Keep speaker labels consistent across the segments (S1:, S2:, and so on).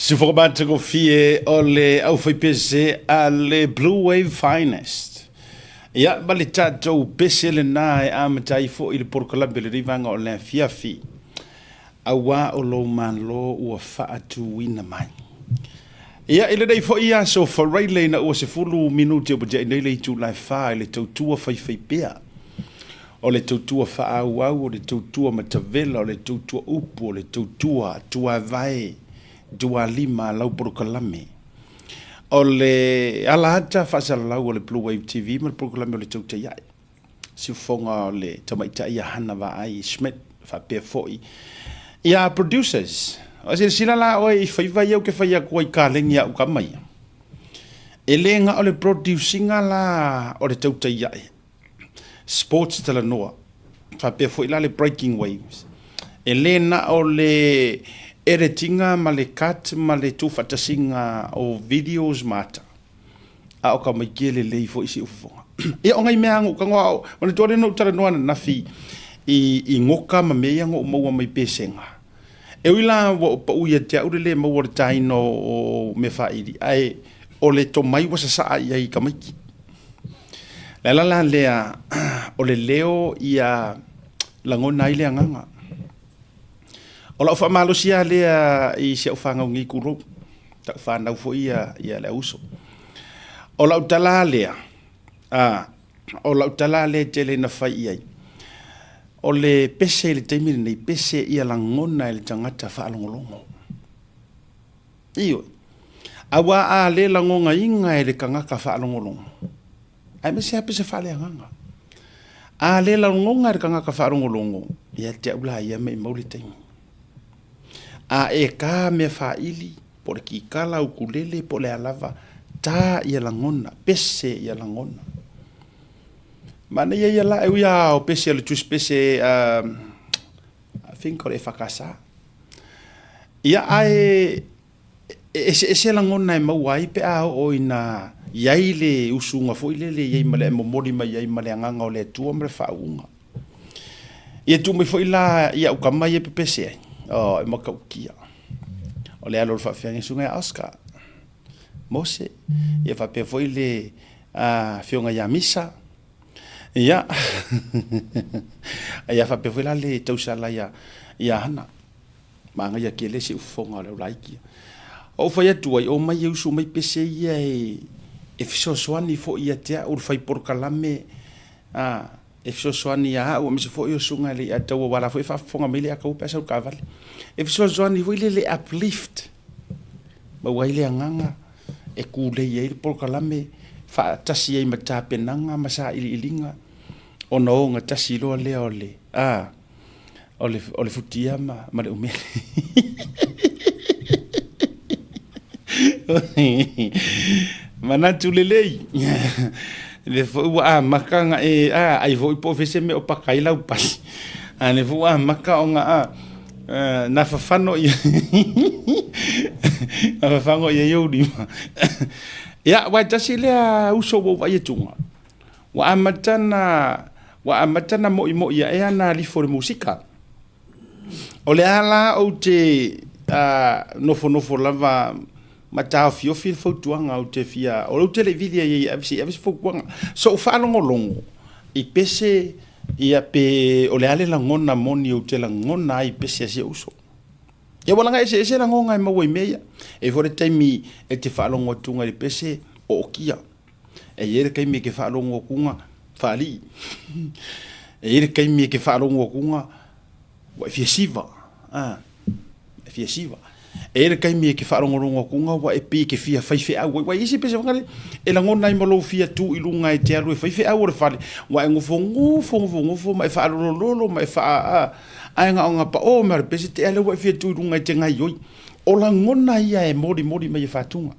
S1: Se forbate go fie o le au fai pese a le Blue Wave Finest. Ia ba le tatou pese le nae a matai fo i le porkalambe le rivanga o le fiafi. Awa o lo man lo ua faatu ina mai. Ia ile dei fo ia so whareile na ua se fulu minuti o bajai nei le tu lai wha le tautua fai fai pea. O le tautua wha au au, o le tautua matavela, o le tautua upu, o le tautua tua vai. Dua lima lau Porkalame. O le ala hata whaasala lau o le Blue Wave TV ma le Porkalame o le tauta iai. Si ufonga o le tamaita ia hana wa ai Schmidt whapea foi. Ia producers. O se sila la oi i whaiva iau ke whaia kua i kālengi au kamai. E lenga o le producinga la o le tauta iai. Sports tala noa. Whapea foi la le Breaking Waves. E lena o le editinga ma le cut ma le tufatasinga o videos mata. A o ka mai kia le lei fo isi ufonga. Ia o ngai mea ngu ka ngoa o ne tore no tara noa na nafi i ngoka ma mea ngo maua mai pesenga. E wila wa pa uia tia ure le maua le taino o me whairi. Ai o le to mai wasa saa ia i ka maiki. La la lea o le leo ia langona ile anganga. O la ufa malosia lea i se ufa ngau ngi kuro. Ta ufa nau fo ia le uso. O la utala lea. O la utala lea tele na fai iai. O le pese le teimiri nei pese ia langona le tangata wha alongolongo. Iyo. Awa a le langonga inga le kangaka wha alongolongo. Ai me se pese wha lea nganga. A le langonga le kangaka wha alongolongo. Ia te ula ia me mauli teimi. A e ka me faili por ki kala ukulele po le alava ta ia langona pese ia langona mana ia la e ia o pese le tu pese I think o le fakasa ia ai ese la ngona mau ai pe a o ina yai le usunga fo ile le yai male mo mori mai yai male nganga o le tu omre faunga ia tu me fo ila ia u kama ye pepese o e maka ukia o le alo fa fianga sunga Oscar mose ia fa pe fo ile a fionga ya misa ia ia fa pe fo ila le tausala ia hana manga ia kele se ufonga le laiki o fa ia tu ai o mai usu mai pese ia e fiso soani fo ia te o fai por kalame e fiso soani a o me se fo yo sunga le ata o wala fo fa fonga mele a ka o pesa o kavale e fiso soani fo ile le uplift ma wai le nganga e ku le ia por kalame fa tasi ai mata penanga masa ilinga o no nga tasi lo le ole ole futia ma le ume mana tulelei le fo wa makanga ai vo po fese me o pakai lau pas ane vo wa maka onga na fa fano na fa fango ye yo di ya wa tasi le uso wo wa yetunga wa amatana mo ya e ana li for musika ole ala o te no lava mata fio fo tuanga o te fia o televidia ye avisi fo kuanga so fa longo I pese ia pe ole ale la ngona moni o te la ngona I pese se uso ya wala nga ese la ngonga ma wo meia e for time e te fa longo tunga I pese o kia e yere kai me ke fa longo kunga fali e yere kai me ke fa longo kunga wa fiesiva fiesiva e kai me ke fa rongo kunga wa e pi ke fia fai fe wa isi pese ngale e la ngona I malo fia tu I lunga e te alu e fai fe au fale wa ngofo ma fa lolo ma fa ai nga nga pa o ma pese te alu wa fia tu lunga te ngai yoi o la ngona ia e mori mai fa tunga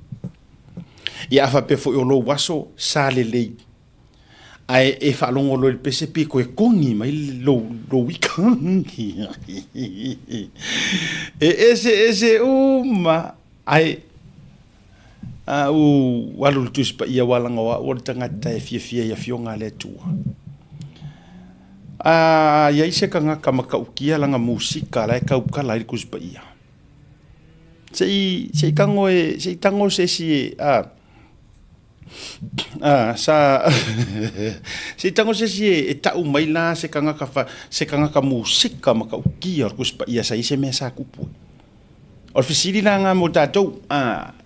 S1: ia fa pe fo o lo waso sale lei ai e fa longo lo pese pi ko e kongi mai lo wikangi e ese uma ai walu tus pa ia walanga wa tanga tai fia ia fionga le tua ia ise kanga kamaka ukia langa musika la ka ukala I kus pa ia sei kango sei tango se si sa si tango se si e tau mai la se kanga ka musika maka ukia kus pa ia sa ise me sa kupu o fisili na nga mo tatou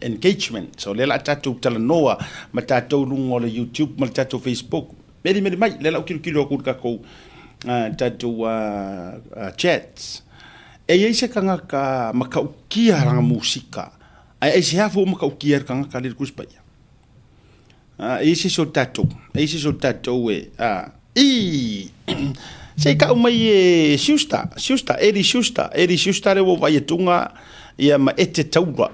S1: engagement so lela tatou tala noa ma tatou lungo le YouTube ma tatou Facebook meri mai lela kilo ku ka ko tatou chats e ise kanga ka maka ukia ranga musika ai se hafu maka ukia kanga ka le kus pa ia isi so tatou sei ka mai Schuster Eddie Schuster le wo vai tunga ia ma ete taura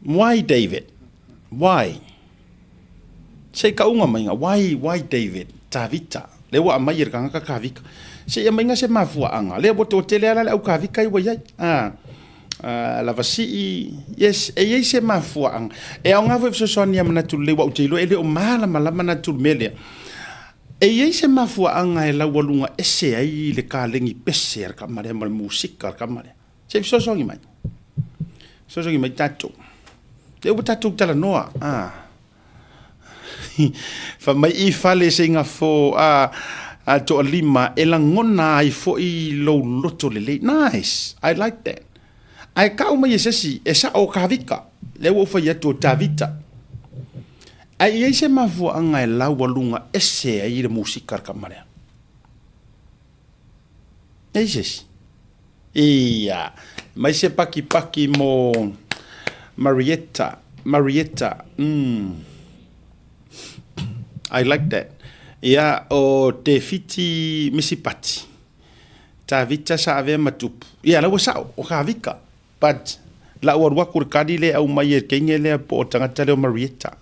S1: why David why sei ka unga mai why David tavita le wa mai kanga ka vika sei mai nga se mafua anga le boto tele ala au ka vika I wa ia la vasi yes e yese mafua e nga vo so sonia mana tu le wa utilo ele o mala mana tu mele e yese mafua anga e la walunga ese ai le kalengi pese ka mare mal musika ka mare se so songi mai tato e o tato tala noa fa mai I fale singa fo to lima e la ngona I fo I lo loto le nice I like that ai ka uma yesesi e sa o kavika le wo fa yeto tavita ai yese mafu anga e la walunga ese ai le musika ka mare yesesi ia mai se paki mo Marietta I like that ia o te fiti misipati tavita sa ave matupu ia la wo sa o kavika but la warwa kur kadile au mai kengele po tangata le Marietta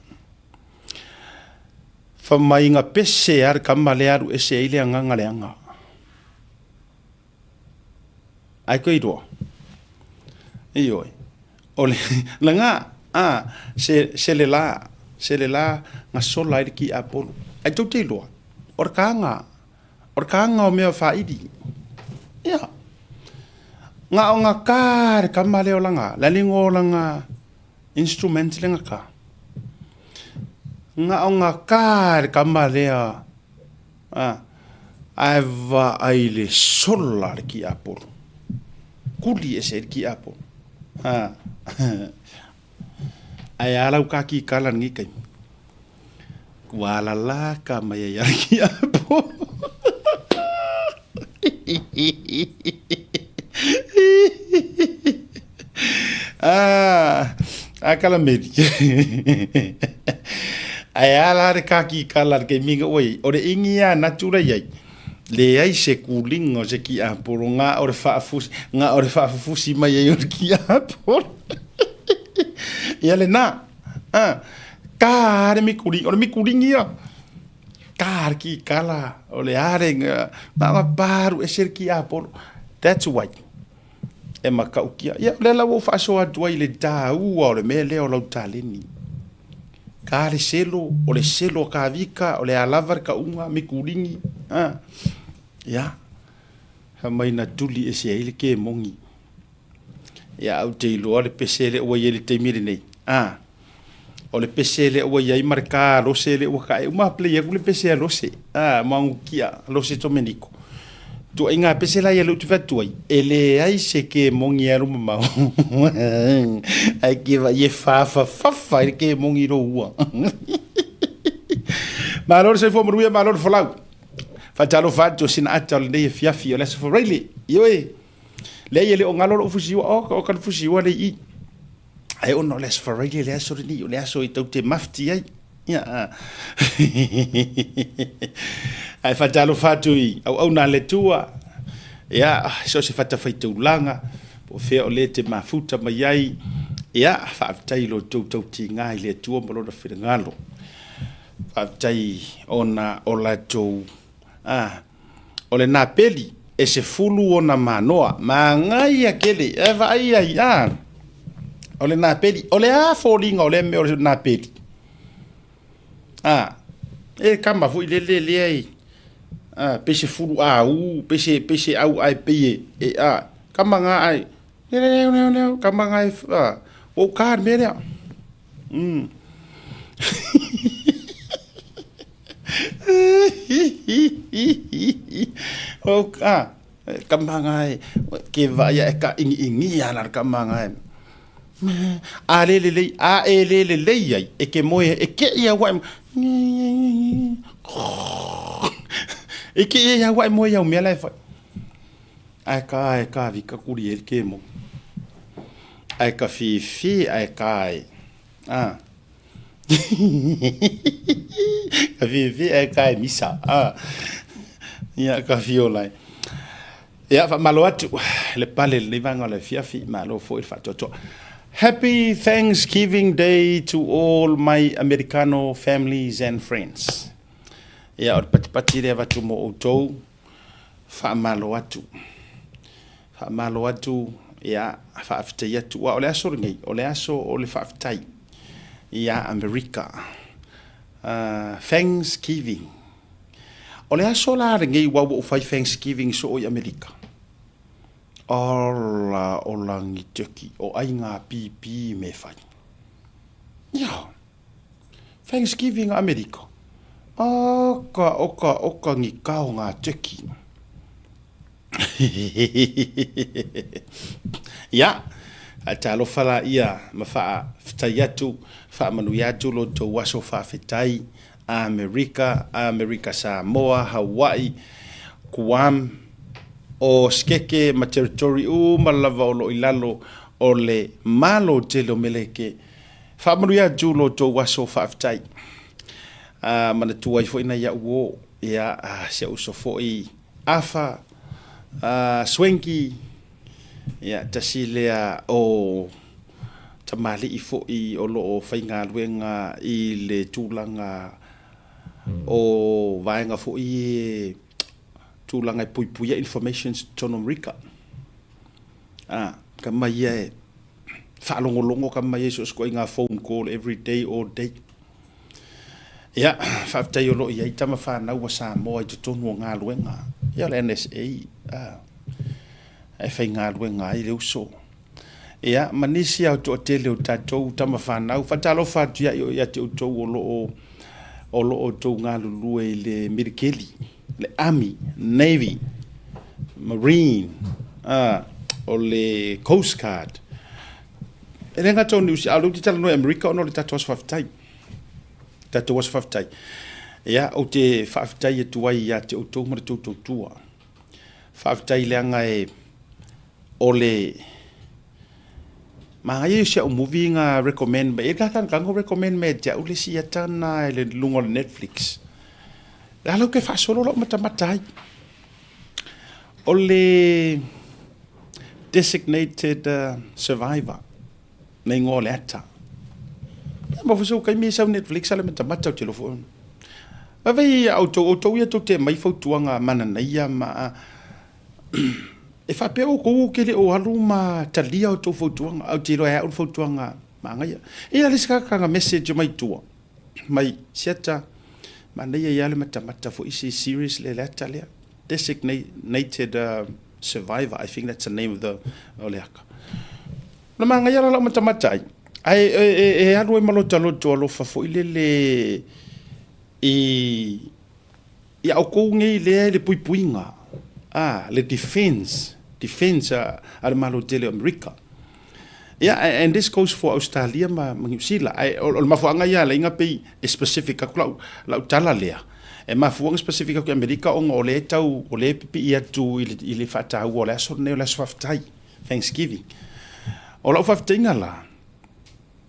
S1: fa mai nga pese ar kamale aru ese ile nganga le anga ai ko ido iyo ole langa se le la nga sola i ki apolo ai to te lo orkanga o me faidi ya nga o nga kar kamale o langa la lingo langa instrument lenga ka nga o nga kar kamale ava aile sola ki apolo kuli ese ki apolo ai ala ka ki kala ngi kai wala la ka mai ya ki apo akala medi ai ala ka ki kala ke minga oi ore ingia natura yai le ai se kulingo se ki apo nga ore fa fusi mai ya ki apo Yale na, kare mi kuringi ya, kar ki kala, ole areng, mama baru eser ki apolo. That's why. E makau kia, ya le la wo faso adua ile da ole me le o lau taleni. Kare selo, ole selo ka vika, ole alavar ka unga mi kuringi, ya. Hamai na tuli ese ile ke mongi. Ya au te ilo le pesele o yele te mire nei o le pesele o yai marka lo se le o kai uma play le pesele lo se mangu kia lo se Domenico tu inga pesela ya lu tu fatui ele ai se ke mongi aru ma ai ke va ye fa ke mongi ro ua ma lo se fo mruia ma lo folau fa talo fatto sin atal nei fiafi o le se fo really yoe le ele o ngalo o fusi o kan fusi wa le I ai o no les for really le so ni o le so I te mafti ai ya ai fatalo fatui au na le tua ya so se fata fai langa po fe o le te mafuta mai ai ya fa tai lo tu ti ngai le tua mo lo fe ngalo fa tai ona o la tu o le na peli e se fulu ona manoa ma ngai akele e vai ai ole na peli ole a falling ole me ole na peli e kama fu le ai pese fulu pese au ai pe kama nga ai le kama nga ai o kar me le kamangai ke vaya ka ingi ala kamangai le ai e ke moe e ke ia wa e ke ia wa moe ya me la fa ai ka vi ka kuri el ke mo ai ka fi ai kai ka vi ai kai misa ya ka fiolai ya fa malo atu le pale le vanga le fiafi malo fo il fatto Happy Thanksgiving Day to all my Americano families and friends. Ya or pati le vatu mo auto fa malo atu ya fa afte ya tu ole aso ngai ole aso ole fa aftai ya America Thanksgiving ole aso la ngai wa wo fa Thanksgiving so o America ola ngi teki o ainga pipi me fai ya Thanksgiving America oka ngi kao nga teki ya atalo fala ia mafa ftayatu fa manuyatu lo to waso fa fitai America Samoa Hawaii Guam o skeke ma territory ma lava o lo ilalo o le malo te lo meleke fa manuyatu lo to waso fa fitai mana tuai fo ina ya wo ya se uso fo I afa swenki ya tasilea o tamali ifo I o lo fainga luenga I le tulanga o vaenga fo I tulanga puipuia information tono America kama ia whaalongolongo ka mai so sko inga phone call every day all day. Ia, whaftai o lo i tama whanau wa Samoa i tonu o ngā luenga. Ia le NSA, e whai ngā luenga i leo so. Ia, manisi au to tele o tatou tama whanau, whatalo whatu ia te utou o lo o tau ngā lulue i le Mirikeli, le Army, Navy, Marine, o le Coast Guard. E renga tau niusi, au ti tala no Amerika ono le tatou as whaftai. Tatou as whaftai. Ia, o te whaftai e tuai ia te utou mara tau tua. Whaftai leanga e o le ma ye sia o movie nga recommend e ka kan kango recommend me ja ule sia tana le lungo Netflix la lo ke fa solo lo mata o le designated survivor nei ngole ata ma fuso kai mi sa Netflix ala mata o telefon va vai auto ia to te mai fautuanga mana ia ma e fa pe o ko ke le o aluma talia o to fotuanga au tiro e o fotuanga manga ia e ale ska ka message mai tua mai seta manda ia le mata for isi series le lata le designated survivor. I think that's the name of the oleaka no manga ia la mata ai e alo malota lo fa fo ile e ia o ko ngai le puipuinga le defense al malo tele America. Yeah, and this goes for Australia ma Sila. O mafuanga ia le inga pe specific ka la tala lea. E mafuanga specific ka America o ngole tau o le pe ia tu ile fata o le so ne le swaftai Thanksgiving. O la faftinga la.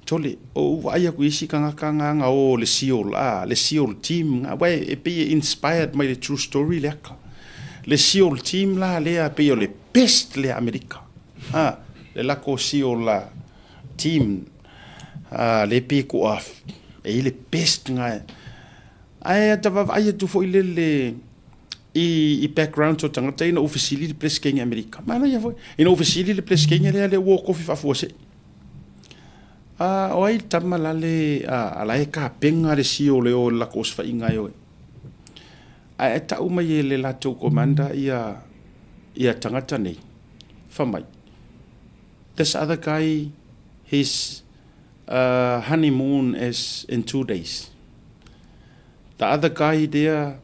S1: Tole o vai ku isi kanga o le SEAL team wa e pe inspired by the true story le ka. Le SEAL team la lea pe o le best le Amerika. Le lako SEAL la team le pe ko af. E le best nga. Ai tava ai tu foi le i background so tanga ina officially le place king Amerika. Mana ia foi. Ina officially le place king le walk off fa fose. Oi tamala le ala e ka penga le SEAL le o lako sfa inga yo. Ai ta uma ye le lato komanda ia tangata nei famai. This other guy, his honeymoon is in 2 days. The other guy there,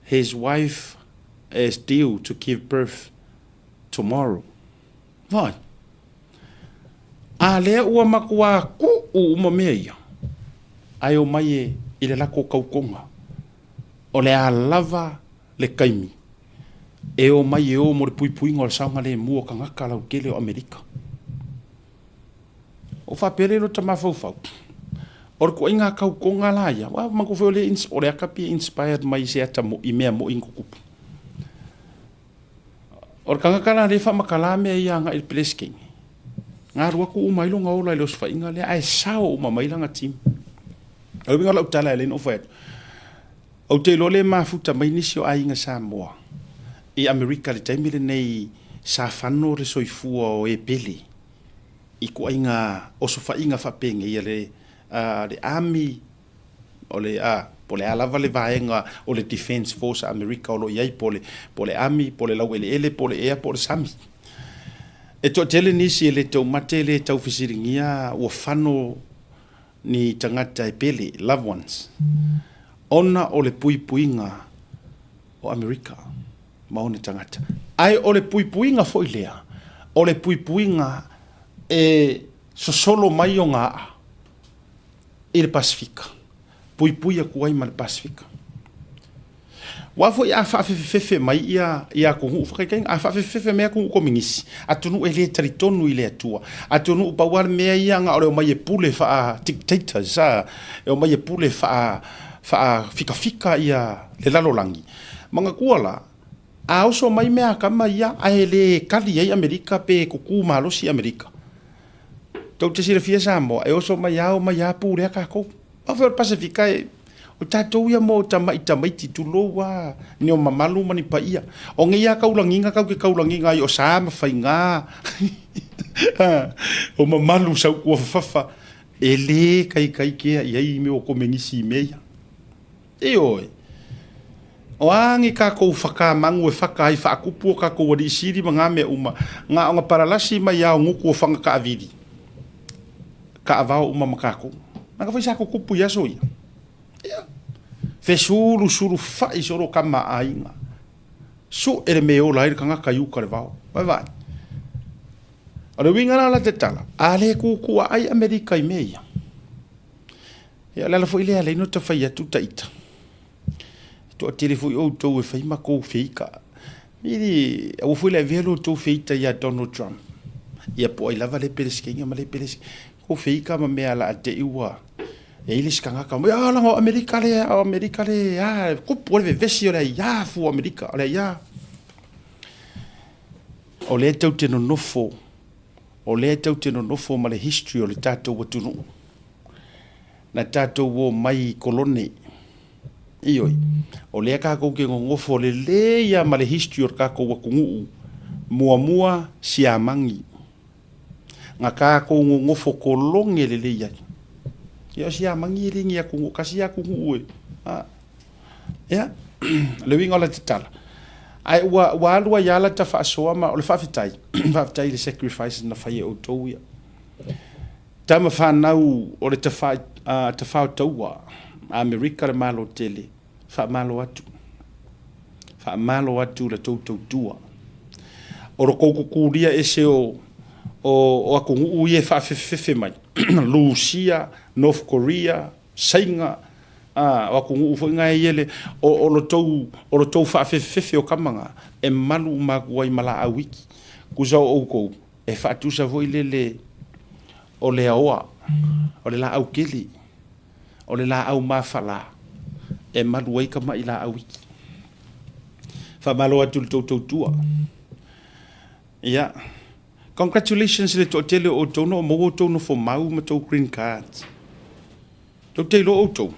S1: his wife is due to give birth tomorrow. Vai. Lea ua makua ku uma mea ia. Ai o mai i le lako kaukonga. O le lava le kaimi. E o mai e o mo le puipuinga o le saunga le mua ka ngaka lau kele o Amerika. O whapere lo ta mawhauwhau. O le kua inga kau konga la ia. Wa mango wheo le o le akapi inspired mai se ata mo i mea mo ingo kupu. O le ka ngaka la le whamakala mea ia nga il place king. Ngā rua ku umailo ngā ola le osfa inga le ai sao umamaila nga tim. O winga lau tala e le no whaetu. O te lole mafuta mai nisi o ainga Samoa. I Amerika le taimile nei sa whano le soifua o e pele. I ku ainga osofa inga whapenge ia le Army o le po le alava le vaenga o le Defense Force Amerika o lo iai po le Army, po le lau ele, po le ea, po le Sami. E to tele nisi e le tau mate le tau fisiringia ua whano ni tangata e pele, loved ones. Ona o le puipuinga o Amerika, maone tangata. Ai o le puipuinga fo ilea, o le puipuinga e sosolo mai o ngā i le Pasifika. Puipuia kuai ma le Pasifika. Wafo ia whawhewhewhe mai ia kuhu whakaikainga, a whawhewhewhe mea kuhu komingisi. Atunu e le taritonu i le atua. Atunu upawar mea ia nga ore o mai e pule wha dictators, e o mai e pule wha fika ia le lalolangi. Manga kuala, a oso mai mea kama ia a le kali ai Amerika pe kuku malosi Amerika. Tau te sira fia Samoa, e oso mai au mai a pule a kako. Awhewar Pasifika e o tātou ia mo tamaiti tuloa ni o mamalu mani pa ia. O ngia kaulanginga kau ke kaulanginga i o sāma whai ngā. o mamalu sau kua fafa e le kai kea iai me o ko mengisi meia e oi o angi ka ko whakamangu e whakai whaakupu ka ko wadi siri mga me uma nga o paralasi mai au nguku o whanga ka avidi ka avao uma makako nga whai sa ko kupu yaso ia fesuru suru fai soro kama ainga so ere me o lai ka nga kayu ka vao vai o le winga la te tala ale kuku ai Amerika i meia ia la fo ile ale no te fai atu taita to telefoni o to e fai mako feika miri o foi le velo to feita ia Donald Trump ia po ai lava le peleskinga ma le peles ko feika ma me ala te iwa e ile skanga ka ya la Amerika le ya ko po le vesi o le ya fu Amerika le ya o le tau te no nofo o le tau te no nofo ma le history o le tatou watunu na tatou wo mai koloni ioi o le ka ko ke ngofo le ya ma le history o ka ko wakungu mua siamangi nga ka ko ngofo kolonge le ya ya siamangi ringi ya kungu kasi ya kungu ya le winga la tala ai wa alua yala ta fa soa ma o le fa fitai le sacrifice na fai o toia tama fa nau o le ta fa toua Amerika le malo tele fa malo atu le tou tua o ro koko kuria ese o akungu uie fa fefe mai Lucia North Korea Sainga wa ku fo nga yele o lo tou fa fefe o kamanga e malu ma wai mala a wiki ku zo o ko e fa tu sa vo ile o le oa o le la au kili o le la au mafala e malu wai kama ila a wiki fa malo atu tou tua ya congratulations le to tele o tono mo tono fo mau ma to green cards to tele o to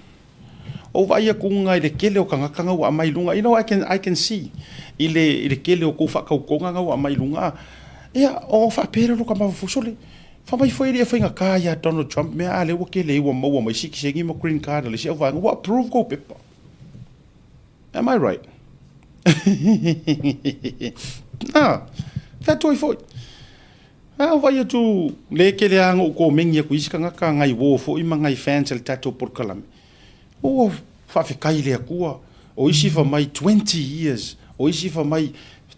S1: o vai ku nga ile kele o kanga wa mai lunga I can see ile kele o ku fa ka ko nga wa mai lunga ya o fa pero lo kama fo sole fa mai foi ile fa nga ka ya Donald Trump me ale o kele o mo mai siki segi mo green card le se va nga approve go pepa am I right fa toi foi vai tu le kele ang ko mengi ku isika nga ka ngai wo fo i mangai fans el tato por kalame o fa fikai le akua o isi fa mai 20 years o isi fa mai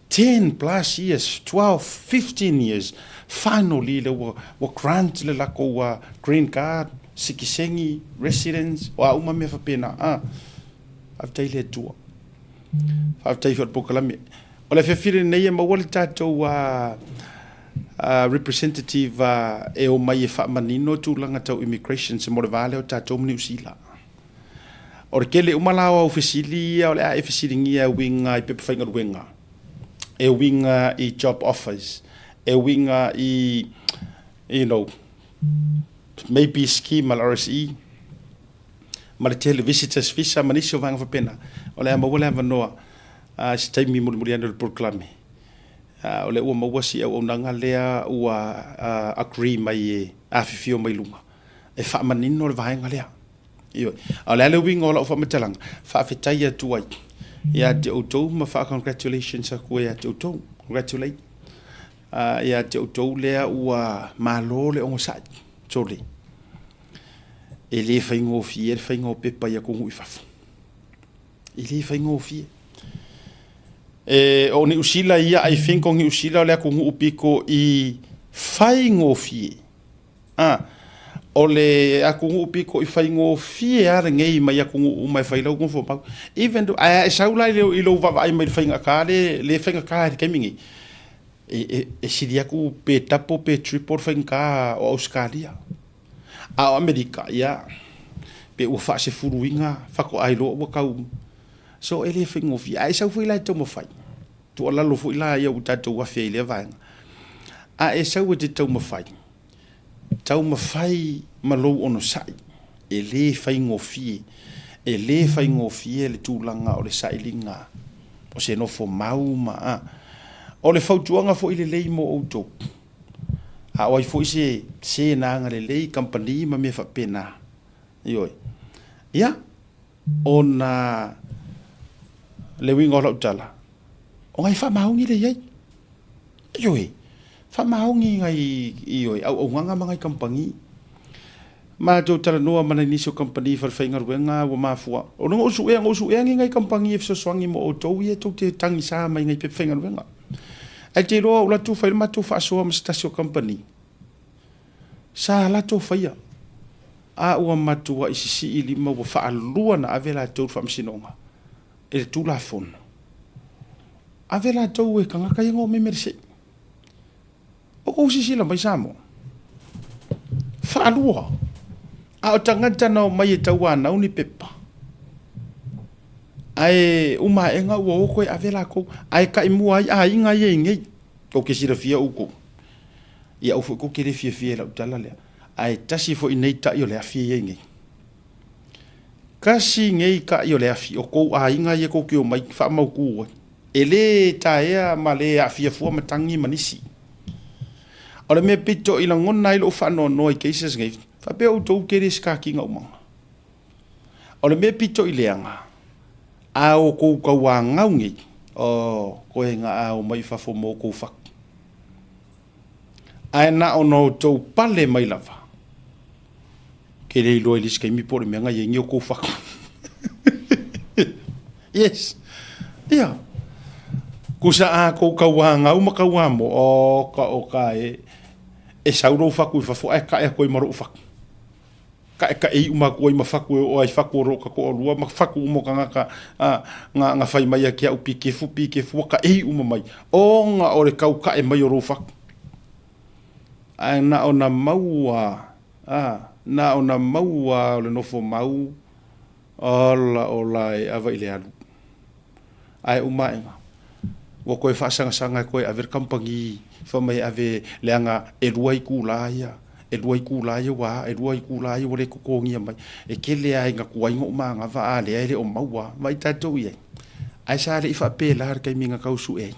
S1: 10 plus years 12 15 years finally le wa grant le la ko green card sikisengi residence wa uma me fa pena after ile tua after ifot pokalame o le fefile nei ma wal tato representative e o mai fa manino tu langa tau immigration se mo vale o tato New Zealand o kele umalawa ofisili o le ofisilingia winga I pepe fainga winga e winga I job offers e winga I maybe scheme al RSE ma le tele visitors visa manisho vanga fa pena o le ma wala vanoa stai mi muriano le proclame o le uma wasi o nanga lea ua agree mai afifio mai lunga e fa manino le vaenga lea io ala le winga ola fa matalang fa fetai atu ai ya te auto ma fa congratulations a ko ya te auto congratulate ya te auto le ua malo le o sa tole ele fa ingo fier fa ingo pepa ya ko ngui fa ele fa ingo fier o ni usila ia I think on ni usila le ko ngu piko I fa ingo fier o le akungu piko I faingo fie ara ngei mai akungu mai faila ko fo pa even do a saula I lo va ai mai fainga ka le fainga ka ke mingi e sidia ku pe tapo pe triple fainga o Australia a America ya pe o fa se furuinga fa ko ai lo ka so ele faingo fie ai sa foi la to mo fai to la lo foi la ya utato wa fe le va a e sa wo te to mo fai tau mawhai malou ono sai e le whai ngofie le tūlanga o le sailinga o se nofo mau o le whautuanga fo I le lei mo outou a oi fo se na nga le company ma me fa pena yo ya ona le wingo lo tala o ngai fa maungi le yai yo fa maungi ngai yo au nganga mangai company ma jo tala noa mana ni so company fa fainga ruenga wa ma fua o no su e ngai company e so swangi mo o to ye to te tangi sa mai ngai pe fainga ruenga ai te roa ula tu fa ma tu fa so ma stasio company sa la to fa ya a ua matu wa isi ili ma wa fa alua na avela to fa msinonga e tu la fon avela to e kanga ka ngo me merse o ko sisi la mai samo fa alua a o tangata na mai e tawana uni pepa ai uma enga wo ko avela ko ai ka imu ai a inga ye ngai o ke sira fia uko ia o ko ke fia la utala le ai tasi fo inei ta yo le afia ye ngai kasi ngai ka yo le afi o ko a inga ye ko ke o mai fa mau ku ele ta ia male afia fo matangi manisi ora me pito ila ngona ilo fa no no ke ises ngai fa pe o to ke ris ka ki ngau ora me pito ileanga a o ko ka wa ngaungi o ko nga a o mai fa fo mo ko fa ai na ono to pale mai lava ke le lo elis ke mi por me nga ye ko fa yes yeah kusa a ko ka wa ngau ma ka wa mo o ka e sauro fa ku fa fo ai ka e ko maro fa ka e uma ko ma fa ku o ai fa ku ro ka ko lua ma fa ku mo ka nga fai mai ki au pike fu ka e uma mai o nga ore ka e mai ro fa ai na ona maua na ona maua le no fo mau ola ava ile alu ai uma nga wo ko fa sanga ko ave kampangi fa mai ave leanga e ruai ku la ia e ruai ku la ia wa e ruai ku la ia le ko ngia mai e ke le ai nga ku ai ngo ma nga va ale ai le o maua mai ta to ia ai sa le fa pe la ka mi nga ka su e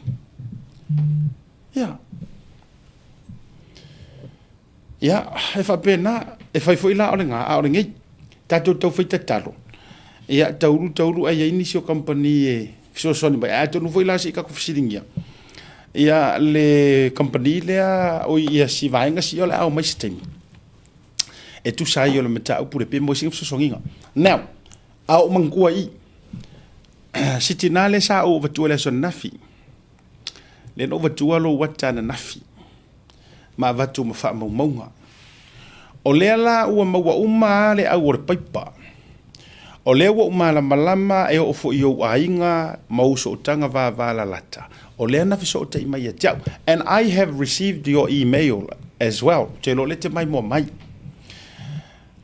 S1: ya e fa pe na e fa foi la o nga a o ngi ta to foi ta talo ya tauru ai ini sio company e so ni ba a to no foi la si ka ku fisiringia ia le company le o ia si vainga si ola o mais tem e tu sai o le meta o pure pe mo sing so songinga now a o mangua i sitinale sa o vatu le so nafi le no vatu lo wata na nafi ma vatu ma fa mo monga o le la o ma wa uma le a o paipa o le wo uma la malama e o fo yo ainga mau so tanga va la lata o le na fiso te mai ja and I have received your email as well te lo le te mai mo mai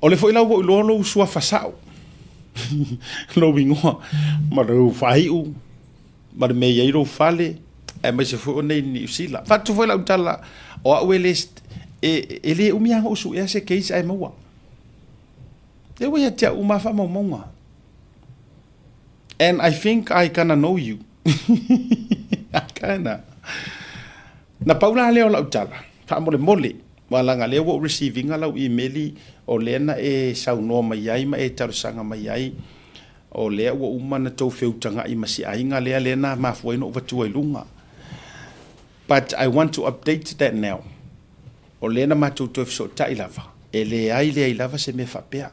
S1: o le foi la wo lo sua fasao lo wingo ma ro fai u ma me ye ro fale e ma se fo nei ni sila fa tu foi la utala o a list e le umia o su e se case ai mo e wo ya te uma fa mo monga and I think I kinda know you kana na paula leo la utala fa mole wala nga leo receiving ala email o lena e sau no mai ai ma e tarsanga mai ai o le wo uma na to feutanga i masi ai nga le lena ma foi no vatu ai lunga but I want to update that now o lena ma to so ta ilava ele ai le ilava se me fa pea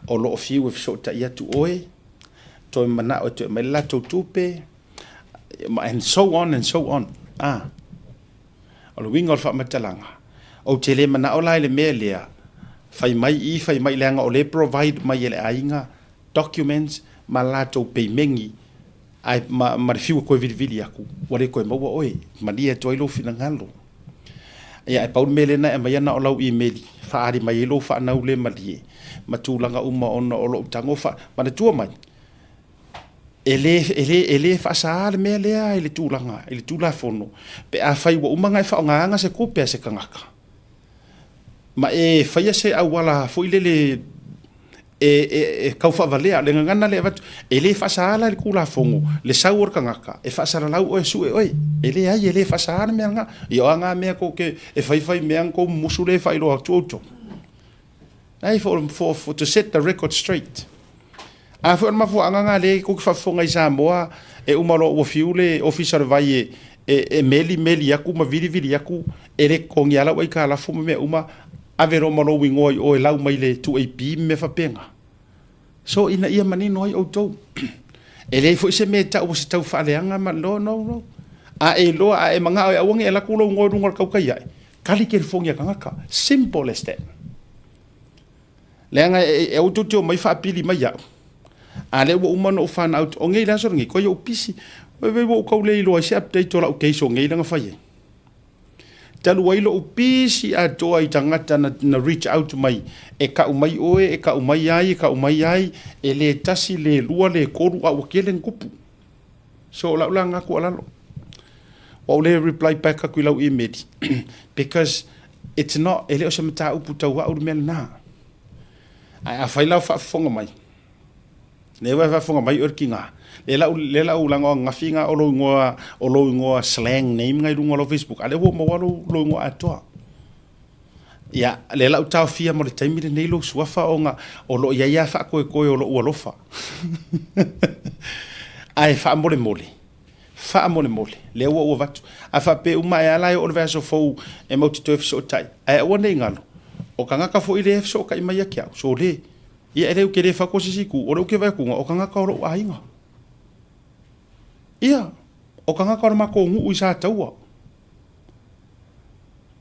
S1: o lo fi with so ta ia tu oe to mana o to mela to tupe and so on o lo wingo fa matalanga o tele mana o lai le melia fai mai langa o le provide mai le ainga documents malato pe mengi ai ma fiu ko vili aku wale ko mo oi madia to ilo fina ngalo ya pa mele na mai na o lau email fa ari mai lo fa na ule malie matulanga uma ono o lo tango fa mana tua mai ele fa sa le mele ele tula fono pe a fai wo uma ngai fa nga se ko pe se kangaka ma e fai se awala fo ile kau whaavalea, le ngangana le avatu, le whasaala le kula fongo, le sauor kangaka, whaasara lau oe sue oe, le ai, le whasaara mea nga, i o anga mea ko ke, whaiwhai mea ko musu le whairoa tuoto. Ai, for to set the record straight. A fu ma fu anga le ko fa fonga isa moa umalo o fiule officer vai meli yaku ma viri yaku le kongi ala wai kala fu me avero malo wingo o lau mai le tu e pi me fa penga. So ina ia mani no o to. Le fu se me ta o se tau fa le anga ma no. A lo a manga o wangi la kulo ngo ngor kau kai ai. Kali ke fongi kanga simple as that. Lenga o to mai fa pili mai ya. Ale wo umano o fan out o ngai la so ngi ko yo pisi we wo ko le lo se update la o ke so ngai nga fa ye talu wai lo pisi a to ai tangata na reach out to mai ka umai oe ka umai ai le tasi le lua le koru a o kelen kupu so la nga ko la lo o le reply back ka ku la email because it's not ele o se mata upu tau wa o mel na a faila fa fonga mai le wa fonga mai urkinga le la ulanga ngafinga o lo ngoa slang name ngai runga lo Facebook ale wo mo lo ngoa atoa ya le la uta fia mo le taimi le nei lo suafa onga o lo ya fa ko o lo fa ai fa mole le wo vatu a fa pe uma ya la o verso fo e mo tito so tai ai o nei ngalo o kanga ka fo ile so kai mai kia so le ia ele o ke le fa ko sisiku o lo ke vai ku o kanga ka o ainga ia o kanga ka ma ko ngu isa taua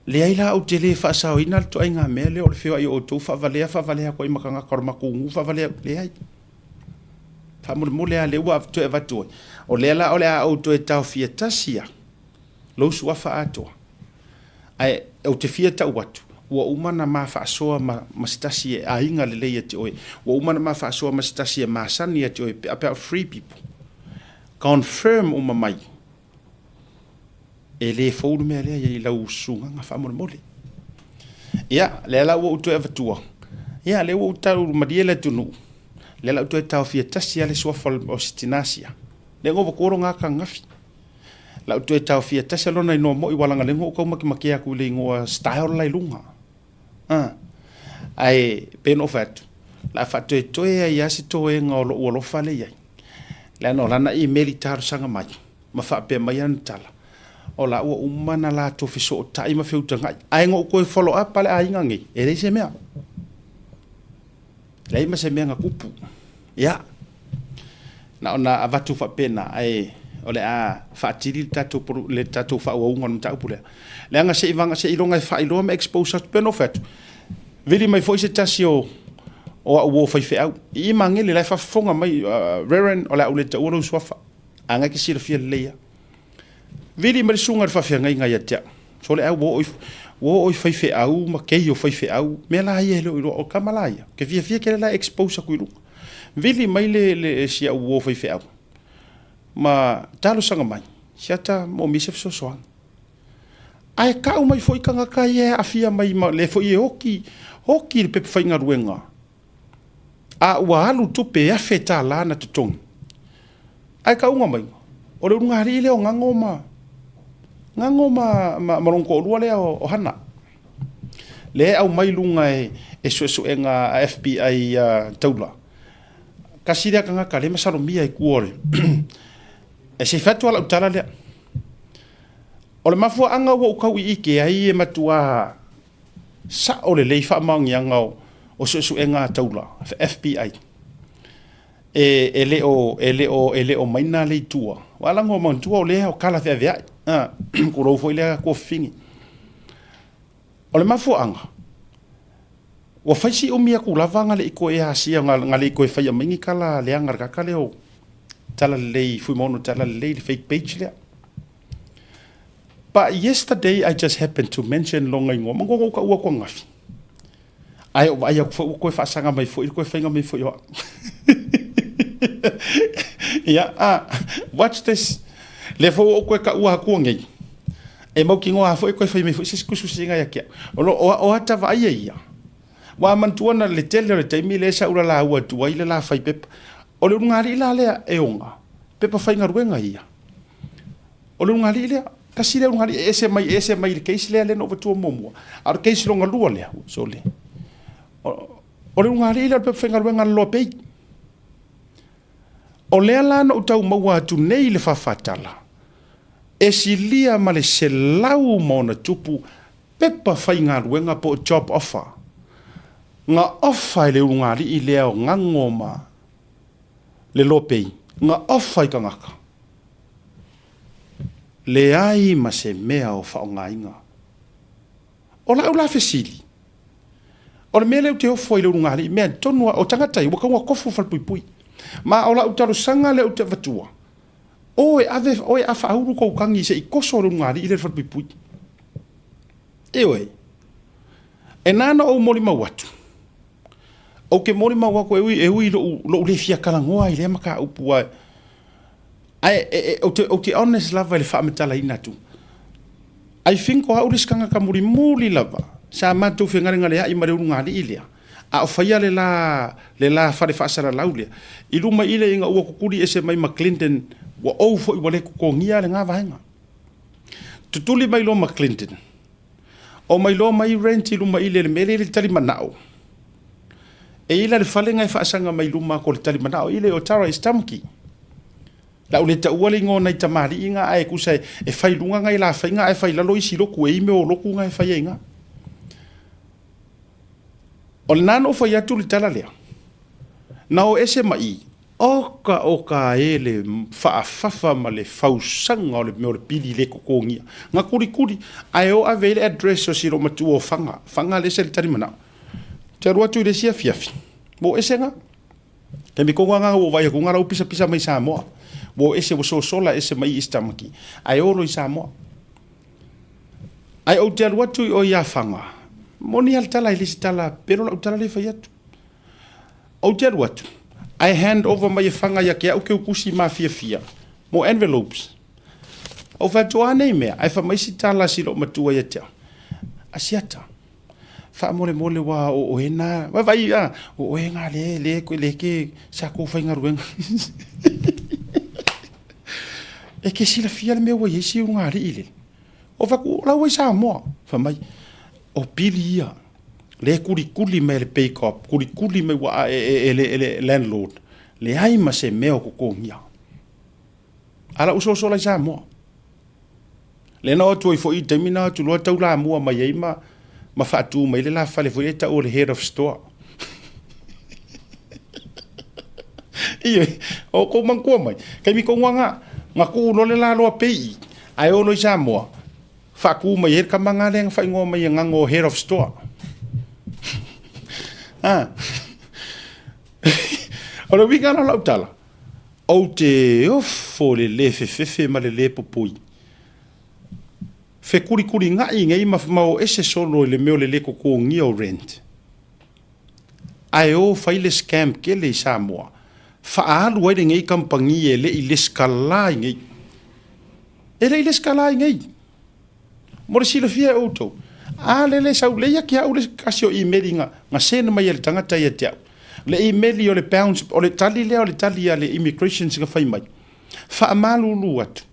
S1: le ai la o te le fa sa o ina to ainga me le o le fio ai o to fa valea ko i makanga ka ma ko ngu fa valea le ai fa mo le ale wa to e vatu o le la o le a o to e tau fia tasia lo su fa ato ai o te fia tau watu wa umana ma fa soa ma stasi a inga le le te oi wa umana ma fa soa ma stasi ma sani te oi about free people confirm mai le fou me le ia la usunga nga fa mole ia le la o to evatua ia le o tau ma diele tunu le la to tau fia tasia le soa fal ostinasia le ngo ko nga ka ngafi la to tau fia tasia lona no mo i walanga le ngo ko makia ku le ngo style lai lunga ai pen of at la fato to ia si to ngolo o lo fale ia la no lana i militar sanga mai ma fa pe mai an tala o la o umana la to fiso tai ma feu tanga ai ngo ko follow up pale ai ngangi e le se mea lai ma se mea nga kupu ya na ona avatu fa pena ai ole a fa tiri tatu le tatu fa o ngon ta pule le nga se ivanga se ilonga fa iloma expose pen of at vili mai foi se tasio o fai fe au I mangele la fa fonga mai reren ola ule ta oro swafa anga ki sir fia leia vili mai sunga fa fia ngai ngai atia so le au wo fai fe au ma ke yo fai fe au me la ye lo o kamalaya ke fia ke la expose ku lu vili mai le sia wo fai fe au ma talo sanga mai siata mo mi se so ai ka mai foi kanga ka ye afia mai ma le foi hoki le pe fai nga ruenga a walu tupe ya feta la na tutong ai ka unga mai o le unga ri le o ngangoma maronko lua le o hana le au mai lunga e so enga FBI taula kasira kanga kale masalo mia I kuore e se fatu ala utala le o le mafu anga wo kau I ke ai e matua sa o le leifa mangi anga o so enga taula FBI ele o maina le tua wala ngo man tua o le o kala fe via ko ro foi le ko fingi o le mafu anga wa faisi o mia ku lavanga le ko e asia ngale ko e fai mingi kala le anga ka kale o tala le fu mono tala le fake page le. But yesterday I just happened to mention longa ngo mango ka ua ko ngafi ai ko fa sanga mai fo ko fenga mai fo yo yeah watch this le fo ko ka ua ko ngai e mo ki ngo fo ko fa mai fo sis ku su singa ya kia o ata va ia wa man tuana le tele le taimi le sa ura la ua tu ile la fai pepa o le ngari la le e onga pepa fai ngaruenga ia o le ngari le kasi le ngari ese mai le keisi le no tu momo ar keisi longa lua le so le o le ngari le pepa fai ngaruenga lo pe o le la no tau maua tu nei le fafatala e silia ma le selau mona tupu pepa fai ngaruenga po job offer nga offer le ngari i le o ngangoma le lopei nga offer ka ngaka le ai ma se mea o whaongainga o la ula fesili o le mele o te ofo i le ngari mea tonua o tangatai waka ua kofu falpuipui ma o la utaro sanga le o te vatua oe a whaahuru kou kangi se i koso le ngari i le falpuipui ewe e nana o mori mawatu o ke mori maua ko e ui lo le fia kalangoa i le maka upu ai o te honest lava le fa metala ina tu ai finko ha ulis kanga ka muri lava sa matu fe ngare ngale ai mare unga li ile a o faia le la fa fa sara laulia i luma ile inga ua kukuri ese mai ma Clinton wa o fo i wale ko ngia le nga vaenga tutuli mai lo ma Clinton o mai lo mai rent i luma ile le mele le tali manao e ila le falenga e whaasanga mai luma ko le tali manao ile o Tara Istamki la ule ta ua le ngona i tamari inga ai kusai e whai lunga ngai la whainga e whai lalo isi loku e ime o loku ngai whai inga o le nano whai atu le tala lea na o ese mai oka e le whaafafa ma le whausanga o le meo le pili le kokongia nga kuri ai o avele address o siro matu o whanga le se le tali manao te rua tu le sia fiafi mo ese nga te mi konga nga o vai ko ngara upisa mai Samoa wo ese wo sola ese mai Istamaki ai olo i Samoa ai o te rua tu o ia fanga moni al tala ile tala pero la tala le faiatu o te rua tu I hand over mai fanga ya ke o ke kusi ma fia mo envelopes o fa to ane me ai fa mai tala silo matua ya te asiata fa mole wa o ena wa vai o enga le ke sa ko fa ngaruenga e ke sila fia me wa yesi unga ri ile o fa ku la wa sa mo fa mai o pilia le kuli me le pay cop kuli me wa le landlord le ai ma se me o ko ngia ala uso la sa mo le no tu fo i termina tu lo taula mo mai ai ma fatu mai le la fale foi ta o le head of store o ko man ko mai kai mi ko nga ku no le la lo pei ai o no sa mo fa ku mai ka manga le fa ngo mai nga ngo head of store o lo vinga no la utala o te o fo le fe ma le popoi fe kuri ngai ma o ese solo le meo le ko ngia o rent ai o faile scam ke le Samoa fa alu ai ngai kampangi le ile skala ngai ile skala ngai mo si le fia auto le sau le ya kia o le kasio email nga sena mai le tangata ia te le email o le pounds o le tali le immigration singa fai mai fa malulu atu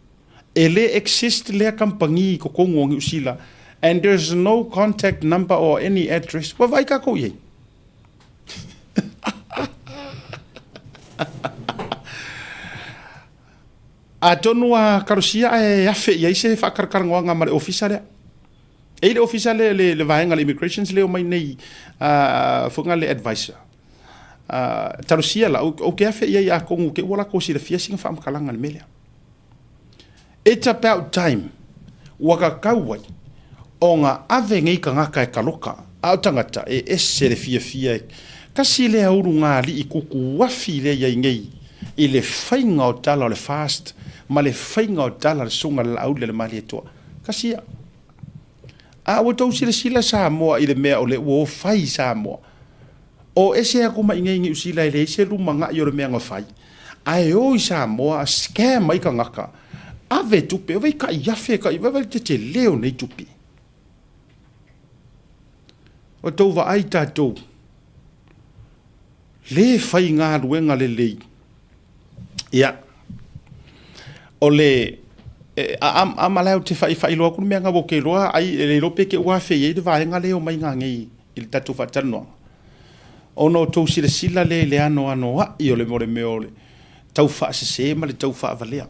S1: ele exist le kampangi ko kongo usila and there's no contact number or any address wa vai ka ko ye a tonua karosia e afe ia se fa karkarnga nga mare official e le official le vaenga le immigrations le o mai nei fonga le advisor tarosia la o ke afe ia kongo ke wala ko si le fia singa fa makalanga le mele. It's about time waka kauai o ngā ave ngai ka ngaka e kaloka au tangata e ese le fia kasi le auru ngā li i kuku wafi le iai ngai i le whainga o tala o le fast ma le whainga o tala le sunga le au le mali e toa kasi a o tau sila Samoa i le mea o le uo whai Samoa o ese a kuma ingai ngi usila i le ese lumanga i o le mea ngā whai ai o i Samoa scam mai ka ngaka ave tupe vai ka iafe ka vai te leo nei tupe o tau va ai tatou le fai ngā ruenga le lei. Ia. O le a malao te fai loa kunu mea ngā woke roa ai le lope ke ua fei e de vaenga le o mai ngā ngei il tatu whatanua. Ono tau sila le ano a i o le more meo le tau wha se ma le tau wha avalea.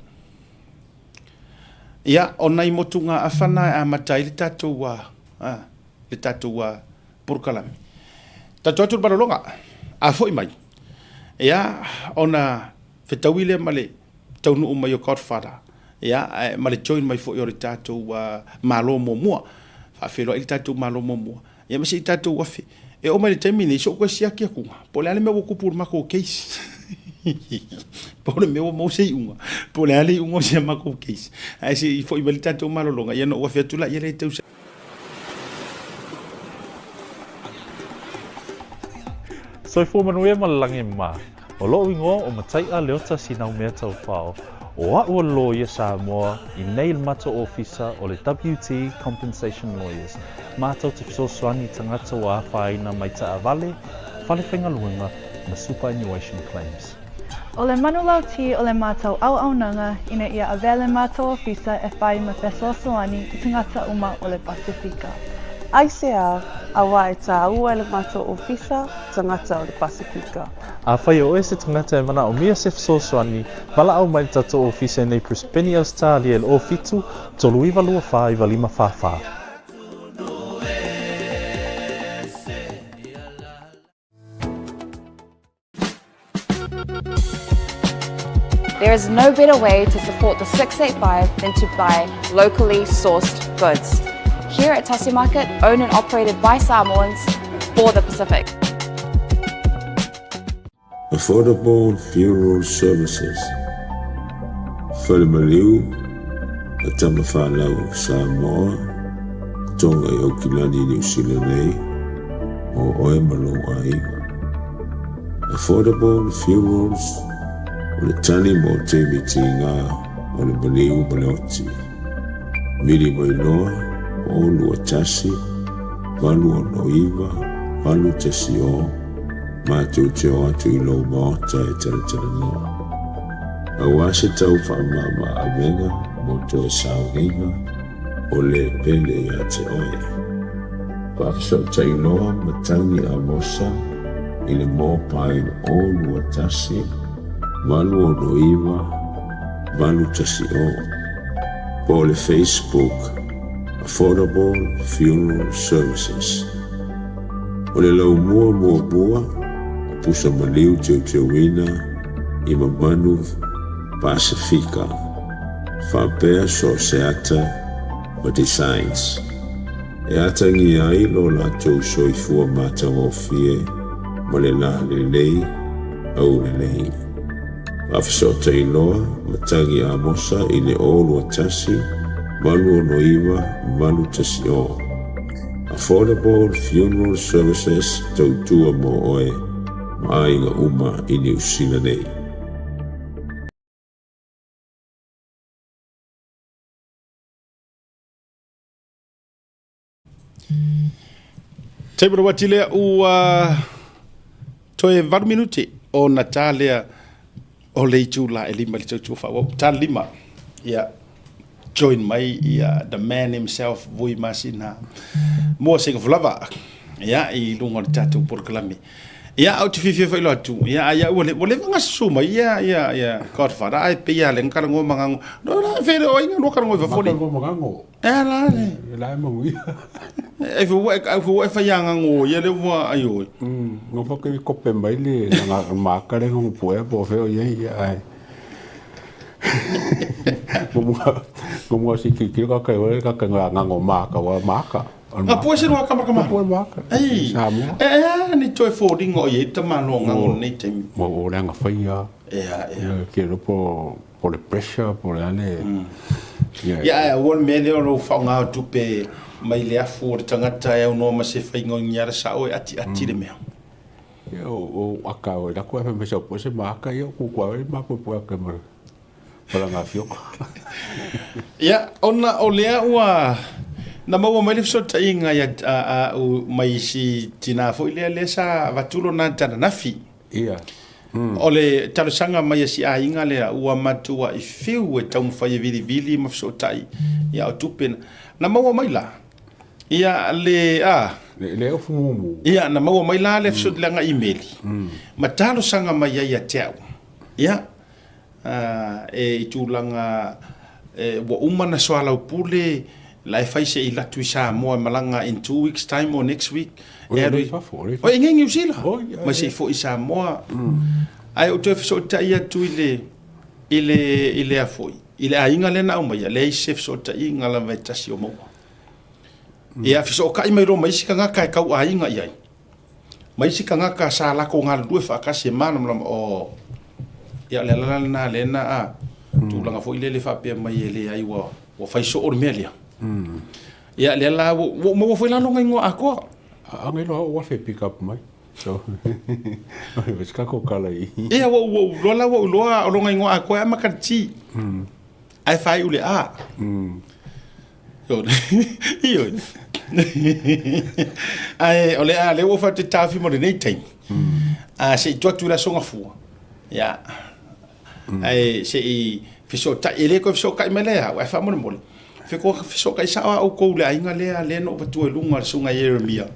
S1: Ia, o nei motu ngā awhana a matai le tatu wa Purukalami. Tatu atu barolonga, a foi mai. Ia, ona whetauile ma le taunu umai o Godfather. Ia, ma le join mai foi o le tatu malo momua. Whawhelo i le tatu malo momua. Ia, masi i tatu wafi. E o mai le taimine, so koe siaki a kunga. Po le ale mea wakupur mako o keisi. Po le mea o mausei unga. Po le ale unga o sia mako o keisi. Ai si i foi mali tatu malolonga. Ia no wafi atula, ia le tau sa.
S2: Soi fu manuia malangi ma. O lo ingo o matai a leota sinau mea tau whao. O ua lo ia Samoa I nei le mato ofisa o le WT Compensation Lawyers. Mātou te fisosoani tangata wa whaina mai ta avale, whale whenga luenga na superannuation claims.
S3: O le manulau ti o le mātou au nanga ina ia avele mātou ofisa e whai ma fisosoani I tangata uma o le Pasifika.
S4: Aisea a wai ta ua le mātou ofisa tangata o le Pasifika.
S2: A whai o se tangata e mana o mia se fisosoani, wala au mai tato ofisa nei Prispeni Australia le o fitu, tolu iwa lua wha iwa lima wha.
S5: There is no better way to support the 685 than to buy locally sourced goods. Here at Tasi Market, owned and operated by Samoans for the Pacific.
S6: Affordable funeral services. Whalemaliu, a tamawhanau Samoa, tonga I Okilani New Zealand nei, o oe malonga iwa. Affordable funerals, o le tani mo te miti ngā o le maliu maleoti. Miri mai loa, o lua tasi, walu o noiva, walu tasi o, mātou te o atu I lau maota e tala noa. A wase tau whaamama a venga, mo to e saunginga, o le pele I a te oe. Whakisau tai noa matangi a mosa, I le mōpai o lua tasi, walu o noiva, walu tasi o. Po le Facebook, Affordable Funeral Services. O le lau mua bua, pusa maliu teu wina, I mamanu Pasifika. Whapea so seata o designs. E atangi ai lo la tau soifua matang o fie, ma le la le lei, au le lei. Afisota I loa, matangi a mosa I le olu a tasi, malu o noiva, malu tasi o. Affordable Funeral Services tautua mo oe, maainga uma I New Zealand nei.
S1: Teibara watile ua toe 20 minuti o Natalia o leitu la e lima li tautua whawa. Ta lima, ia, join mai, ia, the man himself, vui masina. Mua singa fulava, ia, I lunga ni tatu Purukalami. Ia, au te whiwhia whailo atu, ia, wale vanga suma, ia, Godfather, ai pia le nkarango mangango. No, la, where o inga no karango I whafoni.
S7: Makango mangango.
S1: La, ne.
S7: La mangu.
S1: E fu e whaianga ngō, ia le ua ai oi.
S7: Ngō whaka I kope mai le nga mākare ngō poe po wheo ia ai. Ngō mua si kikio ka kai ka ngā ngō māka wa māka.
S1: A poe se roa kamarama.
S7: Poe māka.
S1: Ei. Ni toi fōringo I ta malonga ngō nei te.
S7: Mo o renga whaia.
S1: Ia.
S7: Kia rupo po le pressure, po le ane.
S1: Ia, won me leo no whaunga tupe mai le afu o le tangata e au no ma se whaingo ngiara sa oe ati le mea.
S7: O aka o la koe me sa po se māka ia ku kwa ma po po ka ma. Para ngā whioka.
S1: Ia, ona o lea ua na maua mai le fisota inga ia mai si tina fo lea sa vatulo na tana nafi.
S7: Ia.
S1: O le talosanga mai si a inga le ua matua I fiu e tau mwhai vili mafsotai ia o tupena. Na maua mai la. Ia le
S7: Le o fumu.
S1: ia na maua mai la le fsot langa email. Ma talosanga mai ia teau. Ia e tūlanga wa umana soala upule la fai se I latu sa mo malanga in 2 weeks time or next week.
S7: O
S1: inga New Zealand. Ma se fo isa mo ai o te so ta ia tu ile a foi. Ile a inga le na o mai le chef so ta inga la vai tasi o mo. E a fiso kai mai ro mai sika nga kai kau a inga ia. Mai sika nga ka sa la ko nga lu fa ka se mana o ia le la na le na a tu langa foi le fa pe mai ele ai wa fai so o melia. Ia le la mo foi la no ngo a ko.
S7: A ngai lo wa fe pick up mai. So, mas kako kala I.
S1: Ia lo o longa ngo a ko a makati. Ai fai ule a. Io. Ai ole a le wo fa te tafi mo nei time. A se tu la songa fu. Ya. Ai se I fiso ta ele ko fiso kai mele a wa fa mo mo. Fe ko fiso kai sa o ko le ainga le no patu lunga sunga Jeremia.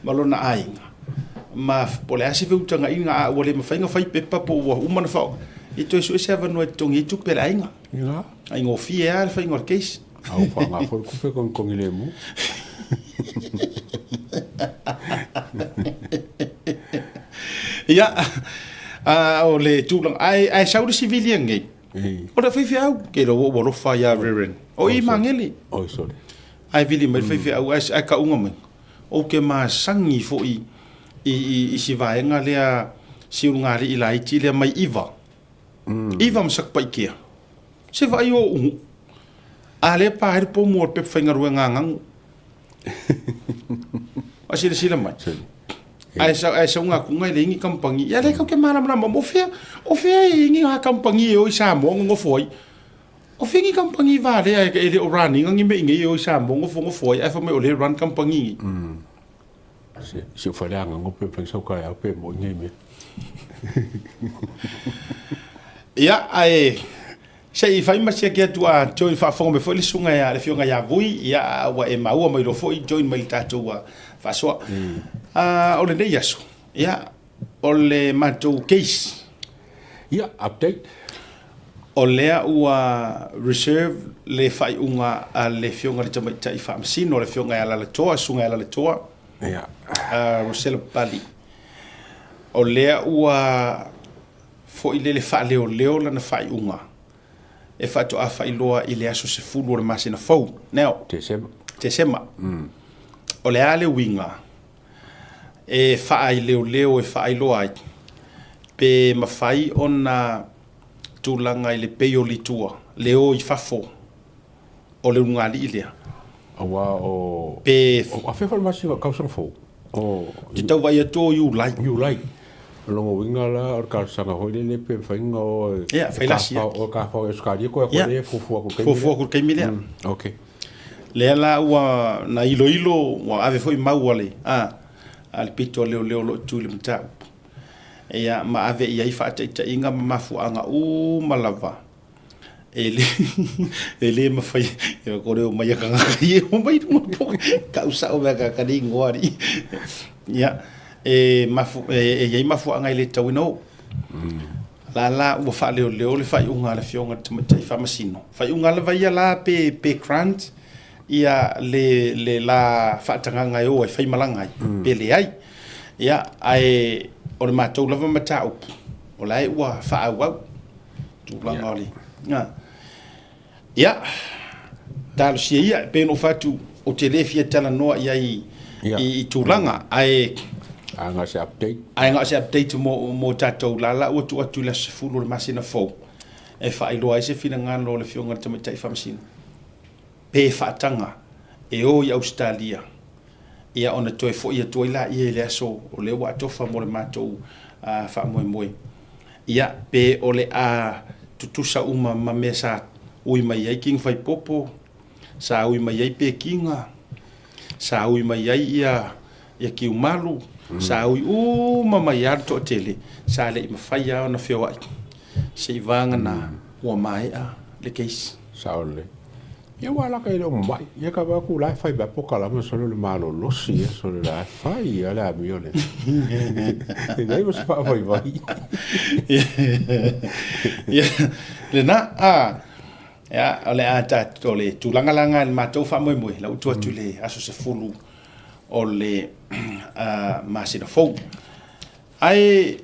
S1: Malona ainga. Ma pole asi fe utanga inga a wale ma fainga fai pepa po wa umana fa I to so se no tongi tu pela inga
S7: Ia.
S1: Ai ngo fie a fa ngor case
S7: Au fa nga fo ku fe con ile mu.
S1: Ia o le tulang ai saudi civilian ngai o da fai au ke ro wo fa ya reren o I mangeli
S7: Oh sorry.
S1: ai vili mai fai au ai ka unga mai o ke ma sangi fo I si vaenga lea siunga ri ila iti lea mai iwa. Iwa masak pa ikia. Se vai o ungu. A lea pa heri po mua pe whainga rua ngā ngangu. A sila mai. Ai sa unga kunga I le ingi kampangi. Ia lea kau ke maramrama. O fea ingi ha kampangi e o I sa moa ngofoi. O fea ingi kampangi va lea e le o rani. Ngangi me ingi e o I sa moa ngofoi. Ai fa me o le ran kampangi.
S7: Se falanga ngope pensa ka ya pe mo ngeme.
S1: Ia ai sei fai masia ke tu a join fa fo me fo le sunga ya le fionga ya vui ia wa e maua mai ro fo join mai tatu wa fa so o le nei aso ia o le matou case
S7: Ia update.
S1: o lea ua reserve le fai unga a le fionga le tamai tai fa masino le fionga ya la toa sunga ya la toa
S7: Ia.
S1: Rosella Bali o lea ua fo ile le fa leo la na fai unga e fa to a fai loa ile aso se fulu o masina fou now te sema o le ale winga e fa ai leo e fa ai loa pe mafai ona tulanga ile peoli tua leo I fafo o le ngali ile
S7: Awa o
S1: pe
S7: a fe farmasi ka kausa fo. O
S1: te tau vai ato you like
S7: longo winga la or ka sanga ho le pe fainga o
S1: fai la sia
S7: o ka fa eskari ko le fu ko kai.
S1: Fu kai mile
S7: Okay.
S1: le la ua na ilo wa ave foi mauale al pito leo lo tu le mta ia ma ave ia I fa ta inga mafu anga malava ele ma fai e ko re mai ka ngai o mai mo po ka usa o ka ni ngori ia mafu ia mafu anga ile tawino la o fa leo le fai unga le fionga te fa masino fai unga le vai la pe grant ia le la fa tanga ngai o fai malanga pe le ai ia ai o le matou lava mata o lai wa fa wa tu langa oli ia tal sia pe no fatu o telefia tala no ia I tulanga ai
S7: Anga se update
S1: mo tatou la o tu la sefulu le masina fo e fa I loa se fina ngalo le fionga te mai fa masina pe fa tanga e o I Australia ia ona toi fo ia toi la ia le so o le wa to fa mo le matou fa mo ia pe o le a tutusa uma ma mesa ui mai ai king fai popo sa ui mai ai pe kinga sa ui mai ai ia ki umalu sa ui mama ya to tele sa le mafaya na fio ai se vanga na wa mai a le case
S7: Saole. Ia wala ka ilo mai. Ia ka ba ku lai fai ba poka la ma solo le malo losi ia solo la fai ia la mione. Nei mas fa vai vai.
S1: Ia le na ya ole ata to le tulanga ma to fa moi moi la tu le aso se fulu o le masina fo ai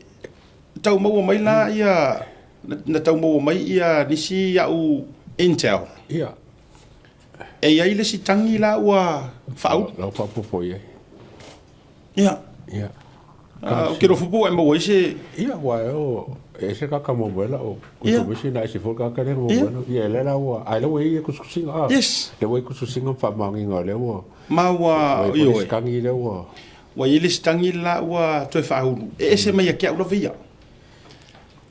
S1: tau mo mai la ia na tau mo mai ia nisi ya u Intel.
S7: Ia.
S1: E ia ile si tangi la ua fau.
S7: La fa po ia.
S1: Ia.
S7: Ia.
S1: O kero fupu e mo se.
S7: Ia wa o ese ka mo bela o ku so bisi na ese folga ka mo bueno. Ia le la wa ai le we ku singa.
S1: Yes.
S7: Le we ku singa fa mangi ngale wo.
S1: Ma wa yo.
S7: Kangi le wo.
S1: Wa ile si tangi la ua to fa ulu. Ese mai ke ula via.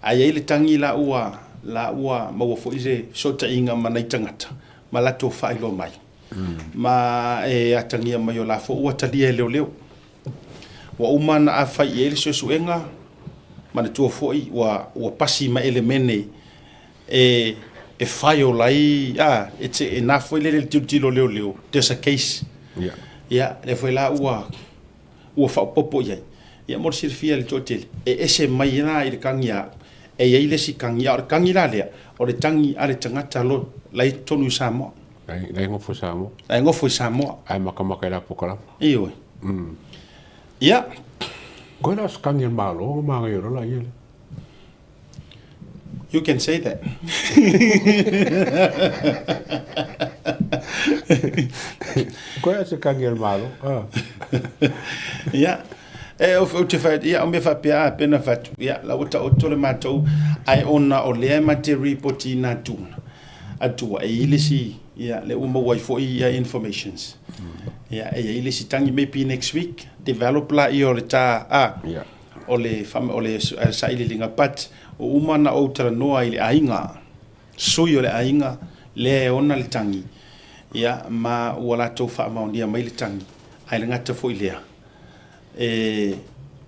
S1: Ai ile tangi la ua ma fo ise so ta inga mana tangata ma la to fa ilo mai ma e atangia mai la fo wa tali e leo wa umana a fa ele so suenga mana to fo i wa pasi ma elemene e fa yo lai it's enough for le tilo leo there's a case le foi la fa popo ya mo sirfia le totel e ese mai na i kangia e ia le si kangi la lea o le tangi ale tangata lo lai tonu Samoa
S7: lai ngofo Samoa
S1: lai ngofo Samoa
S7: ai maka la pokala
S1: ioi ia
S7: ko la skangi malo ma yo la ile
S1: you can say that
S7: ko la skangi malo
S1: ia o te fai ia o me fa pia pena fatu ia la uta o tole matou ai ona o le mate report na tuna atua e ile si ia le uma wai fo ia informations ia e ile si tangi maybe next week develop la i o le ta o le fam o le sa ile linga pat o uma na o tala noa ile ainga sui o le ainga le ona le tangi ia ma wala to fa ma ndia mai le tangi ai le ngata fo ilea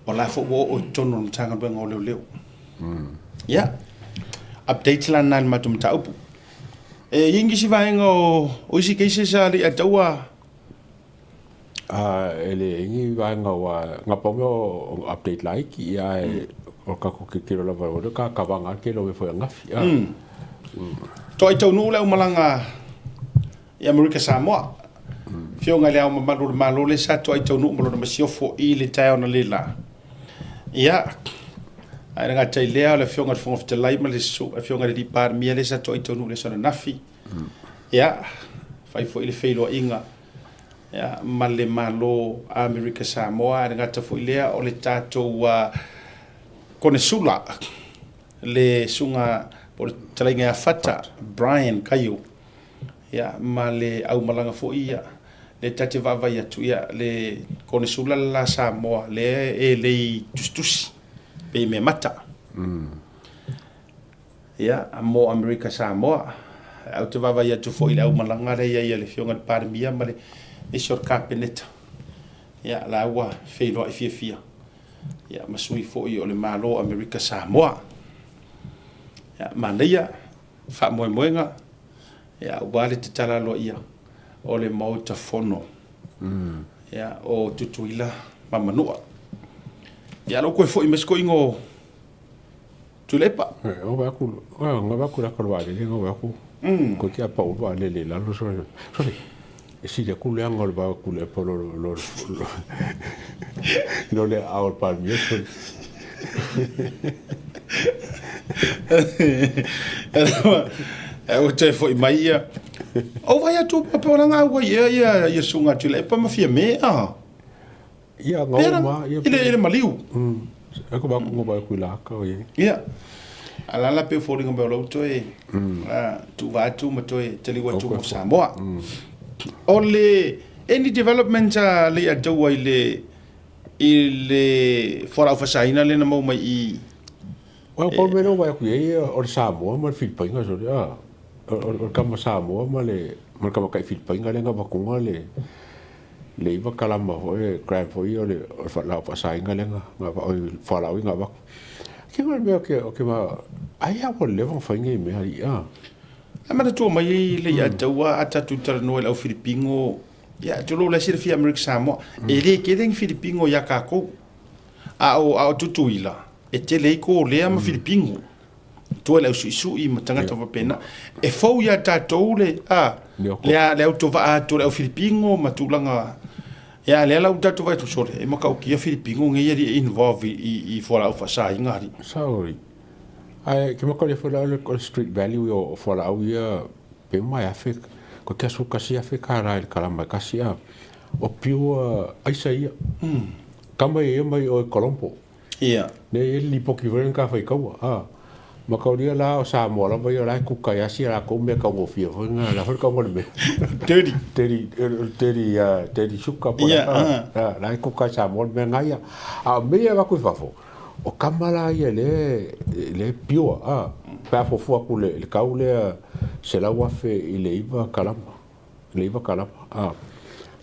S1: o la fo o tono tanga ben o leo ya update la nan matum taupu yingi si vaenga o isi keise sa li atawa
S7: ele ingi vaenga wa ngapongo update like ia o ka ko ke la va o ka ka vanga ke lo foi ngafi
S1: to ai tau nu le malanga ya America Samoa fio nga lea malo le sa to ai tau nu malo na masio fo i le tai ona le la ia ai nga tai lea le fio nga fo of the light ma le so fio nga di par mi le sa to ai tau nu le sa na nafi ia fai fo i le feilo inga ia male malo America Samoa nga ta fo lea o le tato wa kone sula le sunga por talinga fata Brian Kayo ia male au malanga fo ia le tate vava ia tu ia le kone sula la Samoa le le tustus pe me mata ia amo America Samoa au te vava ia tu fo ia au malanga le ia le fionga par mia male e short capeneta ia la wa feilo i fia ia masui fo i o le malo America Samoa ia manaia fa moenga ia wale te tala lo ia o le mauta fono ia o tutuila mamanua ia lo koe fo i mesko ingo tulepa
S7: o va ku nga ku la ko vale ngo va ku ko ti apa o vale le la lo so si le ku le angol va ku le po lo le aur par mi
S1: o te fo i mai ia o vai atu pa nga wa ia sunga tule pa mafia me
S7: ia ngoma ia
S1: ile maliu
S7: ko ba ko ba ku la ka
S1: ia ala la pe fo ringa ba lo to tu va tu mo to teli wa tu mo Samoa ole any development le atu wa ile fora fasaina le na mo mai i
S7: wa ko me no va ku ia o Samoa ma Filipina so o kama Samoa ma le ka kai Filipina le nga ba ku le le iwa kalama ho e grand fo i o le fa la fa sai nga lenga nga fa o fa la nga ba ke ma me ke ma ai a wo le von fa ngi me ai a
S1: Amana tu mai le ya tawa ata tu tara no el Filipino ya tu lo la sir fi America Samoa e le ke ding Filipino ya ka ko a tutuila e te le ko le am Filipino tu el su I matanga to pena e fo ya tatou le le auto va tu el Filipino matulanga ya le la uta tu vai tu sore e mo ka ki Filipino nge ye involve I fora fa sa ngari
S7: sorry ai ke mo ko le fora le street value o fora au ia pe mai afek ko ke su kasi afek ara el kalama kasi a o piu ai sai kama e mai o Colombo ne li poki veren ka fai kaua ma ka ria la o sa mo la vai la ku ka ya si la ko me ka mo fi fo nga la fo ka mo me teri suka po la ku ka sa mo me nga ya a me ya ku fa fo o kamala ia le piu pa fo fo ku le ka ule se la wa fe ile iba kalama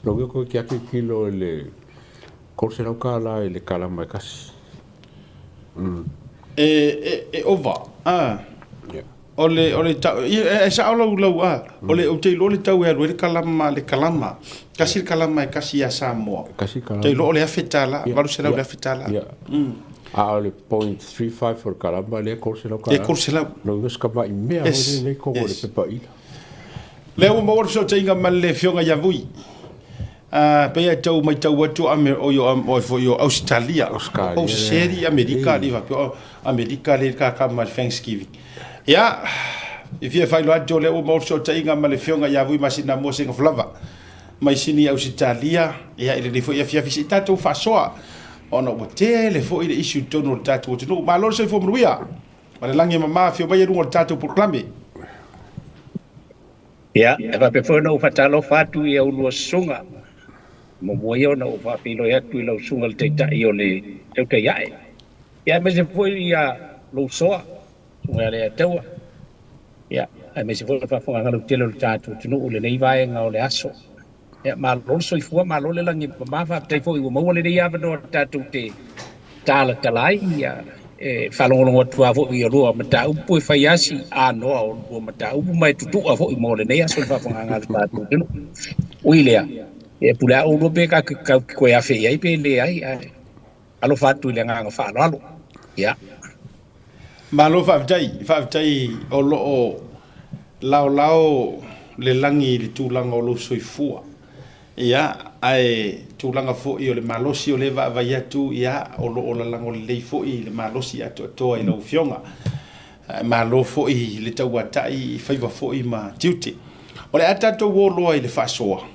S7: lo ko ki aki kilo le Korse rau ka la le kalama kasi.
S1: Ova. Ole tau sa ola ulau ole o te lo le tau le kalama. Kasi kalama kasi ya Samoa.
S7: Kasi kalama.
S1: Te lo le afetala, valu se le afetala.
S7: Le 0.35 for kalama le korse rau ka.
S1: Le korse rau.
S7: Lo ngas ka mai mea le ko le pepa ila.
S1: Le o mo so te inga male fionga ya vui. Pe tau mai tau atu o yo Australia o seri America li va po America le ka mal Thanksgiving ya if you fai lo atu le o mo so tainga mal fionga ya vui masina mo singa flava mai sini Australia ya ile fo ya visita tu fa soa ona o tele fo ile issue tono tatu no malo se fo mruia ma langi mama fio mai ru tatu proclame
S8: ya va pe fo no fatalo fatu ya uno sunga mo moyo na o fa pilo ya tu lo sungal te ta yo le te ya me se foi ya lo so sunga le tawa ya me se foi fa fa ngalo telo tatu tunu le nei vai nga o le aso ya ma lo so fu ma lo le langi ma fa te foi mo le ya va no tatu te tala talai ya fa lo lo tu avo yo ro ma ta u fa ya si a no o ma ta u mai tu avo mo le nei aso fa fa ngalo tatu tunu uilia e pula o no be ka ko ya fe ai pe le ai alo fatu le nga fa alo ya
S1: malo fa tai o lo lao le langi le tulanga o lo soifua ya ai tulanga fo i o le malosi o le va ya tu ya o lo la lango le fo i le malosi ato to i lo fionga malo fo i le tauatai faiva fo i ma tiuti o le atato wo lo i le fa soa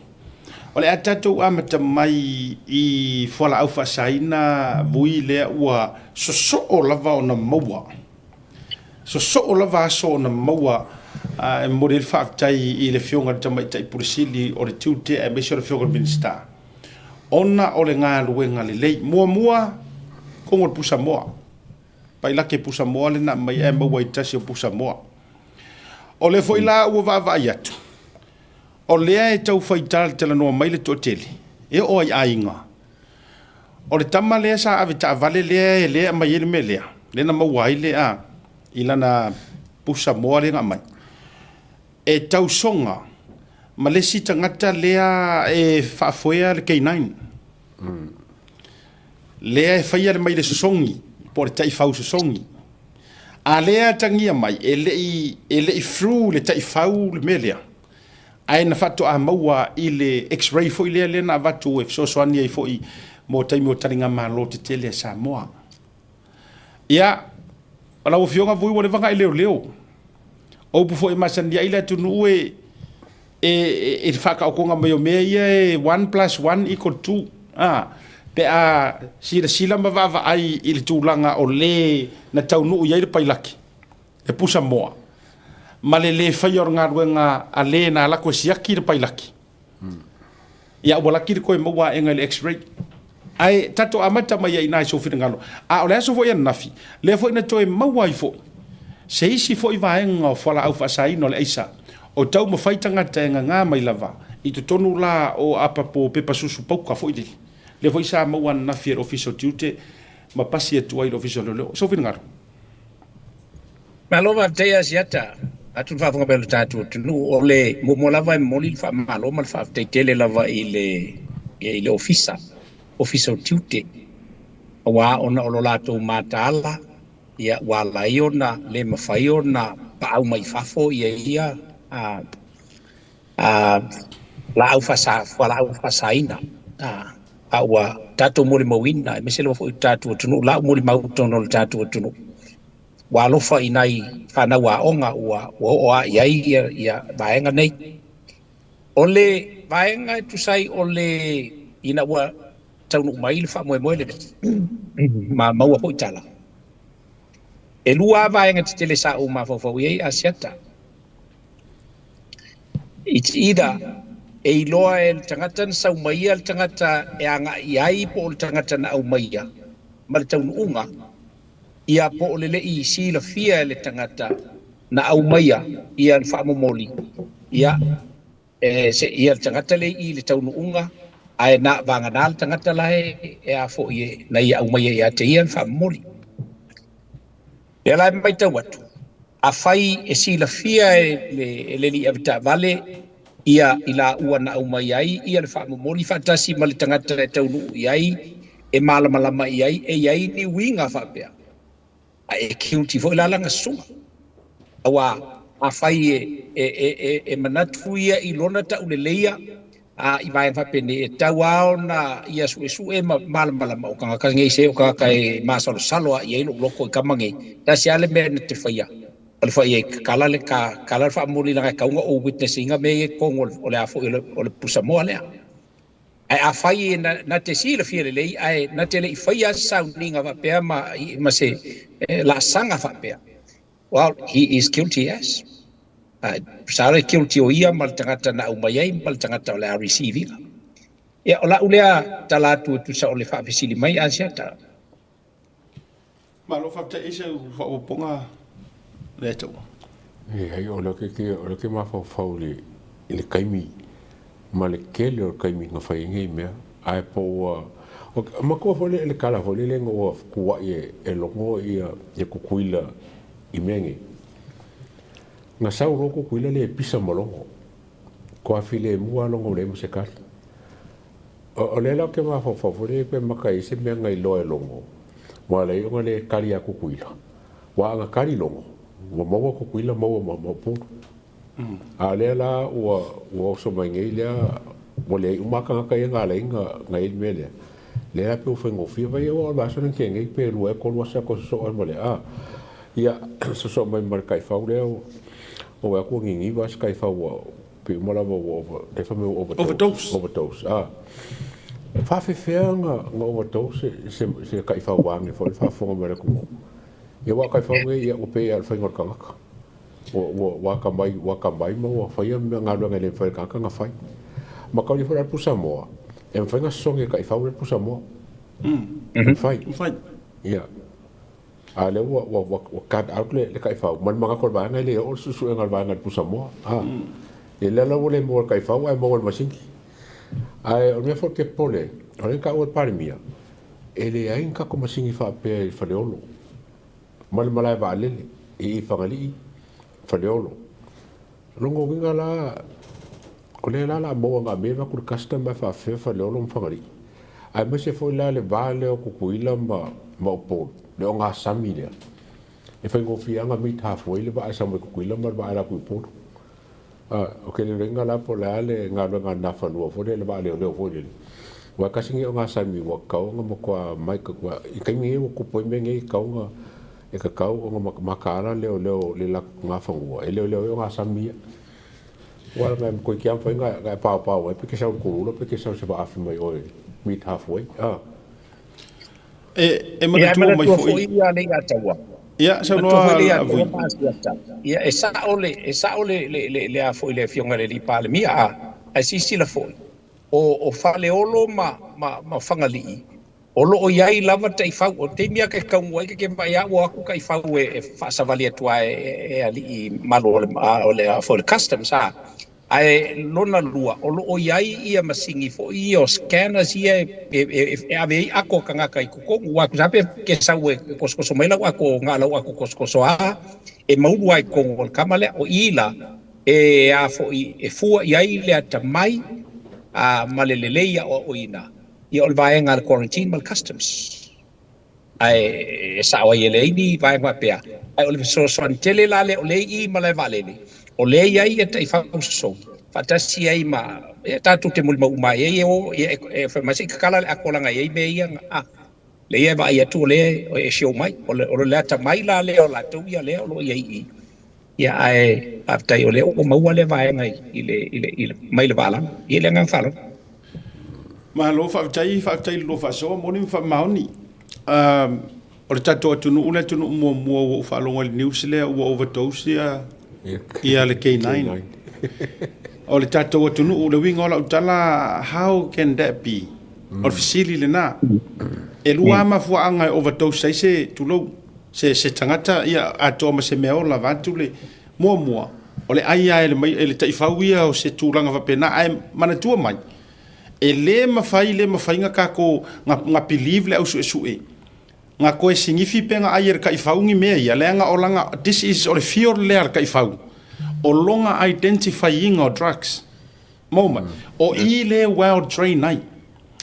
S1: o le atatou amata mai I fola au fasaina vui lea ua soso'o lava ona maua soso'o lava aso ona maua mo le fa'afetai I le fioga le tamaita'i pulisili o le tiute e maisi o le fioga le minista ona o le galuega lelei muamua kogo le pusamoa pailake pusamoa lena mai e maua I tasi o pusamoa o le fo'i la ua va'ava'i atu o lea e tau faitala te lanoa mai le totele e o ai ainga o le tama lea sa ave taavale lea e lea mai ele me lea lena mauai lea I lana pusa moa le nga mai e tau songa ma le si tangata lea e whaafoea le K9 lea e whaia le mai le sosongi po le tai whau sosongi a lea tangia mai e le I fru le tai whau le me lea ai na fato a maua I le x-ray fo ile le na vatu e so soani ai fo I mo tai mo taringa malo te tele Samoa ia ala o fionga vui wo le vanga leo o pu fo e masandia ile tu nu e faka o konga mai o me ia 1 + 1 = 2 pe a sila mavava ai I le tulanga o le na tau nu ia le pailaki e pusa moa ma le fai o ngā ruenga a le na lako siaki le pailaki ia ua laki le koe maua enga le x-ray ai tato amata mai ai nai sofi ngalo a o le aso fo ia nafi le fo ina toe maua I fo se isi fo I vaenga o fala au fasaino le eisa o tau mawhaitanga te ngā mai lava I te tonu la o apa po pepa susu pauka fo i le foi sa mau ana fi official duty ma pasi e tuai official lo so fin ngaro
S8: Malova tea siata atu fa funga belu tatu tunu ole mo lava mo li fa malo mal fa te tele lava ile official duty wa ona olola to matala ia wala iona le mafaiona pa au mai fafo ia la au fasaina awa tatu muli mawina me se lo fo tatu tunu la muli mau tono tatu tunu wa lo fa inai fa na wa onga wa ia baenga nei ole baenga tu sai ole ina wa tau mai fa mo le ma mau fo tala e lua baenga tele sa o ma fo ye asiata it's either e loa e tangata na sau maia le tangata e anga iai po le tangata na au maia ma le taunu unga ia po le i si la fia le tangata na au maia ia le whaamomoli ia se ia le tangata le i le taunu unga ai na vanga na le tangata lahe e a fo ie na ia au maia ia te ia le whaamomoli ia lai mai tau atu a fai e si la fia le li avita vale ia ila ua na au mai ai ia le whaamomoli whaatasi ma le tangata le taunu iai e malamalama iai e iai ni winga whapea a e kiuti fo ilalanga sunga awa a fai e manatu ia i lona ta uleleia a i vai whapene e tau ao na ia su e malamalama o kanga kange se o kanga kai masalo saloa iai loko i kamange ta si ale mea na te whaia ole fa ye kala le kala fa muli la ka unga o witnessinga me ko ole afo ole pusa mo ale ai a fa ye na te sila fiele le ai na te le fa ya sounding va pe ma se la sanga fa pe well he is guilty yes sare guilty o ia mal tangata na o mai mal tangata ole receiving ya ola ulea talatu tu sa ole fa fisili mai asia ta
S1: ma lo fa te ise fa o ponga leto
S7: ai o lo ke ma fa fauli ile kaimi ma le kele o kaimi nga fa ngi me ai po o ma ko fo le kala fo le ngo ku e longo ia ku kuila i mengi nga sa ro ku kuila le pisa molongo ko afile mua longo le mo se ka o le la ke ma fa le pe ma kai se me ngai lo e longo wa le o le kali ku kuila wa nga kali longo wa mawa ko kuila mawa ma po a le la wa so mai ngai le mo le uma ka ka nga le ngai me le le la pe fo ngo fi va yo ba so ngai ngai pe lu e ko lo sa ko so mo le ia so mai mar kai fa le o wa ko ngi va kai fa wa pe mo la wo te fa me overdose fa fe nga overdose se kai fa wa ngi fo fa fo mo le ko ia wa kai fonga ia o pe al fainga kaka o wa kambai mo fa ia me nga longa le fa kaka nga fai ma ka li fora pusa mo en fainga songe kai fa le pusa mo fai ia ale wa kat out le kai fa man manga ko ba nga le o su nga ba nga pusa mo e le la vole mo kai fa wa mo ma sinki ai o me fo ke pole o le ka o pari mia ele ai ka ko ma singi fa pe fa le olo mal malai va lele e fangali faleolo longo winga la kole la mo nga me va kur customer fa fe faleolo fangali ai me se foi la le vale o kukuila ma po le nga samile e fa ngo fianga mi ta foi le va sa mo kukuila ma va la ku po o ke le nga la po la le nga na fa lo fo le va le fo le wa ka singi nga sami wa ka nga mo kwa mai ka i ka mi o ku po me ngai ka nga e ka kau o makara leo le la nga fangua e leo nga samia wala me ko ki am fa nga pa e pe ke sa ko lo pe ke sa se va afi mai o meet halfway
S1: e ma tu mai foi
S8: ia le atawa
S1: ia sa no
S8: ia esa ole le a foi le fionga le pa le mia a si la foi o fale olo ma fangali o lo iai lava te fau o te mia ke kaungua ke mai a wa ku kai fau e fa sa valia tua e ali malo o le for customs Ai lona lua o lo iai ia masingi fo i o scanners ia e ave ako kanga kai ko wa sape ke sawe kosko maila wa ko ngala wa ko kosko a e mau ai ko kamale o ila e a fo e fu iai le tamai a malelele ia o ina ia ol vai ngal quarantine mal customs ai sa wa ile ni vai wa pe ai ol so antele la le o le I male valele o le iai e tai fa so fatasi ai ma e tatu te mulma uma e o e fa masi kala a kola nga e be ia a le ia va ia tu le e show mai o le ta mai la le o la tu ia le o lo ia ia ai aftai o le o mau le va ngai ile mai le vala ile ngang falo
S1: ma lo fa tai lo fa so mo ni fa mauni o le tatu tunu ule tunu mo o fa lo ngol news le o overdose ia le K9 o le tatou atunu o le winga o la utala, how can that be? O le fisili le nā. E lua mafuaanga e overdose sai se tulou, se tangata ia atoa ma se mea o la vantu le mua. O le aia e le taifau ia o se tūlanga wapena, ai manatua mai. E le mawhai ngā kako ngā believe le au sue. Ngā koe singifi pe ngā aia ka ifaungi mea ia, le ngā o langa, this is o le fio le ka ifau. O longa identifying o drugs. Moment. O I le well trained night.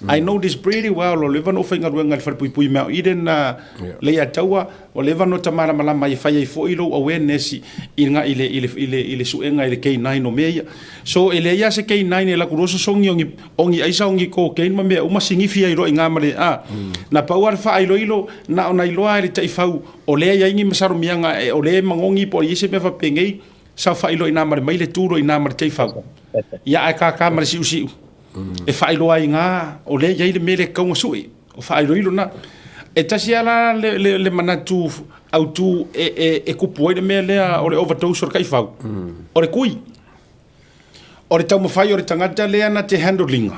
S1: I know this pretty well. O lewa no whainga ruenga le wharpui mea. Iden le ataua. O lewa no tamara malama I whai fo ilo awareness I ngā ile suenga ile K9 o mea. So ele ia se K9 e la kuroso songi ongi aisa ongi ko K9 ma mea. Uma singifi ai roi ngā mare. Na pauar wha ilo na ona iloa ele taifau. O lea ia ingi masaru mianga. O lea mangongi po ise me whapengei. Sa whailo I nā mare mai le tūro I nā mare taifau. Ia ai kā mare siu. E whailo ai ngā, o le iai le mele kaunga sui, o whailo ilo na. E tasi ala le manatu au tū e kupu ai le mea lea o le overdose o le kaifau. O le kui. O le tau mawhai o le tangata lea na te handlinga,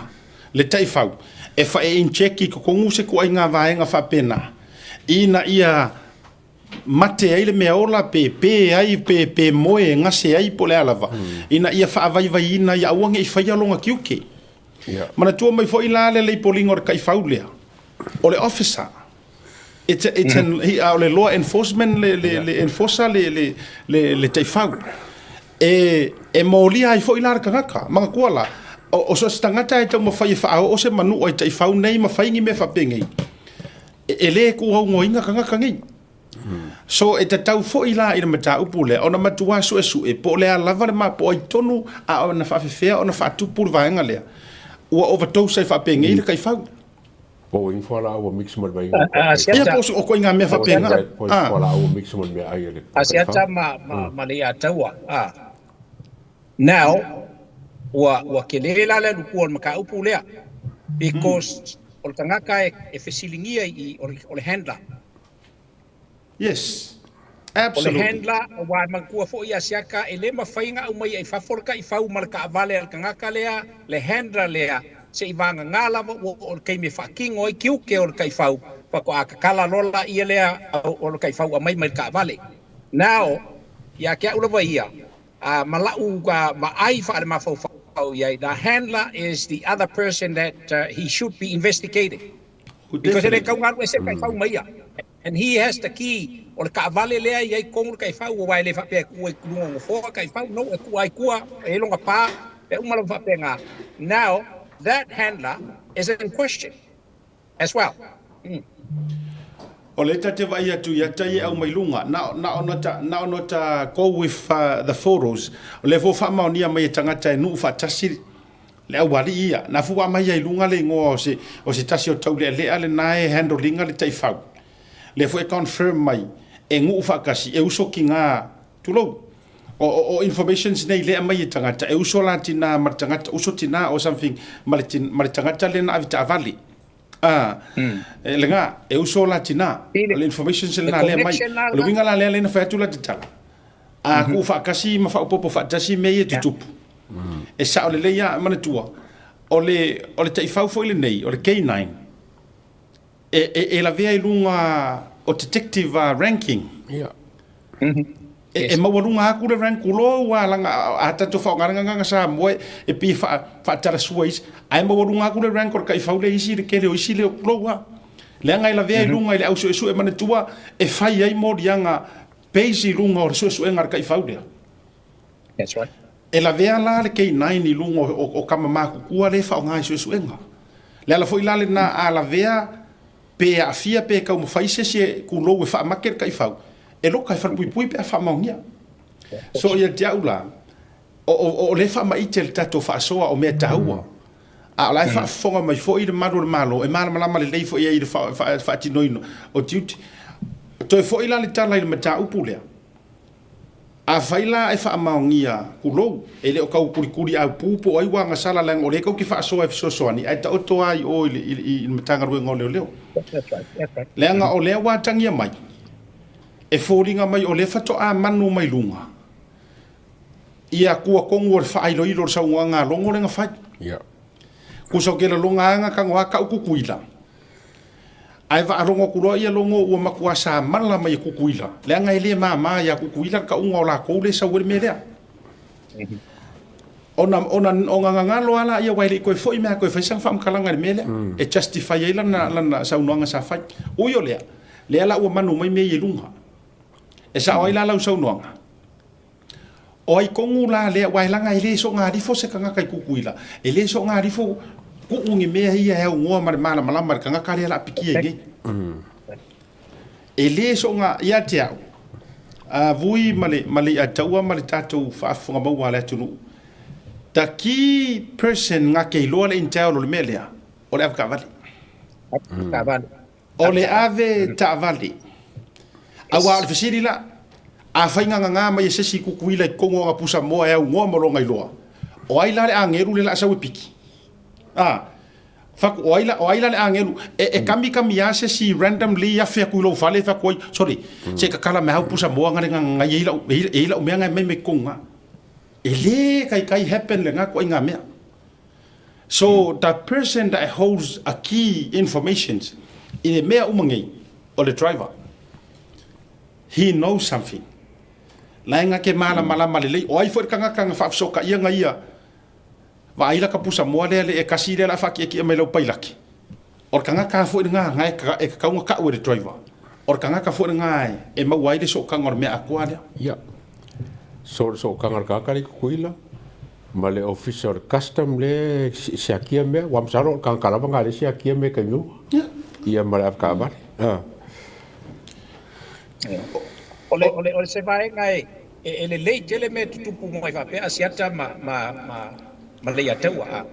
S1: le taifau. E whae incheki ko kongu se ku ai ngā vaenga whapena. Ina ia mate ai le mea ola pe ai pe moe ngase ai po le alava. Ina ia whaavai ina ia auange I whaia longa kiuke. Mana tua mai fo I la le polingo o kaifau lea. O le officer. It's le law enforcement le enforcer le taifau. E molia ai fo I la kangaka. Manga kuala. O so stangata e tau mawhai whaao o se manu o I taifau nei mawhaingi me whapengei. E le ku hau ngoinga kangaka ngai. So e te tau fo I la I na mata upu le. O na matua sue. Po le a lava le ma po ai tonu a o na whawhewhea o na whaatupu le vaenga lea. Ua overdose ai whapengei le kaifau.
S7: Po infola o mix mo vai.
S1: Ia po o ko inga me whapenga.
S7: Po infola o mix mo me ai le.
S8: Asiata ma le ataua. Now ua kelela le lupu on maka upu lea. Because o le tangaka e fesilingia I o le handler.
S1: Yes. Absolutely.
S8: O le handler wa mangkua fo ia siaka e le mawhainga au mai ai whaforka I whau maraka avale al kangaka lea, le handler lea, se I vanga ngalawa o le keime whakingo I kiuke o le kai whau, whako a kakala lola ia lea o le kai whau a mai maraka avale. Now, ia kia ulawa ia, malau ma ai whaare ma whau iai, the handler is the other person that he should be investigated. Because ele kaungaru e se kai whau mai ia. And he has the key. O le kaavale lea iai kongu kai whau o wai le whapea kua I kulunga ngofoa kai whau no e kua I kua e longa pā e umala whapea ngā. Now, that handler is in question as well.
S1: O le tate vai atu ia tai au mai lunga. Na ona go with the photos. O le fo whamaunia mai tangata e nuu whatasi le au wari ia. Na fuwa mai ai lunga le ngoa o se tasi o tau le le nae handlinga le tai whau. Le fo e confirm mai e ngu whakasi e uso ki ngā tulou o informations nei le mai tangata e uso la tina martangata uso tina o something maritangata le na avita avali le ngā e uso la tina le informations le na le mai le winga la le na fatu la titala ku whakasi ma whaupopo whatasi me e tutupu e sa o le leia manatua o le taifau fo ile nei o le K9 e la vea I lunga o detective ranking. e mawalunga aku le ran kulo wa langa ata to fa nganga sa mo e pi fa tara suais ai mawalunga aku le ran ko kai fa le isi le kele o isi le kulo wa le ngai la ve lunga ile au su e mana tua e fai ai mo dianga peisi lunga o su ngar kai fa le.
S8: That's right.
S1: E la vea la le kei nai ni lunga o kama maku kua le fa ngai su enga le ala foi la le na a la vea pe a fia pe ka mo faise se kulo e fa maker kai fa e lo kai fa pui pe fa maungia so ia dia ula o le fa mai tel tato fa soa o me taua a la fa fonga mai foi de malo e mala le foi ia fa tinoino o tiut to foi la le tala le mata upulea a faila e fa maungia kulo ele o kau kuri a pupo ai wanga sala lang o le kau ki fa soa e so ani ai ta oto ai o i matanga ruenga leo lenga o le wa tangia mai e fōringa mai o le fato a manu mai lunga. Ia kua kongu o fa ailo ilo sa ngā longo lenga fai.
S7: Yeah.
S1: Kuso ke la longa anga ka ngā ka ukukuila. Ai va arongo kuroa ia longo ua makua sa mala mai kukuila. Le anga ele mama ia kukuila ka unga o la koule sa ure melea. Ona ngangalo ala ia waile koe foi mea koe fai sang whamkalanga ni melea. E justify ei lana sa unuanga sa fai. Uyo lea. Lea la ua manu mai mea i lunga. E sa oi la lau sau noanga. Oi kongu la lea wailanga i le so ngā rifo se kanga kai kukuila. E le so ngā rifo kuungi mea ia heo ngoa mare mana malama kanga kare la piki e ngai. E le so ngā ia te au. Vui male a taua male tātou whaafunga maua le atunu. Ta ki person ngā kei loa le intao lo le mea lea. O le avka vale. O le ave ta vale. Awa al fasiri la a fainga nga mai se si kukuila kongo nga pusa moa e ngoa moronga iloa. O ai la le angeru le la sa piki. Fak o ai la le angeru e kami ya se si randomly ya fe ku lo fale fa koi sorry. Se ka kala me ha pusa moa nga ila o me nga me konga. Ele kai happen le nga ko nga me. So the person that holds a key information in the mea umangi or the driver, he knows something. Lainga ke mala malele o ai for kanga fa so ka ia ngai va ila ka pusa mo le e kasi le la fa ki me lo pailaki or kanga ka fo nga ngai ka e ka nga ka o the driver or kanga ka fo ngai e ma wai de so ka ngor me akwa le
S7: ya so kanga ka ka kuila male officer custom le siakia me wam saro kan kala banga le siakia me ka nyu ia mala ka ba
S8: ole se vai ngai ele lei tele me tupu mo vai pe asiata ma le atawa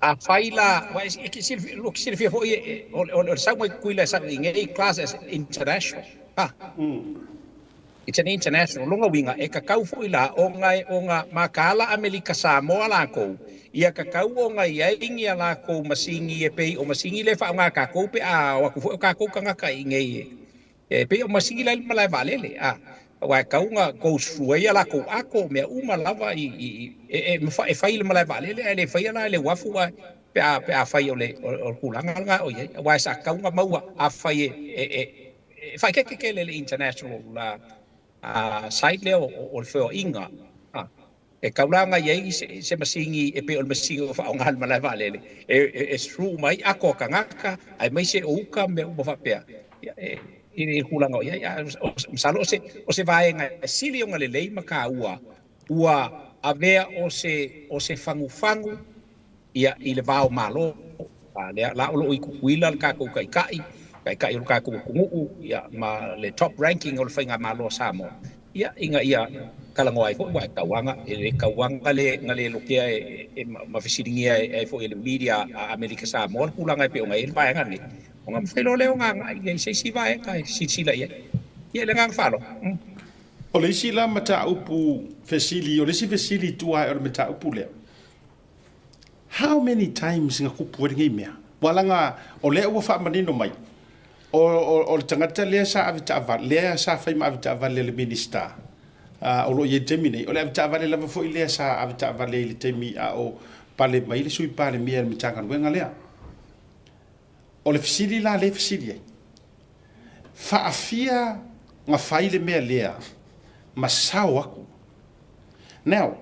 S8: a faila wa e que silvia foi o sa mo kuila sa ngai class as international it's an international longa winga e ka kau foi la o nga makala Amerika Samoa la ko ia ka kau o nga ia ingia la ko masingi e pe o masingi le fa nga ka ko pe a wa ko ka ko ka nga ngai e pe o masingi la mala valele wa ka nga ko suia la ko ako me uma lava me fa ile mala valele le fa la le wafu pe a fa le o kulanga nga o ye wa sa ka nga maua a fa fa ke le international la site le o fo inga e kaulanga ye se masingi e pe o masingi fa nga mala valele e true mai ako ka ngaka ai mai se o ka me o fa pe i hulanga ia salo o se vai nga sili nga le lei maka ua avea o se fangu ia i le vao malo la o i kuila ka ko kai o ka ko ngu ia ma le top ranking o le fainga malo samo ia inga ia kala ngoi fo wa kawanga le ngale lokia e ma fisiringia e fo le media Amerika Samoa hulanga pe o ngai vai nga ni nga felo leo nga ngai se si vai kai si la ia le nga falo
S1: o le si la mata upu fesili o le si fesili tua o mata upu le how many times nga kupu ngi mea wala nga o le o fa manino mai o tangata le sa avita va le sa fa ma avita va le minister o lo ye temine o le avita va le la fo ile sa avita va le temi o pale mai le sui pale mi el mitanga wenga le o le fisili la le fisili fa afia nga faile me lea masao aku. Now,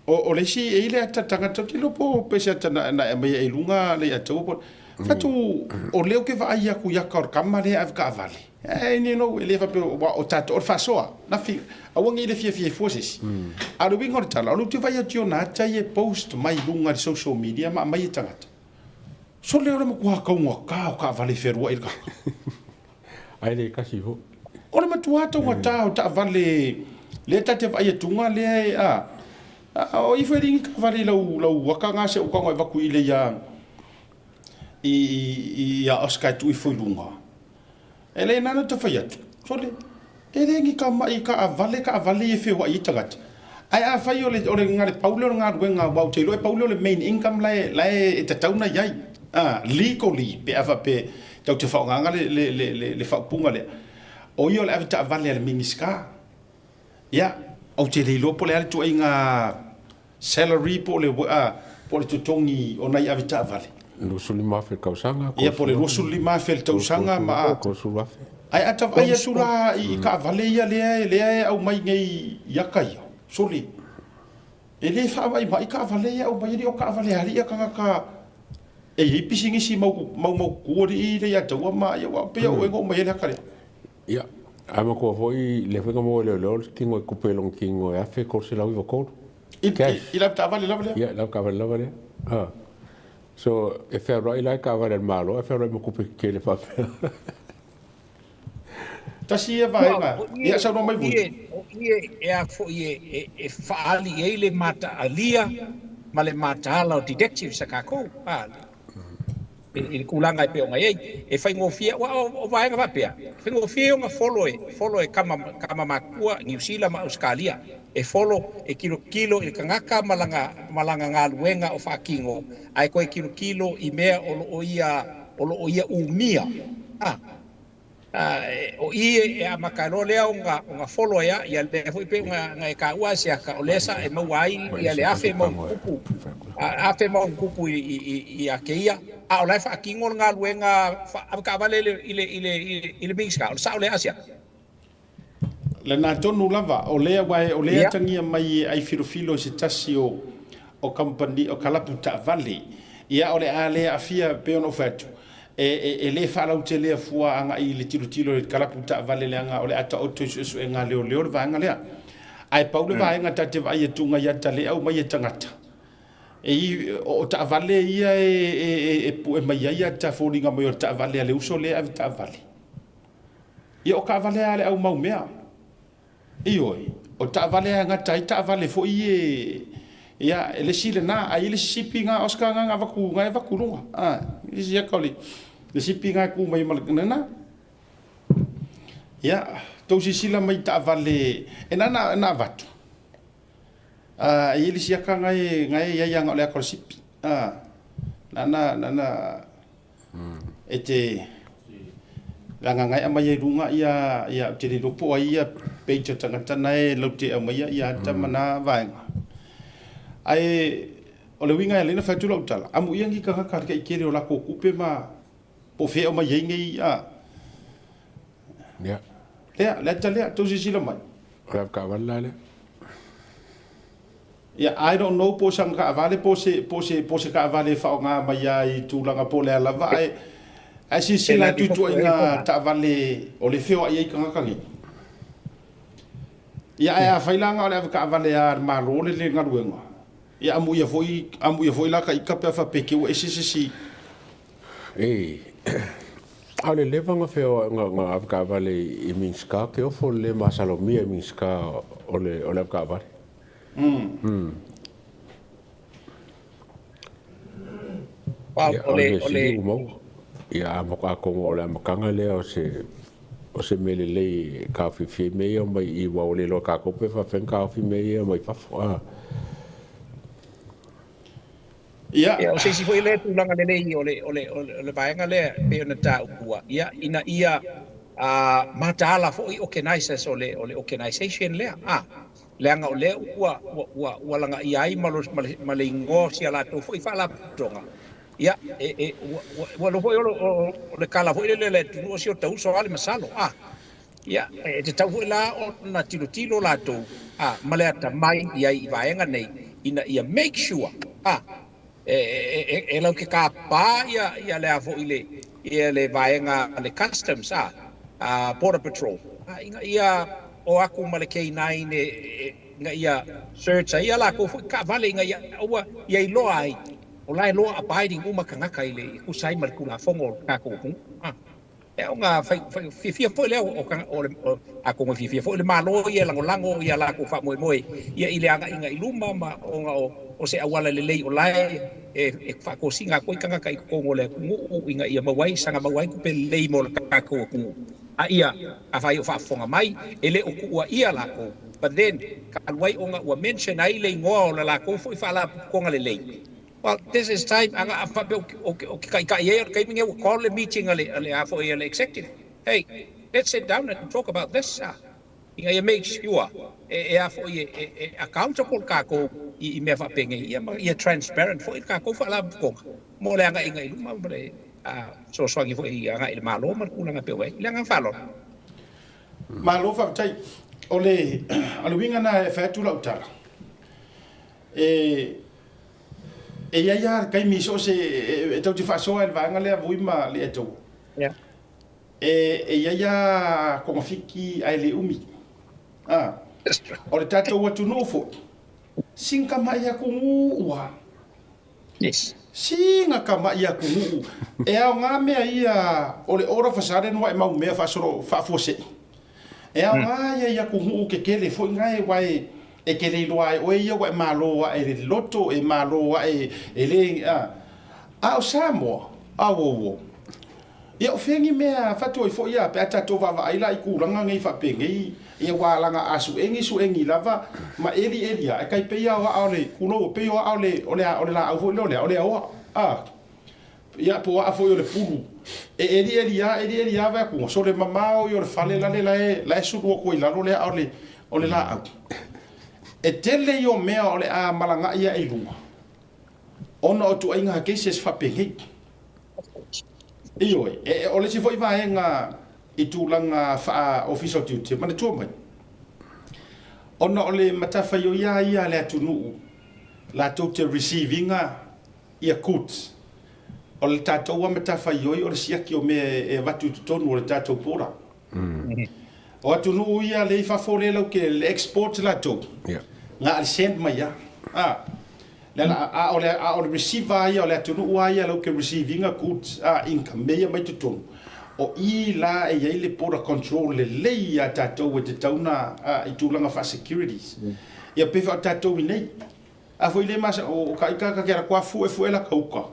S1: o le si e le ata tangata ki lopo pese ata na mai e lunga le ata po. Fatu o leo ke vai aku ya ka kama le av ka vale. Ni no le fa pe o tato o fa soa. Na fi awangi le fie forces. A lo wingo tala, o tu vai ati na ta ye post mai lunga social media ma mai tangata. So leo le mo ka ngo ka vale ferua il ka.
S7: Ai le kasi ho.
S1: O le matuata wa ta vale le tate vai tunga le o i fweri ka vale lau waka ngase o kongo vaku ile ya ia Oscar tu i fwilunga. Ele nana te whaiatu. So le, ele ngi ka mai ka avale e whiwa i tagata. Ai a whai o le ngare Paulo ngā ruenga wau te loe Paulo le main income lai e te tauna iai. Legally pe awa pe tau te whaonganga le whaupunga le. O i o le avita avale ale mingiska. Ia, au te le lopo le ale tu ai ngā salary po le tutongi o nei avita avale.
S7: Rusuli mafe kausanga.
S1: Ia po le rusuli mafe le tausanga ma ai ata ai atula i ka vale ia le au mai ngai yakai soli ele fa mai ka vale ia au mai o ka vale ali ka e hipisingi si mau ku ri le ya tawa ma ia wa pe o ngo mai le kare
S7: ia ama ko foi le fenga mo le kingo ku pelong kingo e fe ko se la vivo ko
S1: ila ta vale
S7: ia la ka vale so e fe roi la ka vale malo e fe roi mo ku pe ke le fa
S1: tasi e vaenga ia sa no mai vu
S8: e a fo e faali e le mata alia ma le mata ala o detective sa kako e kulanga pe nga e fai ngofia o vaenga va pe fai ngofia nga follow e kama makua New Zealand ma Australia e follow e kilo e kangaka malanga ngaluenga o fakingo ai ko e kilo i mea o ia umia o i e a makalo lea nga follow ya le foi pe nga e ka ua sia ka olesa e mawai ia le afe mo kupu i a keia a o lai fa kingo nga luenga ka vale ile mixka o sa ole asia
S1: le na tonu lava o lea tangia mai ai filofilo se tasi o company o kalaputa valley ia ole a lea afia pe ono fatu e le falau te le fua anga i le tilo le kalaputa vale le anga ole ata oto su nga leo va anga lea ai paulo va anga tate vai tunga ya tale au mai tangata e o ta vale ia e mai ia ta folinga mai ta vale le uso le avita vale ia o ka vale ale au mau mea ioi o ta vale anga ta vale fo ia ele sile na ai le sipinga Oscar nga vaku lunga isi ya kali le sipinga ku mai malana ya to sila mai ta vale na vatu ele sia ka ngai ya yang ole ko sipi na ete langa ngai amai lunga ia te lopo ia peito tangata nai lote amai ia tamana vaenga ai o le winga le na fatu lo tala amu yangi ka ka ka ikere o la ko kupe ma po fe o ma yengi
S7: ya
S1: le tale to si la mai
S7: rap ka wala le
S1: ya I don't know po sang ka vale po se ka vale fa nga mai ai tu langa po le la vai ai si la tu nga ta vale o le feo ai ka ngi ya ai fa ilanga le ka vale ar ma ro le nga ruenga ia amu ia foi la ka ika pe fa peke o esi
S7: ale levanga feo nga ka vale i minska ke o fo le masalomia minska ole ka vale
S8: ole
S7: ia mo ka ko ole makanga le o se mele le ka fi me o mai i wa ole lo ka ko pe fa fen ka fi me mai fa
S8: ia o se si foi le tulanga le ole vaenga le pe ona ta ukua ina matala foi organizers ole organization le leanga ole ua langa ai malingo sia la to foi fala tonga ia wa lo foi ole kala foi le tu o sio tau so ale masalo ia te tau la o na tilo la to ma le ata mai ia I vaenga nei ina ia make sure e lau ke ka pa ia le avo ia le vaenga le customs border patrol ia o aku ma le K9 nga ia search ia la ko ka vale nga ia ua ia loa ai o lai loa abiding uma kanga kai le ku sai mal ku la fongo ka ko e nga fifia foi le o ako nga fifia foi le malo ia lango ia la ko fa moi ia ile anga inga iluma ma o se awala le lei o lai e fa ko singa ko kanga kai ko ngole ngu inga ia mawai sanga mawai ku pe lei mo ka ko ia afai o fa fonga mai ele o ku ia la ko but then kalwai o nga wa mention ai le ngo la ko foi fa la ko ngale lei. Well, this is time. Anga kai minge call a meeting ale afo ele executive. Hey, let's sit down and talk about this. Inga ia make sure afo accountable ka ko I me fa penge ia transparent for ka ko fa la ko. Mo le anga inga iluma le so swangi fo anga il malo man kula nga pewe. Le anga falo.
S1: Malo fa tai ole aluinga na fa tu la utara. E ia kai miso se tau te faso el vanga le vui ma le to.
S8: Yeah.
S1: E ia ko fiki ai le umi. O le tato watu no fo. Singa mai ya ku ua.
S8: Yes.
S1: Singa ka mai ya ku. E a nga me ia o le ora fasare no e mau me fa soro fa fose. E a nga ia ku ke kele fo ngai wai e ke le loa o ia wa malo e le loto e malo e le o samo wo ia o fengi mea fatu fo ia pe ata to va ai la ku ranga ngai fa pengi ia wa langa asu engi lava ma eli ia e kai pe ia wa ole kuno pe ia ole la au ole ia po a fo le pulu e eli ia va ku so le mamao yo le fale la su ko ila ole la au e tele yo mea ole a malanga ia e lunga. Ona o tu ainga ke ses fa pengi. Iyo ole si foi va nga I tu langa fa official duty mana tu mai. Ona ole matafa yo ia le atunu. La tu te receiving ia kut. Ole tato wa matafa yo ole siaki o me e vatu tonu ole tato pora. O atunu ia le fa fole lo ke le export la tu.
S7: Yeah.
S1: Nga al send mai ya ole receiver ya ole tunu wa ya lo ke receiving a goods income me mai tu o I la e le border control le ya tato with the tauna I tu langa fa securities ya pe fa tato nei a foi le mas o ka kera kwa fu ela kauka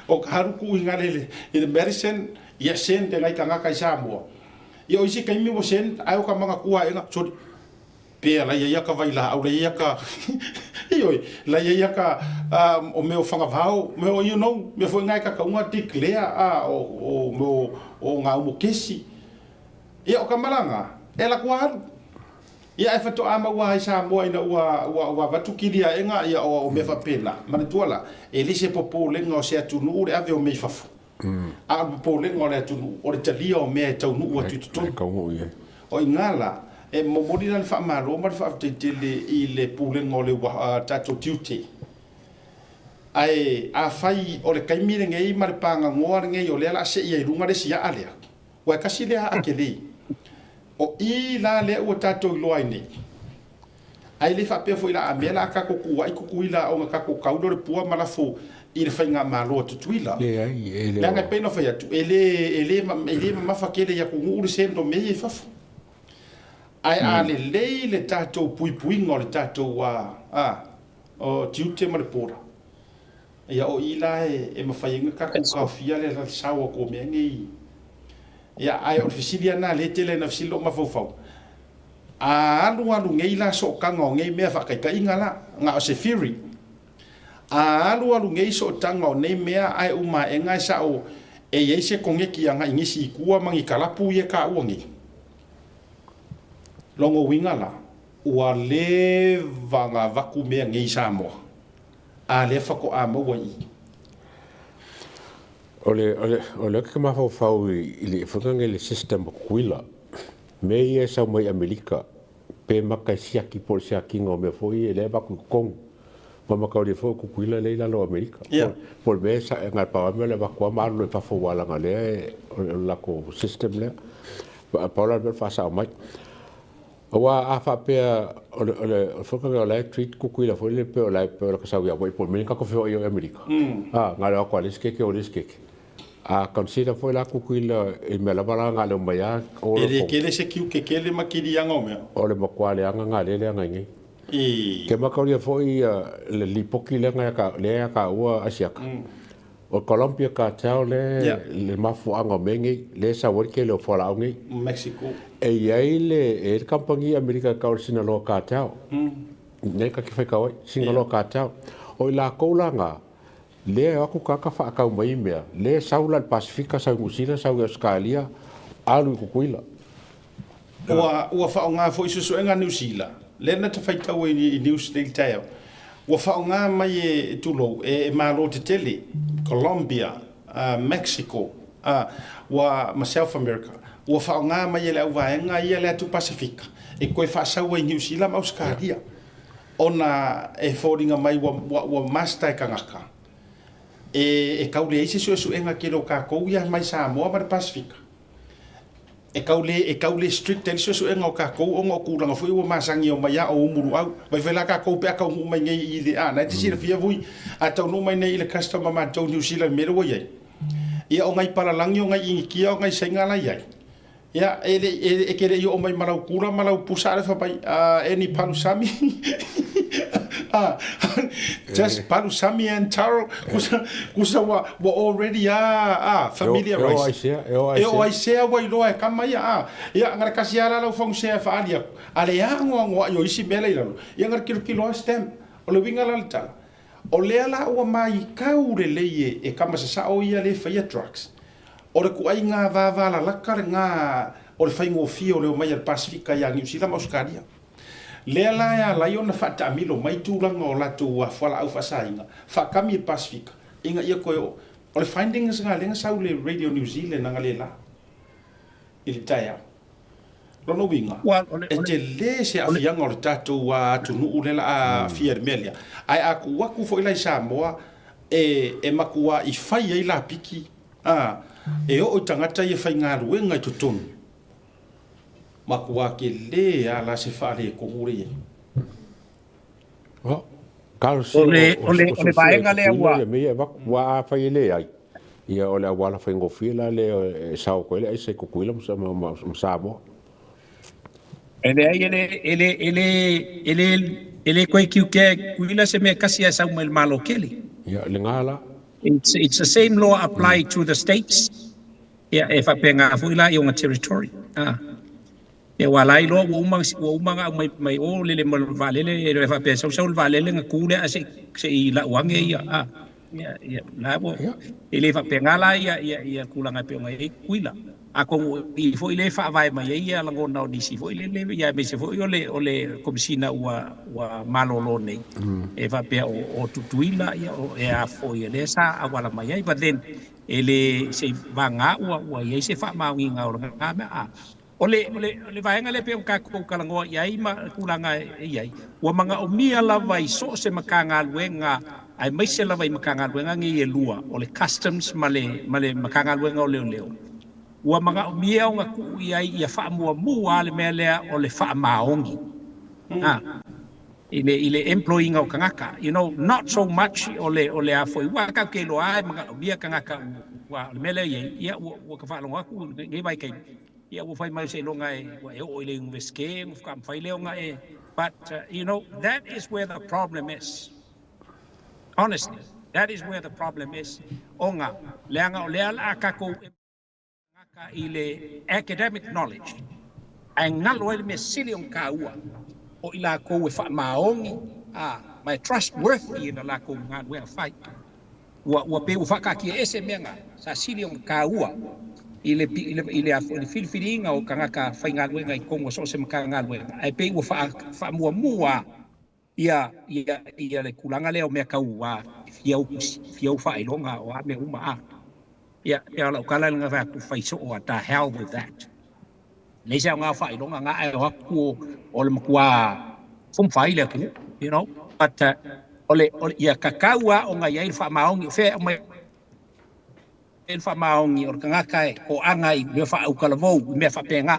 S1: o ka haru ku inga le in medicine ya send ngai kanga kai samo yo isi kai mi wo send ai o ka manga kuwa enga so pe la ia ka vai la au la ia ka ioi la ia ka o meu fanga vau meu you know me foi ngai ka unga declare o nga mo kesi ia o ka malanga ela kwa ia e fato ama wa sa mo ina wa vatukilia enga ia o me fa pena ma tuala e lise popo le ngo se atunu le ave o me fa a popo le ngo le atunu o le talia o me tau nu atu tu o ingala e momori na fa malo ma fa te I le pule ngole wa tato duty ai a fai o le kaimire ngei ma le panga ngoa ngei o le la se I runga le sia ale wa kasi le akeli o I la le o tato loai nei ai le fa pe foi la amela ka ko ku ai ku ila o ka ko kaudo le pua mala fo I le fainga malo tu tuila le nga pena fa ya tu ele ma fa kele ya ku nguru sendo me fa ai ale le tato pui ngol tato wa o tiute ma le pora ia o ila e mawhainga ka ka fia le sawa ko me ngi ia ai o fisilia na le tele na fisilo ma fofau alu ngai la so kanga ngai me fa kai inga la nga o se firi alu ngai so tanga nei me ai uma e ngai sa o e ye se kongeki anga ingisi kuwa mangi kalapu ye ka uangi longo wingala ua le vanga vaku mea ngei Samoa a le fako a maua I
S7: ole ke ma fau I le fanga le system kuila me ia sa mai Amerika pe maka siaki por siaki ngo me foi ele ba ku kong ma maka le fo ku kuila le la lo Amerika por me sa nga pa me le ba ku ma lo fa fo wala nga le la ko system le pa la fa sa mai wa a fa pe ole fo ka la treat ku kuila fo le pe la pe ka sa ya boy por me ka ko fo yo Amerika nga le ko le ske ke o le ske a consider foi la kukuila e me la bala nga le mai o
S1: e le kele se kiu ke kele makiri anga o mea
S7: o le makwale anga nga le anga ngi ke makauria foi le lipoki le nga ka ua asiaka o Colombia ka tau le mafu anga mengi le sa wori ke le fola ngi
S1: Mexico
S7: e ai le e kampangi Amerika ka o Sinaloa ka tau ne ka ki fai ka oi Sinaloa ka tau o la koulanga le aku kaka fa ka mai mea le saula Pasifika sa ngusina sa Australia alu kukuila
S1: ua fa nga fo isu nga New Zealand le na te fai tau i New Zealand tau ua fa nga mai e tulo e malo te tele Colombia Mexico wa South America ua fa nga mai le au nga ia le tu Pasifika e koe fa sa i New Zealand Australia ona e fodinga mai wa master kangaka e kaule ise so enga kilo ka ko ia mai Samoa ma Pasifika e kaule strict tel so enga ka ko o ku langa foi o masangi o mai o muru au vai vela ka ko pe ka mai ngai ile na ti sira fia vui ata no mai nei ile customer ma to New Zealand me ro ye ia o ngai para langi o ngai ingi o ngai senga la ia ia e kere yo o mai marau kura marau pusare fa pai eni palu sami just palu sami and taro kusa wa already familiar eu ai se wa ilo e kama ia ngara kasiara la fong se fa alia ale ngo yo isi mele ilo ia ngar kilo stem o le winga la ta o le ala o mai kaure le e kama sa o ia le fa ia trucks o le ku ai nga va la kar nga o le fai ngo fio le o mai al Pasifika ia New Zealand Australia le ala ya la yo na fa ta milo mai tu la ngo la tu wa fa la au fa sainga fa kami Pasifika inga ia ko o le findings nga le sa le Radio New Zealand nga le la il taya lo no winga e te le se a fianga o le tatu wa tu nu le la fier melia ai aku wa ku fo ila Samoa e makua i fai ai la piki e o tangata ia fai ngā ruenga i tutonu. Makua ke le a la se whaare ko ure e.
S8: Ole vaenga le ua.
S7: Mea wa fai le ai. Ia ole wala fai ngofila le sao ko le ai se kukuila msamo.
S8: Ele koe kiuke kuila se me kasia sa umel malo keli.
S7: Ia le ngala.
S8: It's the same law applied to the states. Yeah, if I pay nga fuila yung territory. Yeah, walay lo umang may o lele mal valele if I pay so valele nga kule as se ila wange ya. Yeah, labo. Ile fa pay nga la ya kulang ape nga kuila. Ako ifo ile fa vai mai ya lango na disi fo ile ya me se fo ole komisina wa malolo nei e va pe o tutuila ya o e a fo ile sa awala mai but then ele se vanga wa ye se fa ma winga o nga ma ole vai ngale pe ka ko kalango ya ma kulanga ya wa manga o mia la vai so se makanga luenga ai mai se la vai makanga luenga ngi lua ole customs male makanga luenga o leo ua mga umia o nga ku ia wha mua le mea lea o le wha maongi. Ile employee ngau kangaka. You know, not so much o le a foi. Ua kau ke loa mga umia kangaka ua le mea lea ia ua ka wha longa ku ngai vai kei. Ia ua whai mai se longa ua o ile unveske, ua ka mwhai leo nga But, you know, that is where the problem is. Honestly, that is where the problem is. O nga, leanga o lea la kako ile academic knowledge ai ngalo ele me silion kaua o ila ko we fa maongi my trustworthy ina la ko nga we fight wa pe fa ka ki ese menga sa silion kaua ile afo le filfilinga o kanga ka fa nga we ngai kongo so se mka nga we ai pe fa mua ia le kulanga le o me kaua fiau fa ilonga o me uma Yeah, la kala nga va ku fai so o ta hell with that. nei sa nga fa ilonga nga ai wa ku o le makua fum fai le ku you know but ole ia kakaua o nga ia fa maongi fe mai el fa maongi o kanga kai o anga I me fa u kalavou me fa penga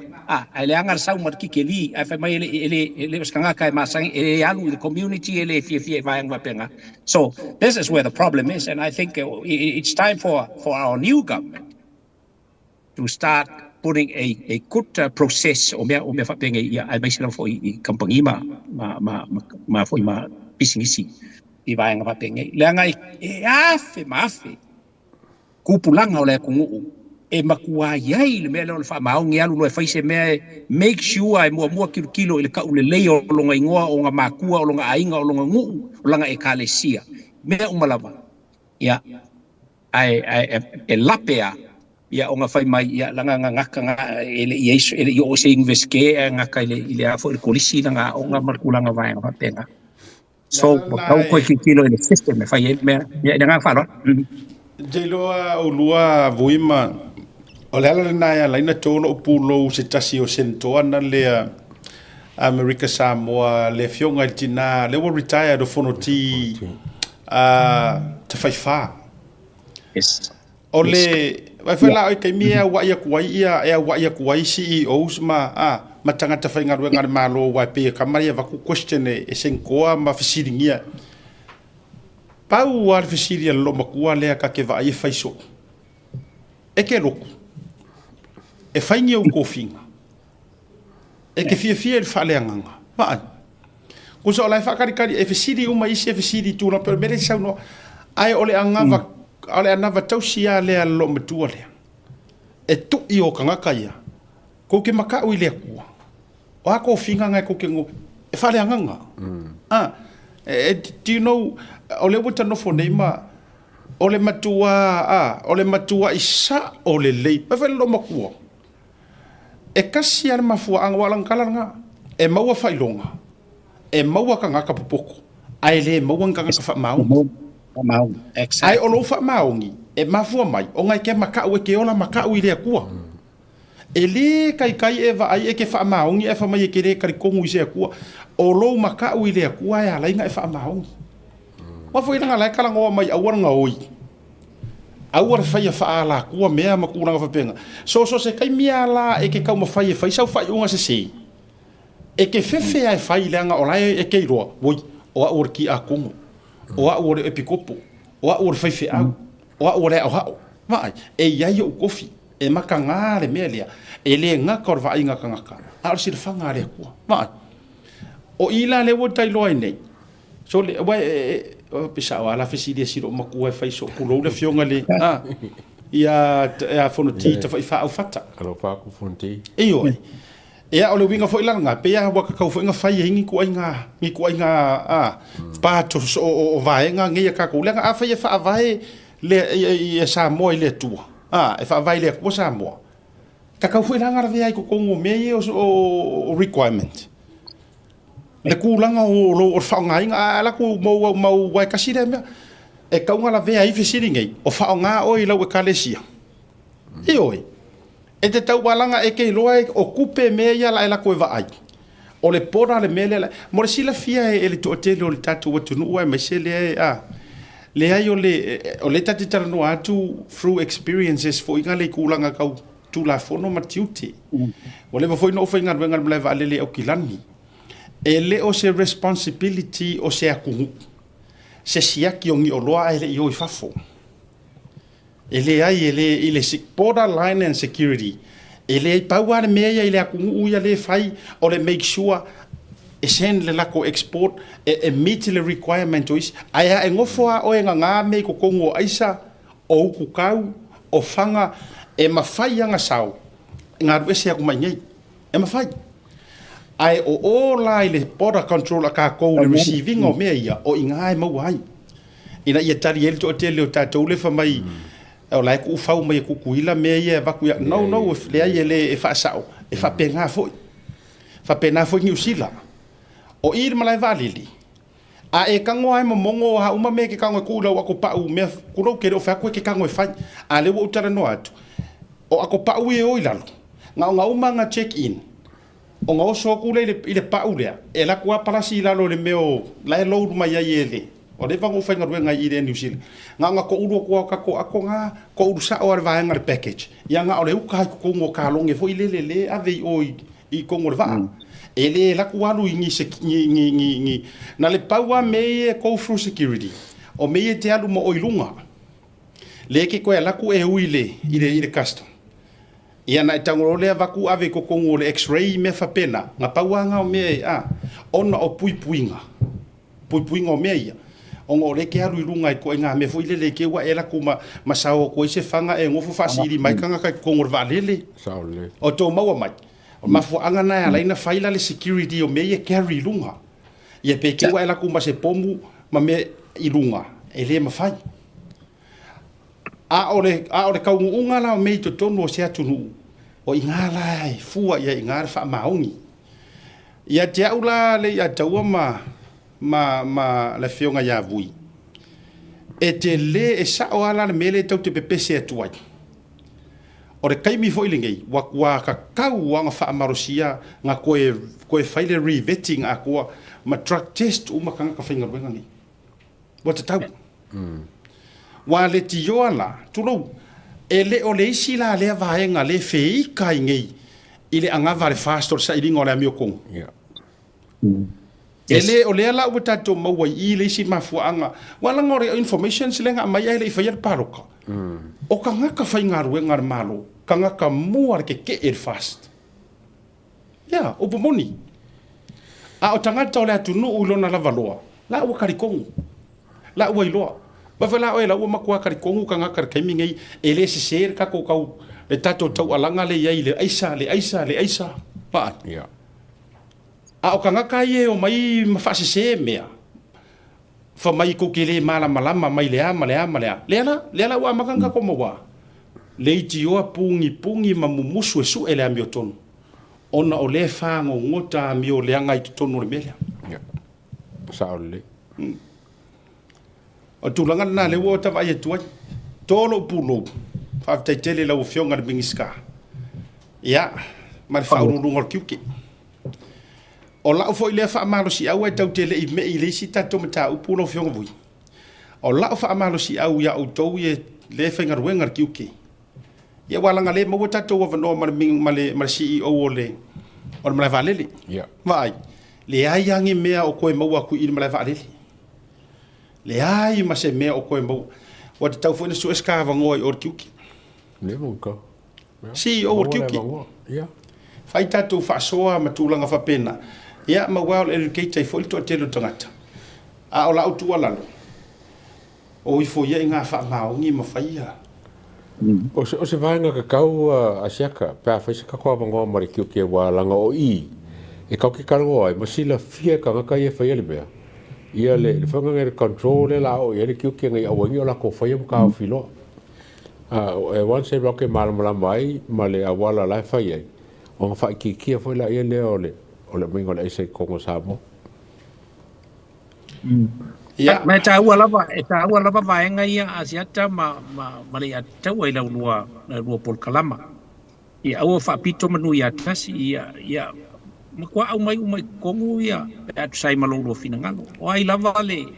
S8: ai le anga sa uma ki keli ai fa mai ele kanga kai ma sang ele alu the community ele fi vai anga penga. So this is where the problem is, and I think it's time for our new government to start putting a good process o me fa penga ia ai mai sila fo I kampangi ma fo ma bisingisi I vai anga penga le anga afe mafe kupulanga ole kungu e makua yai le mele o le fa maongi alu no faise me make sure ai mo kilo ile ka ule leo longa ingoa o nga makua o longa ainga o longa ngu o longa ekalesia me umalava ya ai e lapea ya o nga fai mai ya langa ngaka nga ele yesu ele yo se inveske nga ka ile afo le kolisi nga o nga markulanga vai nga pena so ko kilo ile system me fai me ya nga fa lo
S1: Jailoa o lua voima o le ala le nai ala ina tōna o pūlou se tasi o sentoa na lea America Samoa le fionga I tina le wa retired o whanoti te whaiwha.
S8: Yes.
S1: O le wai la oi kai mea wa ia kuai ia e wa ia kuai CEOs ma tangata whainga ruenga le malo wai pe kamari vaku question e senkoa ma fisiringia. Pau ar fisiria lo makua lea ka ke vai faiso. E ke roku. E faingi o kofinga. E ke fia le faleanganga. Maan. Ko so lai fakari e fisiri uma isi e fisiri tu na per mere sa no ai ole angava ole anava tausia le lo matua le. E tu I o kanga kaia. Ko ke maka ui le kua. O ako finga ngai ko ke ngo e faleanganga. Do you know ole wata no fo neima ole matua isa ole lei pa lo makua e kasi ar mafua ang walang kalanga e maua failonga e maua kanga ka popoko ai le maua kanga ka fa mau
S8: exactly
S1: ai olo fa maungi e mafua mai o ngai ke maka u ke ola maka u ile kua e le kai eva ai e ke fa maungi e fa mai ke re kari kongu ise kua o lo maka u ile kua ya la inga e fa maungi wa foi nga lai kala ngo mai awar nga oi awar fai fa ala kua mea makura nga fa penga so se kai mia la e ke ka mo fai sa fai unga se e ke fefe ai fai langa o lai e ke ro woi o awar ki a kongo o awar e pikopo o awar fai fe au o awar e ha mai e ia yo kofi e makanga le melia e le nga korva inga kanga ka al sir fanga le kua mai o ila le wo tai loi nei so le wa o pisa ala fisidia siro makua fai so pulo le fionga le ia fonoti te fai fa au fata
S7: alo pa ku fonti
S1: iyo ia ole winga fo ilanga pe ia wa ka fo inga fai hingi ku ainga pa to o vaenga ngia ka ku lenga a fai fa vai le ia sa mo ile tua e fa vai le ko sa mo ka fo ilanga ra vai ku kongo me o requirement le kulanga o whaonga ala ku mau wai kasire mea e kaunga la vea iwi siringei o whaonga o I lau e kalesia I oi e te tau walanga e kei loa o kupe mea ia la e la koe vaai o le pora le mele la mo le sila fia e le tuatele o le tatu watu nua e mai se le ai o le tati tarano atu through experiences fo inga le kulanga kau tu la fono matiute o le wafoi no fo inga ruenga mle va alele au kilani e le o se responsibility o se akungu se siaki o ngi o loa ele I o I fafo ele ai ele borderline and security ele ai pauare mea ele akungu uia le fai o le make sure e sen le lako export e meet le requirement o is aia e ngofoa o e ngā me ko kongo aisa o uku kau o fanga e mawhai anga sau ngā ruese aku mai ngei e mawhai ai o la ile border control ka ko le receiving o mea ia o inga ai mau ai ina ia tari ele to tele o tatou le fa mai o la ku fau mai ku kuila mea ia va ku no le ai ele e fa sao e fa penga foi New Zealand o ir malai valili a e kango ai mongo ha uma me ke kango ku lo ko pa u me ku lo ke o fa ku ke kango e fa a le o tara no atu o ako pa u e o ilalo ngau manga check in o ngau so ku le ile pa ulea e la ku palasi la lo le meo la lo mai ya ele o le vango fa ngai ngai ile New Zealand nga ko ulo ko ka ko akonga ko usa o va ngar package ya nga o le ka ko ngo ka longe fo ile le ave o I ko ngor va ele la ku alu ngi na le paua me ko through security o me te alu mo oilunga le ke ko la ku e uile ile custom ia na tangolo le va ku ave ko ngo le x-ray me fa pena nga paua nga o me ona o puipuinga o me ia o ngo le ke alu ilunga ko nga me fo ile le ke wa ela ku ma sao ko se fanga e ngofo fasili mai kanga ka ko ngor va lele
S7: saule
S1: o to maua mai ma fo anga na ala ina faila le security o me ye carry lunga ye pe ke wa ela ku ma se pomu ma me ilunga ele ma fai a ole ka unga la me to tono se atunu o ingala fua ye ingara fa maungi ya te aula le ya taua ma la fionga ya vui e te le e sa o ala le mele tau te pepese atuai o re kaimi fo ilingei wa ka kau wanga fa amarosia nga koe faile revetting a koa ma drug test uma kanga ka whainga ruenga ni wa te tau wa le tio ala tulu e le o le isi la lea vaenga le fei kai ngei ile anga vale fastor sa ilingo le amio kong ele o le ala uta to maua I le isi mafuanga wala ngore information silenga mai ele I fayar paroka o kanga ka whainga ruenga malo kanga ka mua ke e fast ya o pomoni a o tangata o le atunu ulona la valoa la ua karikongu la ua iloa bafela o la ua makua karikongu kanga karkaimi ngai ele se ser ka ko kau le tato tau alanga le yai le aisa pa
S7: ya
S1: a o kanga ka ye o mai mafase se mea fa mai ko kele mala malama mai le ala ua makanga ko mawa leiti oa pungi mamumusu e su ele amio tonu ona o le fango ngota amio le anga I tonu le mele
S7: saule
S1: o tulanga na le wo ta vai tuai tolo pulo fa taitele la fionga le bingiska ya ma fa uru ngor kiuki o la fo ile fa malo si au tau tele I me ile si tato mata u pulo fionga vui o la fa malo si au ya o tou ye le fenga ruenga kiuki ya wala ngale mo tato wa no male CEO ole o mala valele
S7: ya
S1: vai le ai yangi mea o koe mau aku I mala valele le ai ma se mea o koe mau wa te tau fo su eskava ngoi or kiuki
S7: le mo ka
S1: CEO or kiuki
S7: ya
S1: fai tato fa soa matulanga fa pena ya ma well educated fo to telo tangata a ola utu ala o I fo ye nga fa maungi ma faia
S7: o se vaenga ka kau asiaka pa fa se ka ko bango mari ki ke wa langa o I e ka ki karo ai masila fie ka ka ye fa ye be ia le fanga ngai control la o ye ki ke ngai awangi la ko fa ye ka filo e wan se bloke mal mai male awala la fa ye o fa ki fa la ye le o le mingo le se ko sa mo
S8: ya me ta ua lava vaenga ia asiata ma le ata wai la lua pol kalama ia au fa pito manu ia tasi ia makwa au mai kongu ia at sai malo lo finangalo o ai lava le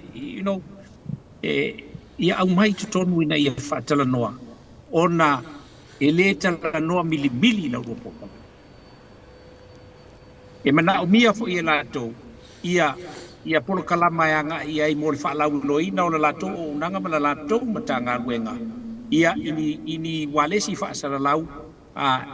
S8: ia au mai tonu ina ia fa tala noa ona ele tala noa mili la lua pol e mana o mia fo ia la to ia polo kalama yanga ia I mol fa lau loina o la to o nanga mala la to matanga wenga ia ini walesi fa sala lau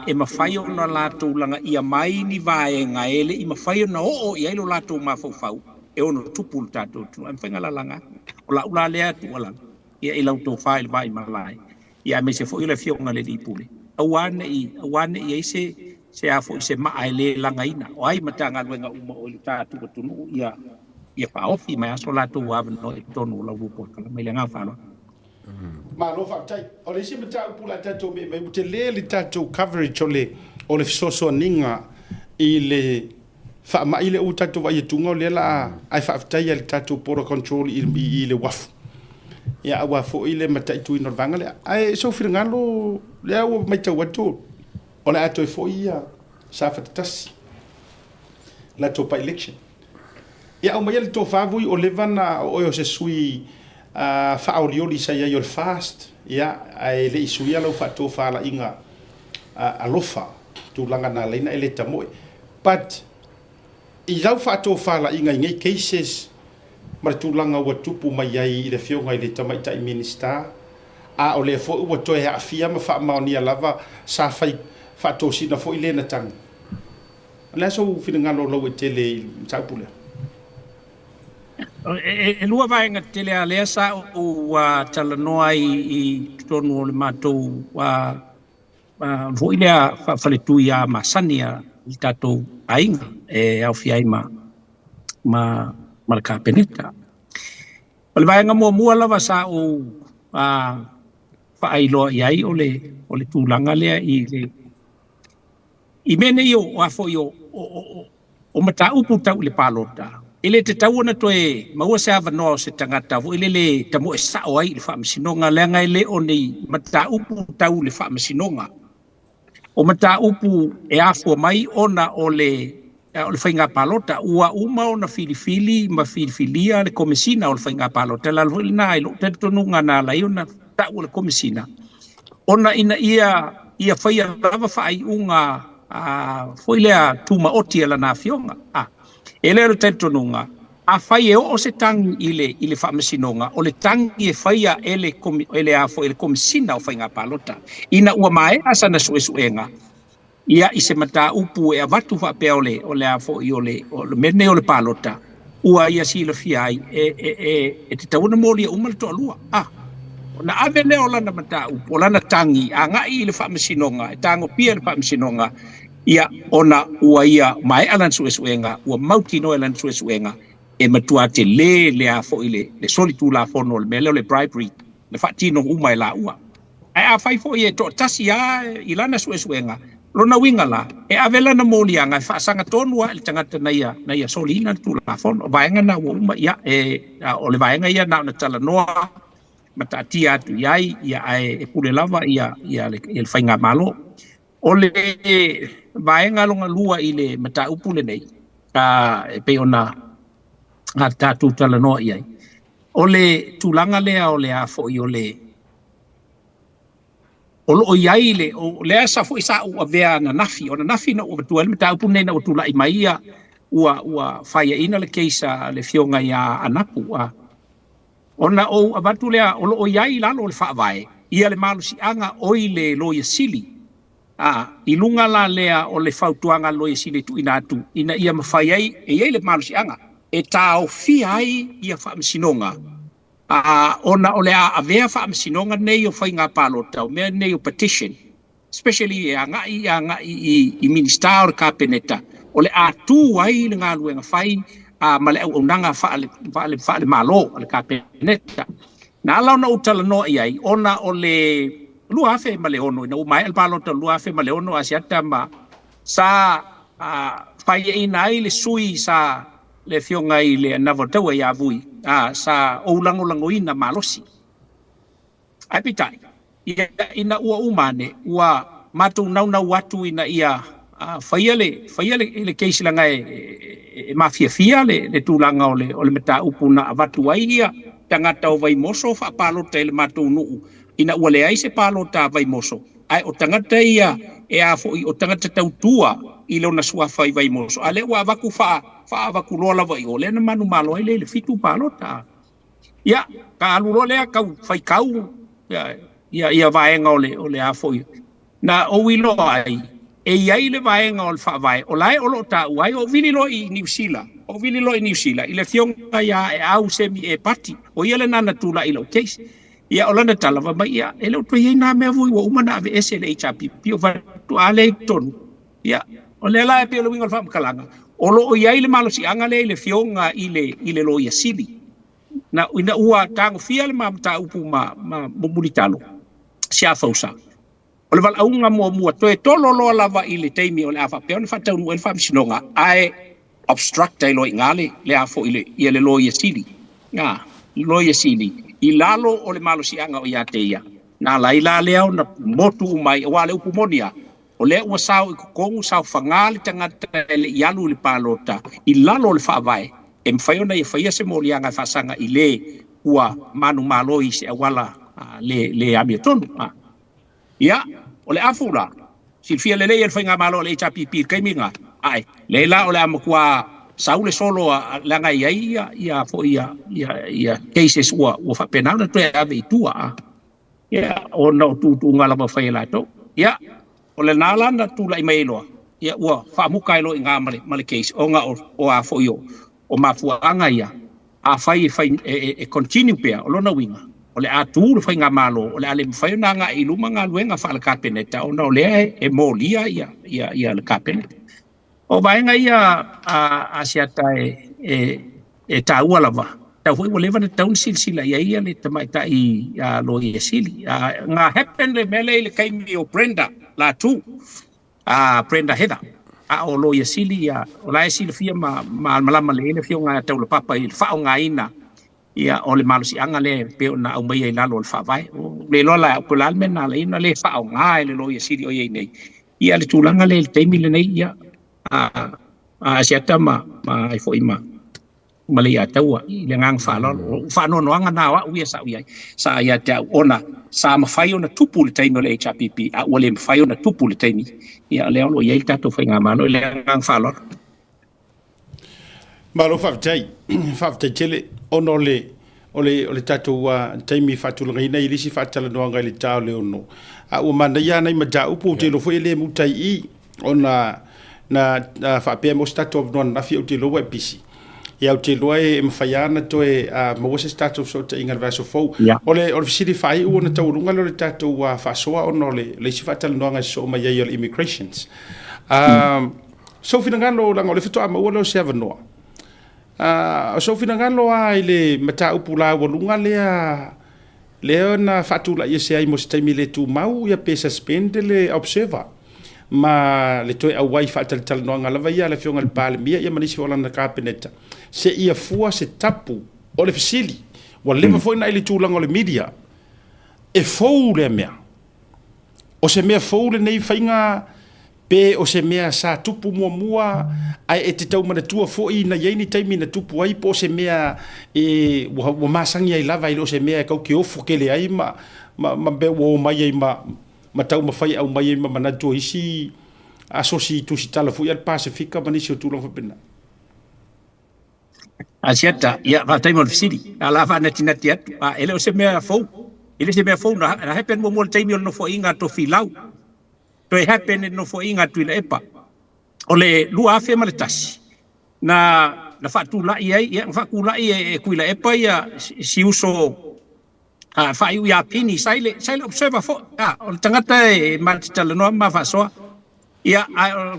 S8: e mafai ona la to langa ia mai ni vaenga ele I mafai ona o ia lo la to ma fau e ono tupul tato tu am fenga la langa o la ula le tu wala ia I lau to file vai malai ia me se fo ile fionga le di pule awane ia se afo se ma ele langa ina o ai matanga wenga uma o tatu tunu ia pa ofi mai aso la tu wa no tonu la rupo kala mai nga fa no
S1: ma lo fa tai o le si mata pula tato me te le tato coverage o le so ninga I le fa ma ile u tato va yetunga le la ai fa tai le tato por control I le waf ya wa fo ile mata tu no vanga le ai so fir ngalo le o mai tau watu Ona ato e fo ia sa fatatasi la topa election. Ia o mai le to favui o levana o se sui faaolioli sa ia yo fast ia ai le isuia lo fa to fa la inga alofa tu langa na leina ele tamoe. But I lau fa to fa la inga ngai cases mar tu langa wa tupu mai ai le fio ngai le tamai tai minister a o le fo wa to ya fia ma fa ma ni lava sa fa to sina fo ile na tang la so fina ngalo lo tele sa pula
S8: e lua vai nga tele ale sa o talanoa I tonu le matou wa vo ile fa le tu ya masania I tatou ainga e au fiai ma ka peneta. O le vaenga mua lava sa o fa ailo iai o le tūlanga lea I mene o afo o mata upu tau le palota. Ele te tau ana toe maua se avanoa se tangata vo ele le tamo e sao ai le whaamasinonga leanga ele o nei mata upu tau le whaamasinonga. O mata upu e afo mai ona o le whainga palota ua uma o na filifili ma filifilia le komesina o le whainga palota la lwili na ilo te tonunga na la iona tau le komesina. Ona ina ia whaia lava whai unga foi lea tuma oti ala na fionga. Ele ero te tonunga a whai e o se tangi ile whaamasinonga o le tangi e whaia ele afo ele komesina o whainga palota. Ina ua mai asa na suenga. Ia I se mata upu e avatu whapea o le afo I o le mene o le palota. Ua ia si le fiai e te tauna mōlia umal to alua. Na ave leo lana mata upu, o lana tangi, a ngai I le whaamasinonga, e tango pia le whaamasinonga, ia ona ua ia mai alan suenga, ua mauti no alan suenga, e matua te le afo I le solitu la fono, le mele o le bribery, le whaatino umai la ua. Ai a whaifo I e to tasi I lana suenga, Lona winga la, e avela na molianga, whaasanga tonua, le tangata na ia solina tu la fono, vaenga na uma ia, o le vaenga ia na tala noa, matatia atu iai, ia e pule lava, ia le whainga malo. O le vaenga longa lua I le mata upule nei, e pe ona tatu tala noa iai. O le tulanga lea o le afo I o le o lo iai o le asa fo isa o avea na nafi o na nafi na o tuel meta upu nei na o tula I maia ua faia ina le keisa le fionga ia anapu ona o avatu lea o lo iai lalo le faavae ia le malusi anga oi le loia sili I lunga la lea o le fautuanga loia sili tu ina atu ina ia mawhaiai e iai le malusi anga e tau fiai ia whaamasinonga ona o le avea whaamasinonga nei o whainga palota o mea nei o petition especially e ngai I minister o kapeneta o le atu ai le ngā luenga whai ma le au nanga whaale malo o le kapeneta na alau na utala no iai ona o le lua afe ma le ono ina umai al palota lua afe ma le ono asiata ma sa whai ina ai le sui sa le fionga I le navotau ia vui sa o lango ina malosi ai pitai ina ua umane ua matu nauna watu ina ia faia le keisi langa e mafia le tūlanga o le meta upuna avatu ai ia tangata o vai moso fa palota le matu nuu ina ua le ai se palota vai moso ai o tangata ia e afo o tangata tautua I lona suafa I vai moso ale ua avaku fa avaku lola vai o le na manu malo ai le fitu palota ia ka alu le ka fai kau ia vaenga o le afo na o wilo ai e iai le vaenga o le fa vai o lai o lo ta uai o vili lo I New Zealand I le fionga ia e au semi e pati o ia le nana tula I lo case ia o lana talava mai ia e le to ia na me vui o umana ave ese le HPP o va tu ale ton ia o le la pe lo winga fa kalanga o lo iai le malosi anga le fionga I le lo ia sili na ina ua tango fia le mamta upu ma momunitalo sia fausa o le val aunga mua toe tolo lo lava I le teimi o le afa pe on fa tau el fam sinonga ai obstruct ai lo ingale le afo I le lo ia sili lo ia sili I lalo o le malosi anga o ia te ia na la lea na motu mai wale upu monia o le ua sao I kokongu sao whanga le tangata le ialu le palota I lalo le whaavai e mwhaiona I whaia se mo lianga whasanga I le ua manu malo I se awala le amia tonu ia o le afura silfia le le whainga malo le HRPP kaiminga ai le la o le amakua saule solo langa ia fo ia cases ua whapena na toe ave itua ia o na tu ngala ma whaila to ia o le nala na tula I mailoa ia ua whaamuka ilo I ngā male case o ngā o a fo io o mafuanga ia a whai e continue pia o lona winga o le atu le whai ngā malo o le ale mwhai na ngā iluma ngā luenga wha le kapeneta o na o lea e molia ia le kapeneta o vaenga ia a siata e taua lava tau hui mo lewa na taun silsila ia le tamaita I lo ia sili ngā happen le mele le kaimi o Brenda la tu Brenda Heather o lo ia sili o la sili fia malama le fia ngā tau le papa I whao ngā ina ia o le malusi anga le peo na au mai I lalo le whaavai le lola o kulal mena le ina le whao ngā le lo ia sili o ia nei ia le tūlanga le teimi le nei ia siata ma ai foi ma le ia taua I le ngang whano noanga nā wa uia sa uia sa ia te ona sa mawhai ona tupu le teimi o le HRPP a ua le mawhai ona tupu le teimi ia leo lo ia I tato whai ngā mano le ngang whalo
S1: Malo whaftai tele ono le tatou teimi whatulangina I lisi whatala noanga I le tau le ono a ua mana ia nei mata upu te lo foi le mutai I ona na whapea mo stato of non nafi o te loa e pisi ia o te loa e mwhaiana to e mawasa stato of so te inga vaso fau o le fisiri whai ua na taurunga lo le tatou whasoa ono le si whatala noanga so mai ai o le immigrations so finangalo langa o le fitoa maua leo se avanoa so finangalo ai le mata upu la walunga lea na whatula ia se ai mo se taimi le tu mau ia pe suspend le observer ma le toe au wai whaatal noanga lava ia le fionga le pale mia ia manisi wala na kapeneta se ia fua se tapu o le fisili wa leva foi na ili tūlanga o le media e fou le mea o se mea fou le nei whainga pe o se mea sa tupu mua ai e te tau mana tua foi na yeini taimi na tupu ai po se mea wa masangi ai lava ilo se mea kau ke ofu kele ai ma be wo mai ai ma tau mawhai au mai ma manatu isi asosi tusi tala fu ia Pasifika manisi o tūlanga whapena.
S8: Asiata, ia whataima o fisiri, a la wha nati atu, ele o se mea fau, ele se mea fau na hapen mo mo taimi o no fo inga to filau, to e hapen no fo inga tu ila epa, o le lua afe ma le tasi, na whatu lai ai, ia whaku lai e kuila epa ia si uso whai ui a pini, saile observa fo, o le tangata e matitala noa ma whasoa, ia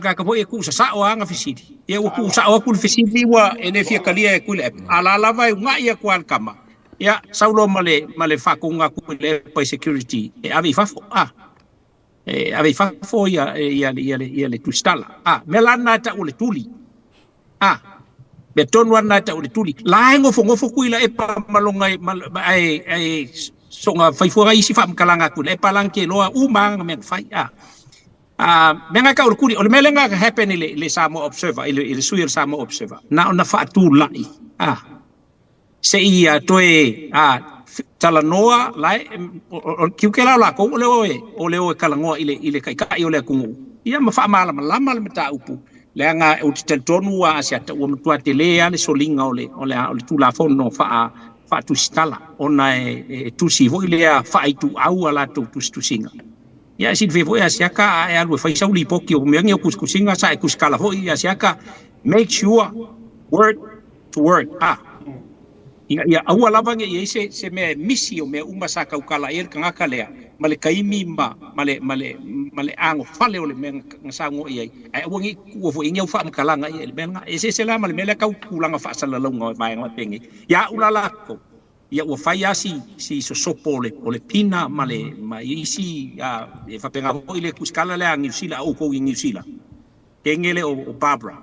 S8: kakapo e kusa sao anga fisiri, ia ua kusa o kul fisiri ua ene fia kalia e kuila epa, ala lava e unga ia kual kama, ia saulo male whakunga kuila epa security, e avi fafo, ave fafo ia le tustala me lana ta ule tuli be tonu ana ta ule tuli la ngofo kuila e pa malonga ai songa faifua isi fam kalanga kula e palanke loa umang me fai menga ka ule kuli ole melenga ka happen le samo observer ile suir samo observer na ona fa tu lai se ia toe tala noa lai kiukela la ko o le kalangoa ile kai ole kungu ia ma fa mala le mata upu le anga o te tonu a sia ta o mtua te le ale solinga ole tu la fono fa tu stala ona tu si vo ile fa tu au ala tu singa ia si vevo ia sia ka e alwe fa sa uli poki o me ngi kusinga sa kuskala vo ia sia ka make sure word to word ia aua lava nge se me misi o me uma sa kaukala el kanga kalea male kaimi male ango fale ole me ngasango ia ai wangi ku fo inga fa mkalanga ia menga se la male mele kau kulanga fa sala longa mai nga pengi ya ulala ko ia o fai si sosopo ole pina male mai si e fa penga ile kuskala le angi sila o ko ingi sila kengele o Barbara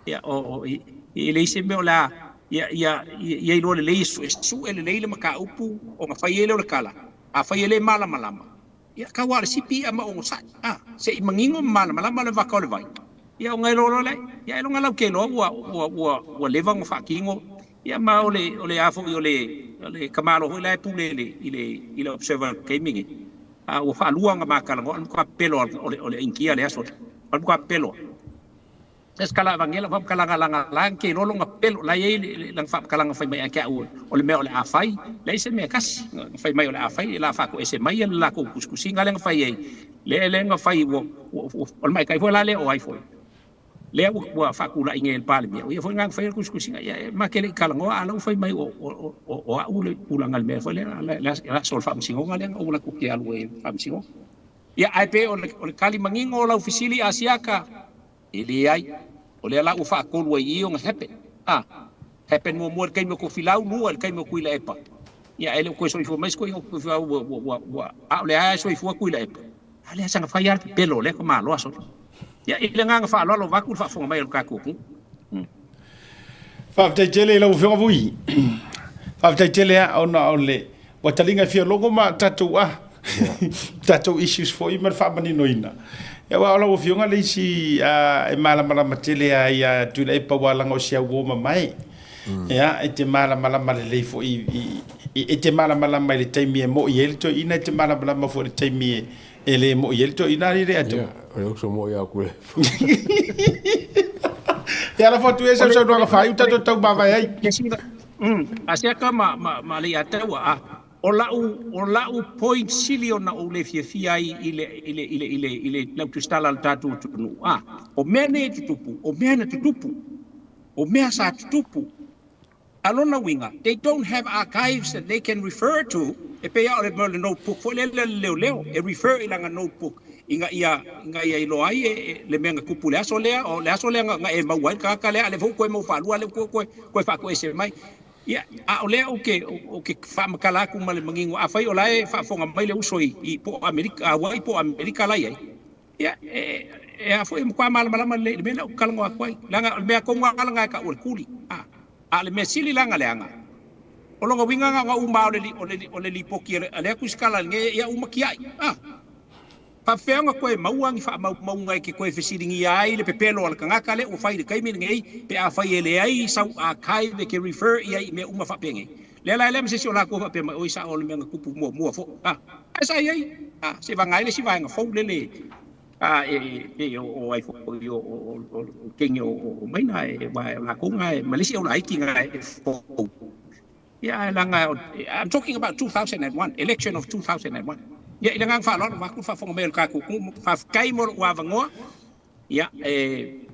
S8: ia o ile se me ola ia le su ele le maka upu o ma fai ele o kala a fai ele malama ia ka wa le sipi ama o sa se I mangingo malama le vaka le vai ia o ngai lolo le ia lo ngala ke lo wa leva ngo fakingo ia ma ole afo ole kamalo ho le pule ile observer gaming o fa luanga makala ngo ko pelo ole inkia le aso ko pelo skala vangela fa kala lang ke lo nga pelo la ye lang fa kala fa mai ka ole me ole afai le se me kas fa mai ole afai la fa ko ese mai la ko kuskusi ngala fa ye le nga fa wo ole mai kai fo la le o ai fo le wa fa ku la ingel pale me o ye fo nga fa kuskusi ya ma ke le kala ngo ala fa mai o ule ulangal me fo le la sol fa msingo ngala o la ku ke alwe fa msingo ya ai pe ole kali mangingo la ofisili asiaka ili ai ole la ufa ko lo io nga happen mo kai mo ko filau no kai mo kuila epa ya ele ko so ifo mais ko wa le ai so ifo kuila epa ale sanga fayar pelo le ko malo aso ya ile nga fa lo va ku fa fo mai ka ko
S1: fa te tele lo fo vui fa te tele ona ole wa talinga fi logo ma tatu tatu issues fo I mar fa mani noina ya wa lo fionga le si e mala matele ya tu le pa wala ngo sia wo mai ya e te mala le fo e te mala mai le taimi mo yel to ina te mala fo le taimi ele mo yel to ina ri ato
S7: o so mo ya ku
S1: ya la foto esa so do fa uta to tau ba vai
S8: asia ka ma le ata wa o lau point sili ona o le fia ile lau tu stala al tatu tunu o mene tutupu o mea sa tutupu alona winga they don't have archives that they can refer to e pe ya le notebook fo le leo e refer ila nga notebook inga ia ilo ai le menga kupule aso lea o le aso lea nga e mawai ka le ale fo ko mo fa lu ale ko fa ko ese mai ya ole o ke fa makala ku male mangingo a fai olai fa fonga mai le usoi I po America wai po America lai ya a foi kwa mal le me na kala ngwa kwai langa me ko ngwa kala nga ka ul kuli le me sili langa le anga olonga winga nga uma ole li poki ale ku skala nge ya uma kiai pa fenga koe mauangi fa maunga ke koe fesiringi ai le pepelo al kanga kale o fai de kai min ngai pe a fai ele ai sau a kai de ke refer ia me uma fa penge le la me se ola ko fa pe o isa o le menga kupu mo fo sa ai se va ngai le si va nga fo le o ai fo o kenyo o mai na va ko ngai malisi o lai ki ngai fo ya langa I'm talking about 2001 election of 2001 ya ila ngang fa lo va ku fa fonga mel ka ku fa kai mo wa vango ya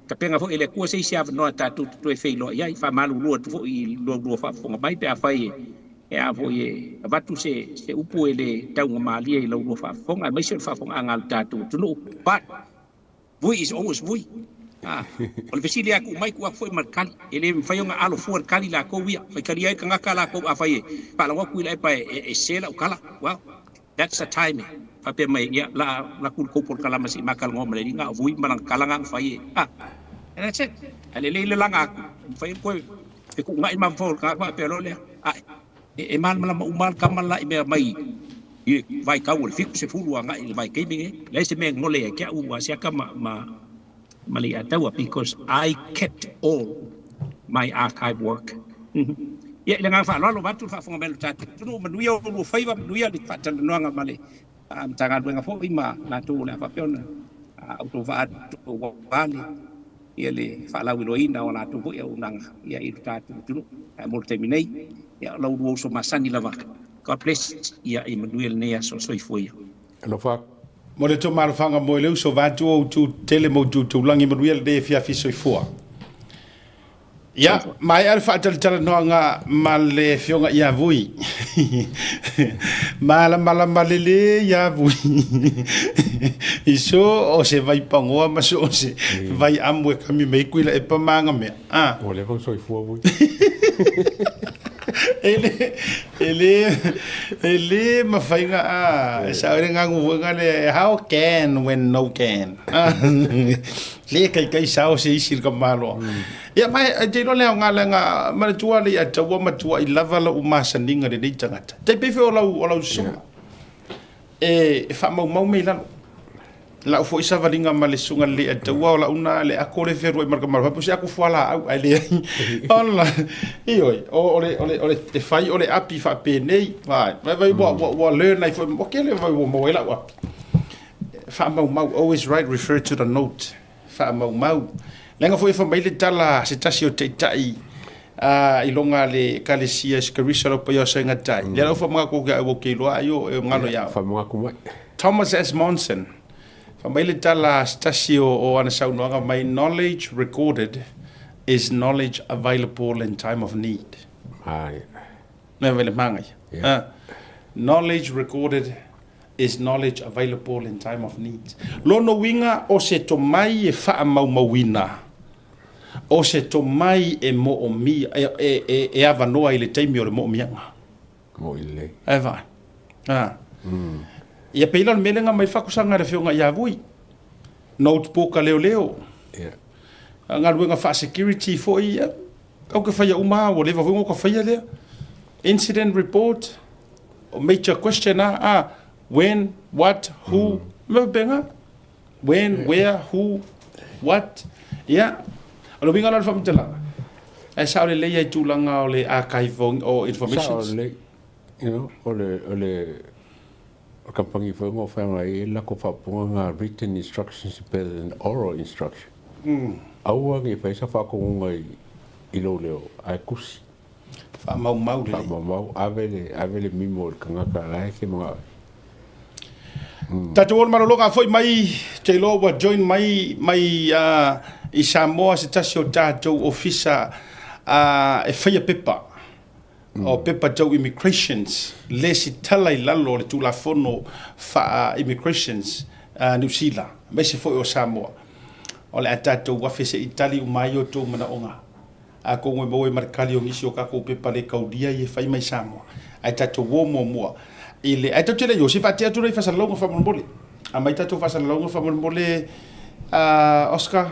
S8: ka penga fo ele ku se sia no ta tu fe lo ya fa malu lo tu fo I lo fa fonga mai pe a fa ya fo ye va tu se upu ele ta ngo mali lo fa fonga mai se fa fonga ngal ta tu no but vui is always vui ol vesilia ku mai ku fo markali ele fa yo nga alo fo kali la ko wia fa kali ai kanga kala ko a fa ye pa la ku ile pa e sela kala wow that's the timing fa pe mai ya la kul ko por kala masi makal ngom le nga vui malang kalangang fa ye and that's it ale le langa fa ko e ku ngai ma fo ka pa pe lo le e mal mala umal kamala me mai e vai ka ul fik se fulu nga il vai ke binge le se me ngole ke u wa sia ka mali atawa because I kept all my archive work ya le nga fa lo va tu fa fonga bel chat tu no manuia o fa iba manuia di fa tan no nga male tanga nga fo ima na tu la fa piona auto va tu vale ele fa la wilo ina ona tu ya unang ya itu tatu tu mo terminei ya lo do so masani la va God bless ya Emmanuel ne ya so foi
S7: lo fa
S1: mo le to mar fanga mo le so va tu tele mo tu langi Emmanuel de fia fi so foi ya mai alfa tal no nga male fionga ya vui mala malele ya vui iso o se vai pangoa ma so se vai amwe kami me kuila e pamanga me
S7: o le ko so fu vui ele
S1: ma fainga sa nga nga le how can when no can le kai sao se isir ka malo ya mai je no le nga ma tua le tua ma tua I lava la uma saninga de ni tangata te pe fe o la so e fa mau me la fo isa valinga ma le sunga le taua la una le akole feru marka marka po se aku fala au ale ona ole te fai ole api fa pe nei vai wa learn ai fo mo kele vai mo ela wa fa mau always right refer to the note fa mau lenga fo fa mai le tala se tasio te tai I longa le kalesia skarisa lo pa yo senga tai le fa mga ko ga wo ke lo ayo ngalo ya
S7: fa mga ko mai
S1: Thomas S. Monson fa mai le tala stasio o ana saunoanga my knowledge recorded is knowledge available in time of need
S7: ai
S1: me vele mangai knowledge recorded is knowledge available in time of need lono winga o se to mai e fa mauina o se to mai e mo o mi e ava noa i le taimi o le mo o mianga
S7: mo ile
S1: eva ia peila le melenga mai fakusanga le fionga ia vui notebook a leo nga luenga fa security fo ia au ke faya uma o leva vongo ka faya le incident report o major question when what who me benga when where who what alo binga la fam tela ai sa le le tu langa o le archive o information
S7: ole o kampangi fo mo fa mai la ko fa ponga written instructions better than oral instruction au ngi fa sa fa ko ngai ilo leo ai kusi
S1: fa mau
S7: avele mimo kanga ka ke mo
S1: Tatu ol marologa foi mai te lo wa join mai I Samoa se tasio tātou ofisa e whaia pepa o pepa tau immigrations le si talai lalo le tula fono wha immigrations New Zealand me se foi o Samoa o le a tātou wafe se itali umai o tau mana onga a ko ngoi moe markali o ngisi o kako pepa le kaudia i e whai mai Samoa ai tātou wo mua ile ai tātou le yo si whatea tura I whasalonga whamolmole a mai tātou whasalonga whamolmole Oscar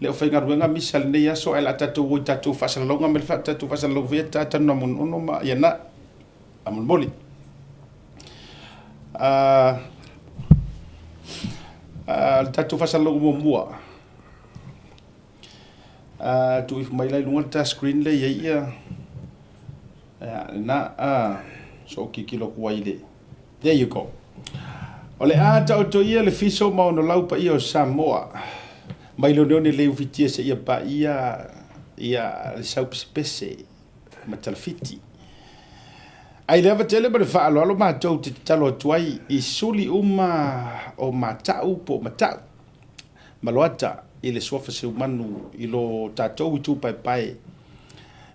S1: le o fainga ruenga misal nei aso ai la tatu o tatu fasalonga me fa tatu fasalonga via tatu no mon ono ma yana amon moli tatu fasalonga mo mua tu if mai lai lunga ta screen le ia na so kilo kuaile there you go ole ta o to ia le fiso ma no lau pa io Samoa mai lo ne le ufitia se ia pa ia le sau spese ma talfiti ai leva tele ba fa alo ma tau te talo tuai I suli uma o matau po matau maloata I le sofa se umanu I lo tatou I tu pai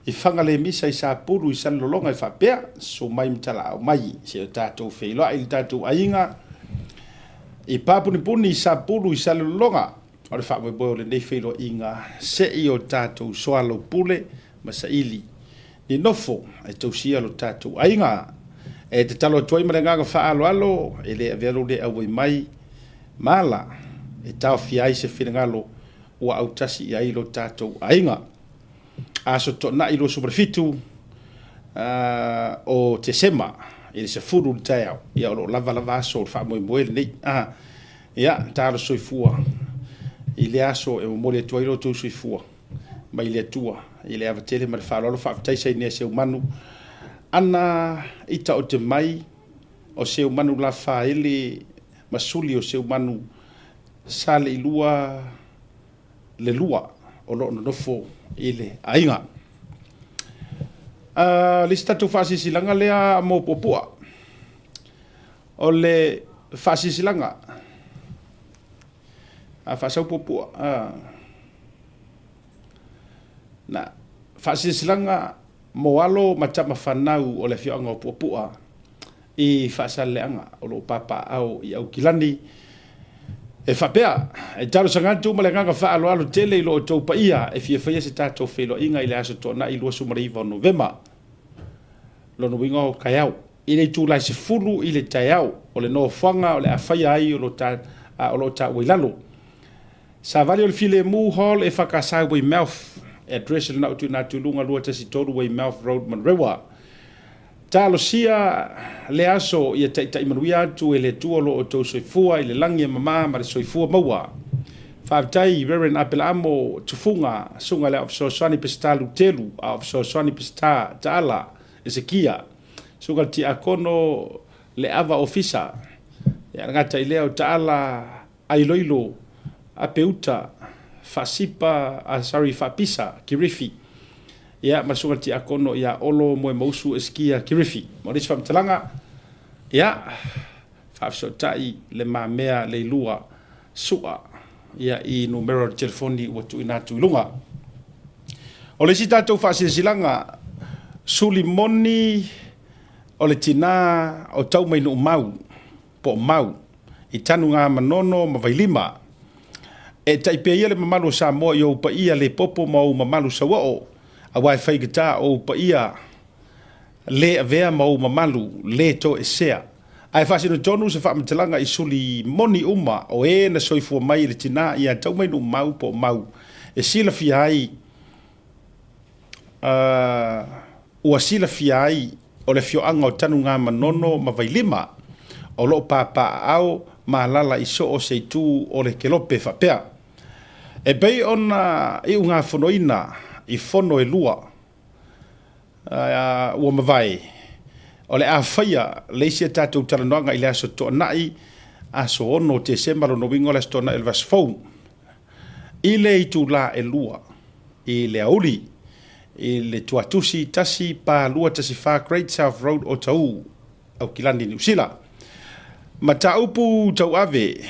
S1: I fanga le misa I sa puru I san lolonga I fa pea so mai mtala mai se tatou feilo I tatou ainga I papuni I sa puru I san lolonga o le wha le nei whairo inga se I o tātou soalo pule ma sa ili ni nofo e tau sia lo tātou ainga e te talo tuai marenganga wha alo e le avelo le awai mai mala e tau fiai se whinangalo ua au tasi I ai lo tātou ainga aso to na ilo superfitu o te sema I le se furu tau ia o lo lava aso o wha moe le nei ia tālo soifua I le aso e mo le tuairo tu suifua mai le tua I le avatele ma le whalolo whaaftaisa I nea seu manu ana ita o te mai o seu manu la whaele masuli o seu manu sa le ilua le lua o lo nofo I le ainga lista tu whaasisilanga lea mo popua o le whaasisilanga fasau popua na fasisilanga moalo matama fanau o le fionga popua I fasaleanga o lo papa au I au kilani e fapea e talo sanga tu malanga fa alo tele lo to pa ia e fie fie se tato felo inga I le aso to na I lo sumariva November lo no wingo kayau I le tu la se fulu I le tayau o le no fanga o le afaya ai o lo ta wilalo sa vale o file mu hall e fakasa way mouth address na tu lunga lo tasi todo way mouth road Monrewa talosia le aso ia taʻitaʻimanuia atu e le atua loo tou soifua i le lagi e mamā ma le soifua maua faafetai Reverend Apelamo tufuga suga le aofesoasoani pesita telu a aofesoasoani pesita taala Ezekia suga le tiakono le ava ofisa ia gata i lea o taala ailoilo a peuta faasipa faapisa kirifi ia ma suga le tiakono ia olo moe mausu Ezekia kirifi mo lesi faamatalaga ia faafesoataʻi le mamea le ilua suʻa ia i numero de telefoni ua tuuina atu i luga o le isi tatou faasilasilaga suli moni o le tinā o tau mai nuu mau po o mau i tanu ngā manono ma vailima e taipea ia le mamalu o Samoa i ou paia le popo ma ou mamalu sauao a wai whaigata ou paia le avea ma ou mamalu le to e sea ai fasino tonu se whaamatalaga i suli moni uma o e na soifua mai le tina ia tau mai nuu mau po mau e sila fia ai ua sila fia ai o le fioaga o tanu ngā manono ma vailima o loo papaao ma lala i so o seitū o le kelope faapea e pei ona iʻu ngā fonoina i fono e lua ua mavae o le a faia le isi e tatou talanoaga i le aso toʻanaʻi aso ono te sema lona uiga o le aso toʻanaʻi o le vasafou i le itulā e lua i le auli i le tuatusi tasi palua tasi fa Great South Road o tau au kilani New Zealand ma taupu tau ave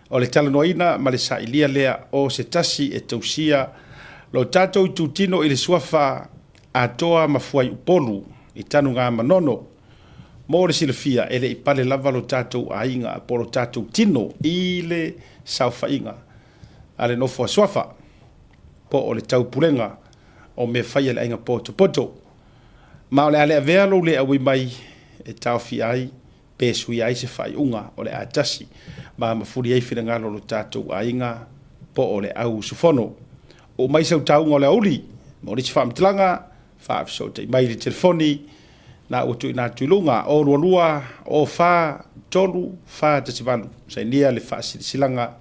S1: o le talanoaina ma le saʻilia lea o se tasi e tausia lo tatou i tutino i le suafa atoa ma fuai upolu i tanu ngā manono mo le silafia e le ipale lava lo tatou aiga po lo tatou tino i le saufaʻiga a le nofo a suafa po o le taupulega o me faia le aiga poto ma o le a le avea lou le aui mai e taofia ai pe sui ai se faiʻuga o le a tasi ma mafuli ai finagalo lo tatou aiga po o le au sufono o mai sau tauga o le auli mo lisi faamatalaga faafesoʻataʻi mai le telefoni na ua tuuina atu i luga o lualua o fa tolu fa tasivalu sainia le faasilasilaga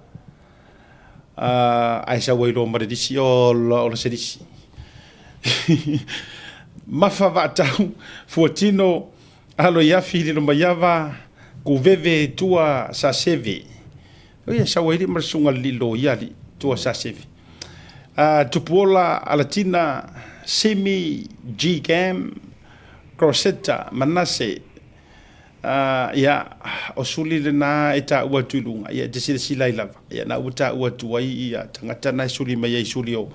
S1: ae sau ai loa ma le disi o le sedisi mafa vaatau fuatino alo iafi le loma iava kuveve tua saseve ia sau ai li ma le suga lilo ia li tua saseve tupuola alatina simi gam Crosetta manase ia o suli lena e taʻua atu i luga ia te silasila ai lava ia na ua taʻua atu ai ia tagata na e suli mai ai suli o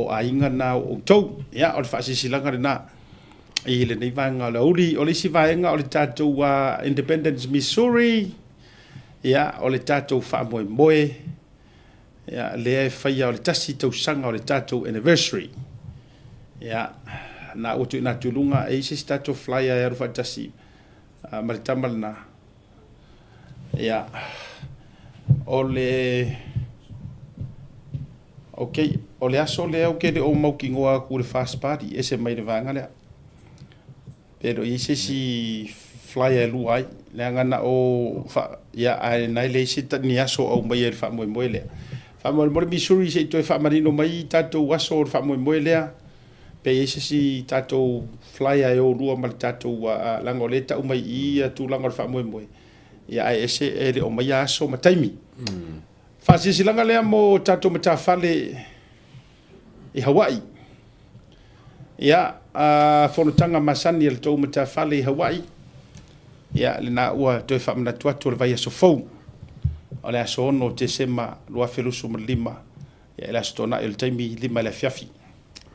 S1: aiga na o outou ia o le faasilasilaga lenā i lenei vaega o le auli o le isi vaega o le tatou Independence Missouri ia o le tatou faamoemoe ia lea e faia o le tasi tausaga o le tatou anniversary ia na ua tuuina atu i luga e isi se tatou flyer e alu faatasi ma le tama lenā ia o le okay o le aso lea o kele o maukigoa ku le fast party ese mai le vaega lea pero i sesi flyer e lua ai le agana o ia aenai le isi tani aso au mai e le faamoemoe lea faamoemoe le Missouri se toe faamarino mai tatou aso o le faamoemoe lea pe ese si tatou flyer e o lua ma le tatou laga o le taʻu mai ia tulaga o le faamoemoe ia ae ese e le o mai aso ma taimi faasilasilaga lea mo tatou matafale i Hawaii ia fonotaga masani e le tou matafale i Hawaii ia lenā ua toe faamanatu atu o le vai aso fou o le aso ono te sema lua felusu ma le lima ia e le aso tonaʻi o le taimi lima le afiafi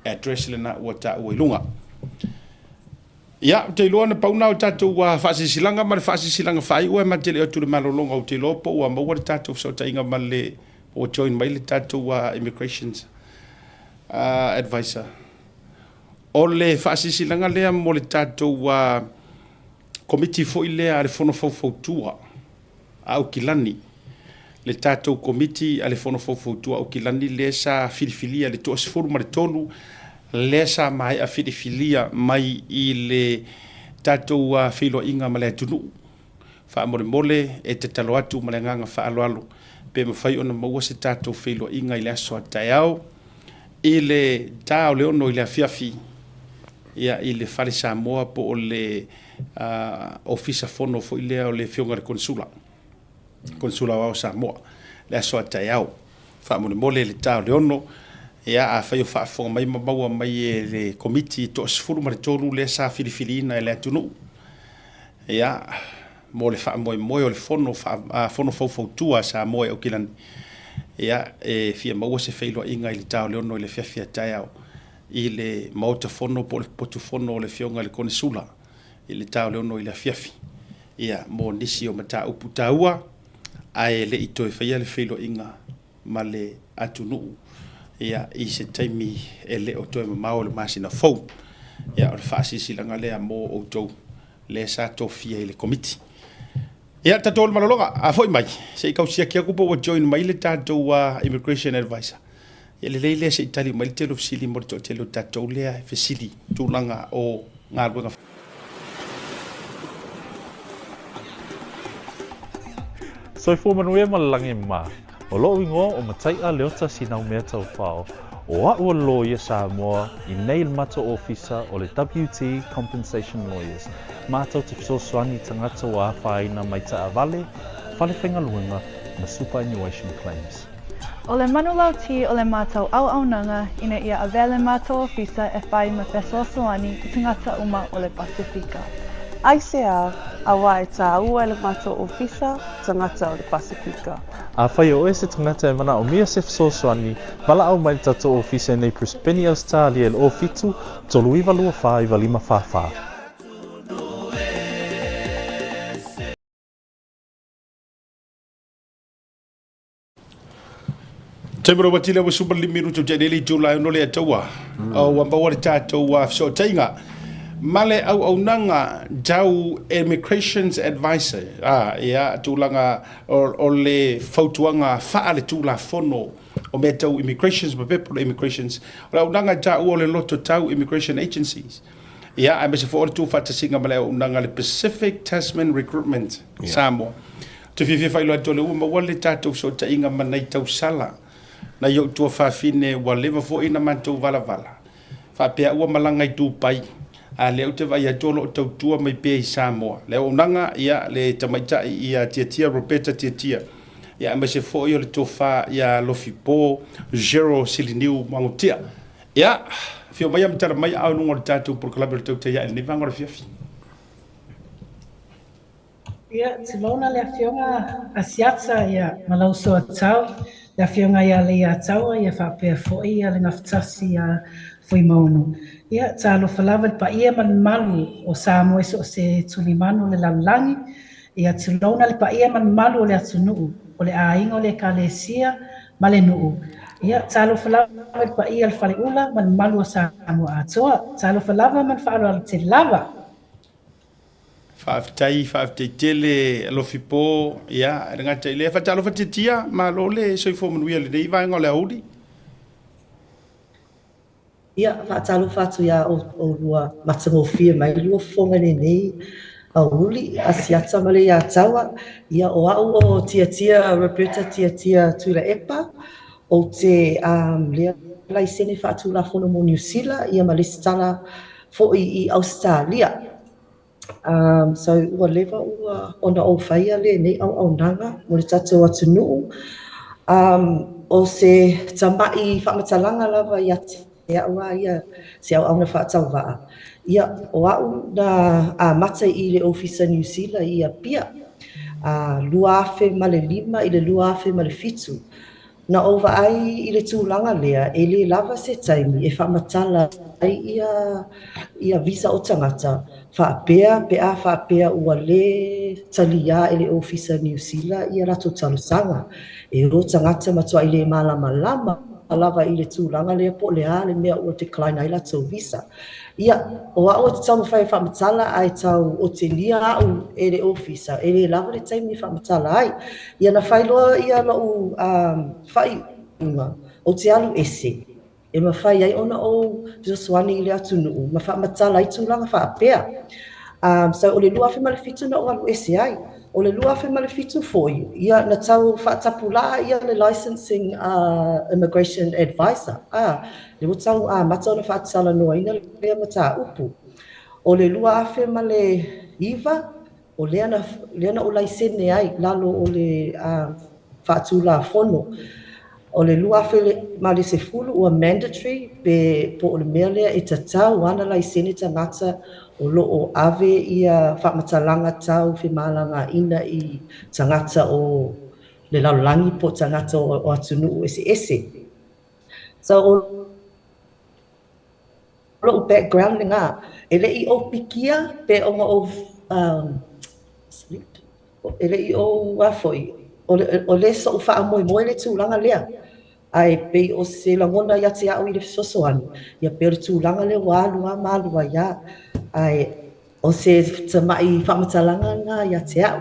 S1: address lena ua taʻua i luga ia te iloa na pauna o tatou faasilasilaga ma le faasilasilaga faaiʻua e matele atu le malologa o te iloa po ua maua le tatou fesoataʻiga ma le ua join mai le tatou immigrations advisor o le faasilasilaga lea mo le tatou komiti foʻi lea a le fonofaufautua au kilani le tatou komiti a le fonofaufautua au kilani lea sa filifilia le toʻasefulu ma le tolu le sa mai a whiriwhilia mai i le tatou whiloinga ma le atunu. Whaamore e te talo atu ma le nganga whaaloalo. Pe mawhai ona maua se tatou whiloinga i le aso a taiao. I le tau le ono i le awhiawhi. Ia i le whare Samoa po o le ofisa fono fo i lea o le whionga le konsula. Konsula wao Samoa. Le aso a taiao. Whaamore le tau le ono. Ia a whai o whaafonga mai maua mai e le komiti to asifuru ma le tolu le sa whiriwhirina e le atunu. Ia mo le whaamoe o le fono fau Samoa o kilani. Ia e fia maua se whailua inga i le tau le ono i le whiawhia taiao. I le mauta fono po le potu fono o le whionga le konsula. I le tau le ono i le whiawhi. Ia mo nisi o mata upu taua. Ai le ito e whaia le whailua inga ma le atunu. Ia i se taimi e le o toe mamao le masina fau. Ia o le whaasisi langa lea mo o tau le sa tofia i le komiti. Ia tatou le malolonga, a foi mai. Se i kausia kia kupo wa join mai le tatou immigration advisor. Ia le leile se itali mai le telo fisili mo le telo tatou lea fisili tūlanga o ngā luenga.
S2: Soifua manuia malalangi ma. O loo ingoa o matai a leota sinau mea tau whao. O a ua lawyer Samoa i nei mata officer o le WT Compensation Lawyers. Mātou te fisosoani tangata wa whaina mai ta avale, whale whenga luenga na superannuation claims.
S3: O le manulauti o le mātou au nanga ina ia avele mātou ofisa e whai ma fesoasoani i tangata uma o le Pasifika.
S4: Aisea, awa e tā ua le mātou ofisa, tangata o le Pasifika.
S2: A whai o e se tangata e mana o mia se fisosoani, wala au mai tatou ofisa nei Brisbane Australia le o fitu, tolu iwa lua wha iwa lima wha.
S1: Taimaro watila wa super limiru to janeli July no le atawa. O wamba wale tatou so tainga. Male au nanga jau immigration's advisor. Ia tūlanga o le fautuanga faa le tūla fono o me tau immigrations ma pepo immigrations. O au nanga jau o le loto tau immigration agencies. Ia a me se fo tu fatasinga male au nanga le Pacific Tasman Recruitment Samoa. Te fifi failo atole uma wale tatou so tainga manai tau sala. Na yo tua whawhine wa lewa fo ina mantou vala. Whapea ua malanga i tū pai. A leo te vai atolo o tautua mai pia i Samoa. Leo nanga ia le tamaita ia tiatia Roberta tiatia. Ia me se fo i o le tofa ia lofipo zero siliniu mangutia. Ia fio mai amtara mai au nungo le tātou por kalabe le tauta ia ni vangora fiafi.
S9: Ia tilona le afionga asiatsa ia malauso atau. Le afionga ia le ia tau ia whapea fo ia le ngaftasi ia foi maunu. Ia talo falava pa ia man malu o Samoa so se tulimano le lalangi. Ia tilona le pa ia man malu o le atunu o le ainga o le kalesia ma le nuu. Ia talo falava pa ia le faleula man malu o Samoa atoa. Talo falava man faalo al te lava.
S1: Whaafitai tele lofipo ia ngata ile fa talo fatitia ma lo le soifo manuia le nei vai ngole audi.
S10: Ia whaatalo whatu ia o rua matangofia mai lua fonga nei a uli asiata male ia taua ia o au o tiatia Roberta tiatia tula epa o te lea laisene whaatu la fono mo New Zealand ia malistala fo i Australia. So ua lewa ua ona o whaia le nei au nanga mo le tatou atunuu. O se tamai whamatalanga lava ia ia ua ia se au na whaatau waa. Ia o au na mata i le ofisa New Zealand ia pia. Luafe ma le 5 i le luafe ma le 7. Na ova ai i le tūlanga lea e le lava se taimi e whamatala ai ia visa o tangata. Whaapea ua le talia e le ofisa New Zealand ia rato talusanga. E ro tangata matua i le malama lava i le tūlanga lea po lea le mea ua decline ai lato visa. Ia, o au te tau mawhai whamatala ai tau o te lia au e le ofisa, e le lava le taimi whamatala ai. Ia na whailoa ia lau whai unga o te alu ese. e mawhai ai ona o Josuani i le atu nuu, ma wha matala i tūlanga wha apea. So o le lua whi malefitu na o alu ese ai, o le lua whi malefitu foi, ia na tau wha tapula ia le licensing immigration advisor. Le utau mata ona wha atasala noa ina lea mata upu. O le lua whi male iwa, o leana o laisene ai, lalo o le wha atula fono. O le lua whi male se fulu ua mandatory, pe po o le mea lea e tatau ana laisene tangata o loo ave ia whamatalanga tau whi malanga ina i tangata o le laulangi po tangata o atunu ese ese. So o loo background nga, ele i o pikia pe o nga o ele i o wafoi, o le so wha amoe moe le tūlanga lea. Ai pe o se langona ia te au i le sosoani, ia pe o le tūlanga le wālua mālua ia. Ai o se tamai whamatalanga ngā ia te au.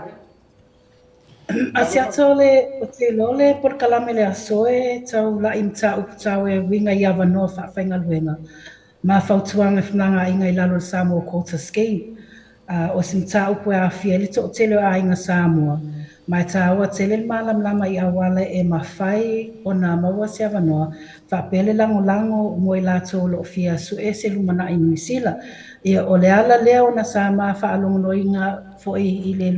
S9: Asiata o te lole por kalame le asoe tau la imta upu tau e winga i awanoa whaafenga luenga. Ma whautuanga whananga inga i lalo Samoa Quota Scheme. O se mta upu e a fia lito o tele o a inga Samoa. Mai ta awa tele malam lama i awale e mawhai o nā maua se awanoa. Whapele lango lango mo i lato lo fia su e se lumana i Nuisila. Ia o le ala leo na sa ma whaalongono inga fo i le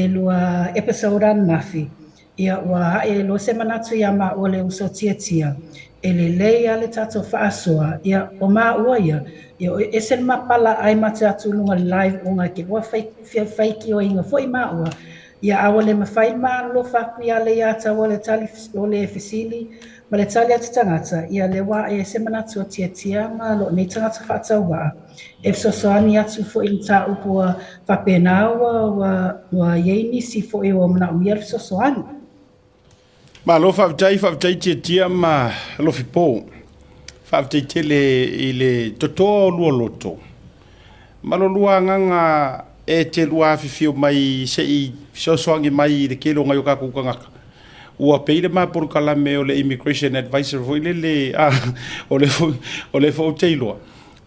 S9: lua episode mafi. Ia ua e lo se manatu ia ma o le uso tia. E le leia le tato whaasoa. Ia o ma ua ia. Ia o esen mapala ai mate atu lunga live o ngā ke ua whaiki o inga fo i ma ua. Ia awa le mawhai ma lo whakui a le ia tawa le tali o le fesili. Ma le tali atu tangata, ia le wā e se manatu o tia ma lo nei tangata whaatau wā. E fsosoani atu fo i ta upua whapenaua wa yeini si fo i o mana umia le fsosoani.
S1: Ma lo whaavitai tia ma lo fipo. Whaavitai tele i le toto lua loto. Ma lo lua nganga e te lua fifio mai se i fsosoangi mai le kelo ngai o kakukangaka. Ua peile ma por kalame o le immigration advisor foi le o le fo Taylor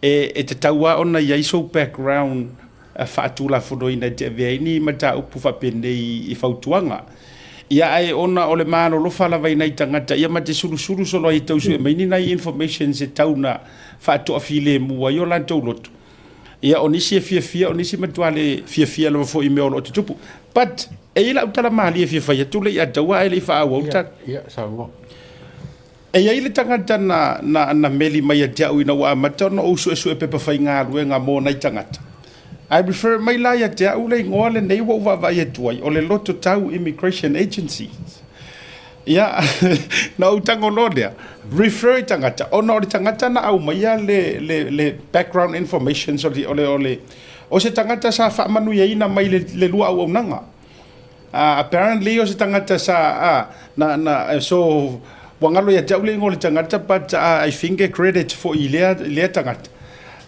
S1: e te taua ona ia iso background fa atula fono ina te veini mata upu fa pende I fautuanga ia ai ona o le mano lo fala vai nei tangata ia mate sulu solo I tausu e maini nai information se tauna fa to afile mu wa yo la toloto ia onisi fia onisi matuale fia lo fo email lo tupu but e ila utala mali e fia tule ia taua ele fa au ta
S7: ia sawa
S1: e ia ile tangata na meli mai te au ina wa mata no usu e pepa fai ngā ruenga mo nei tangata I prefer mai la ia te au le ngoale nei wa vai e tuai o le loto tau immigration agency ia na utango nodea refer tangata ona o le tangata na au mai le background information so ole o se tangata sa fa manu ia ina mai le lua au nanga apparently o se tangata sa so wangalo ia jaule ngol tangata but I think a credit for ile tangata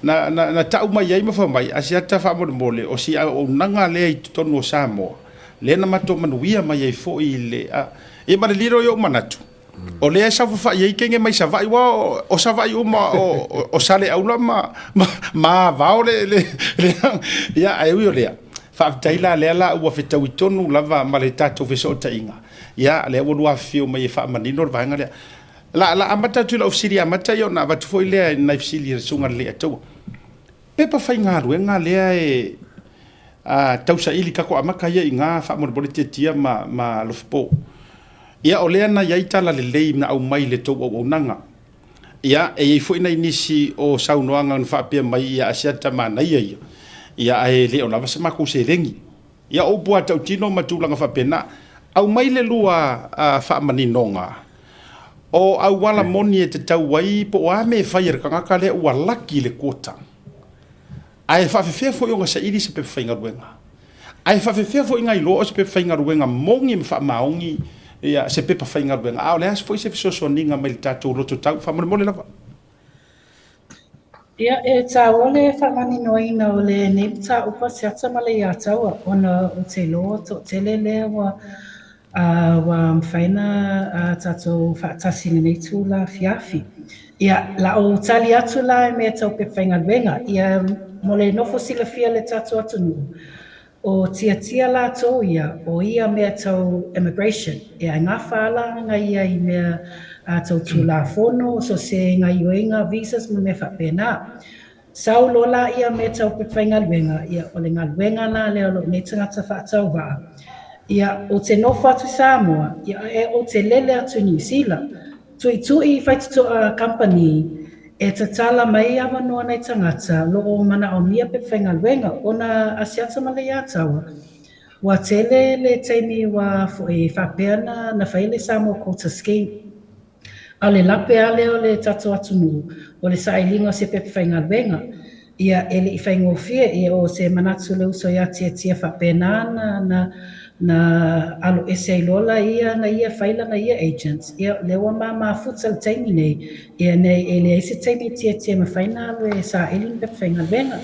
S1: na tau mai ai mafa mai asiata fa mole o si o nanga le tonu Samoa le na mato manuia mai ai fo ile e ma le liro yo manatu o le sa fa ia kenge mai sa vai wa o sa vai uma o sale aula ma va le ia ai u le fa taila le la u fa tau tonu lava ma le tato fe so tainga ia le wo wa fio mai fa manino va nga le la amata tu la ofsiri amata yo na va tu foi le na ofsiri sunga le to pepa fa nga ruenga le e tau sa ili kako amaka ia inga fa mo bole tia ma lo fpo ia o le na ia itala le na au mai le to o nanga ia e foi na inisi o saunoanga fa pe mai ia asiata mana ia ai le ona va se maku se rengi ia o bua tau tino matulanga fa pena au mai le lua fa maninonga o au wala moni e te tau wai po a me fire kanga le ua laki le kota ai fa fe fo yo sa ili se pe fainga ruenga ai fa fe fo inga ilo se pe fainga ruenga mongi fa maongi ia se pe fainga ruenga au le as foi se so ninga mai tatu roto tau fa mo le lava
S9: Ia e tā ole whamani noi na ole ne tā upa siata male ia taua ona o te loa to tele lea wa wa mwhaina tātou whaatasi nei tūla fiafi. Ia, la o tali atu la me tau pe whaingaluenga. Ia, mole nofo sila fia le tātou atu nuu. O tia la tō ia, o ia mea tau immigration. Ia, ngā whaala ngā ia I mea tau tūla whono, so se ngā ioenga visas mo me whapena. Sau lola ia me tau pe whaingaluenga. Ia, o le ngā luenga la leo lo me tangata whaatau waa. Ia, o te nofa atu Samoa, ia o te lele atu New Zealand. Tui whaitutoa company, e tatala mai awa noa nei tangata, lo o mana o mia pe whaingaluenga, ona asiata ma le atawa. Wa tele le teimi wa e whapeana na whaile Samoa Quota Scheme. A le lape a leo le tato atu nuu, o le saailinga se pe whaingaluenga. Ia, ele I whaingofia, ia o se manatu le uso ia tia whapeana na alo ese lola ia na ia faila na ia agents ia lewa ma futsal taimi nei ia nei ele ese taimi tia ma faina alo sa elin pe faina venga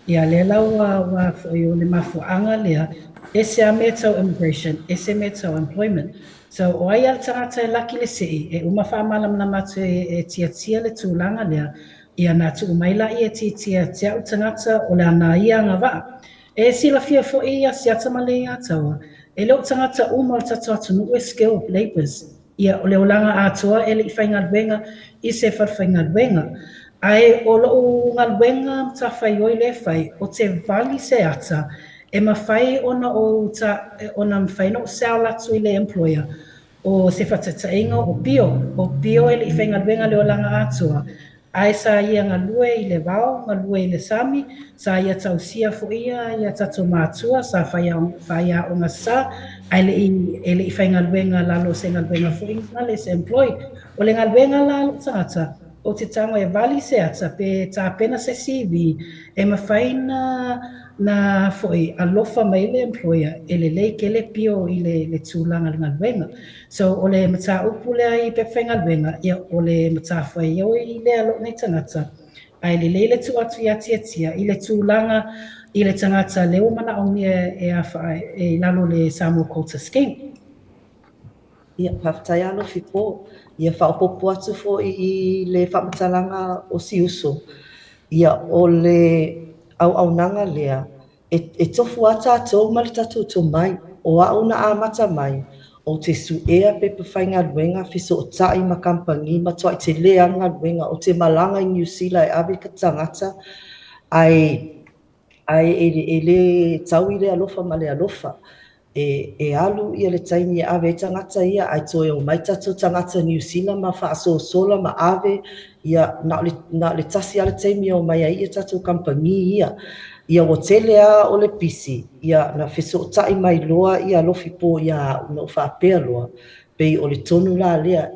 S9: ia le lawa wa yo le mafuanga le ese ametau immigration ese metau employment so o ai al tangata laki le sei e uma fa malam na matu e tia le tulanga le ia na tu maila ia tia tangata o le ana ia ngava e sila fia fo ia siata male ia tawa e leo tangata umal tatu nu e skilled labours ia o leo langa atua ele I whaingaluenga I se whaingaluenga ai o loo ngaluenga ta whai oi le whai o te vali se ata e ma whai ona o ona mwhaino sao latu I le employer o se whatatainga o pio ele I whaingaluenga leo langa atua ai sa ia ngalue I le vao, ngalue I le sami, sa ia tausia fo ia tato mātua, sa whaia o ngā sa, ai le I whaingaluenga lalo se ngaluenga fo inga le se employed. O le ngaluenga lalo tangata, o te tango e vali se ata, pe tā pena se CV, e mawhaina na foi alofa mai le employer ele lei ke le pio I le tūlanga le ngaluenga. So o le mata upule ai pe whaingaluenga ia o le mata whai au I le alo nei tangata. Ai le leile tu atu ia tia I le tūlanga I le tangata leo mana o mea e a whaai e lalo le Samoa Quota Scheme.
S10: Ia paftai alo fipo, ia whaopopo atu fo I le whamatalanga o siuso. Ia o le au nanga lea e tofu ata atou ma le tatou tomai o au na amata mai o te suea pe whaingaluenga fiso o tai ma kampani ma toa I te lea ngaluenga o te malanga I New Zealand e awe ka tangata ai ele tau I le alofa ma le alofa e alu ia le taimi e awe tangata ia ai toe o mai tatou tangata New Zealand ma whaasosola ma awe ia na le tasi ale taimi o mai ia tatou kampani ia o telea o le pisi ia na fiso tai mai loa ia lofi po ia no whaapea loa pei o le tonu la lea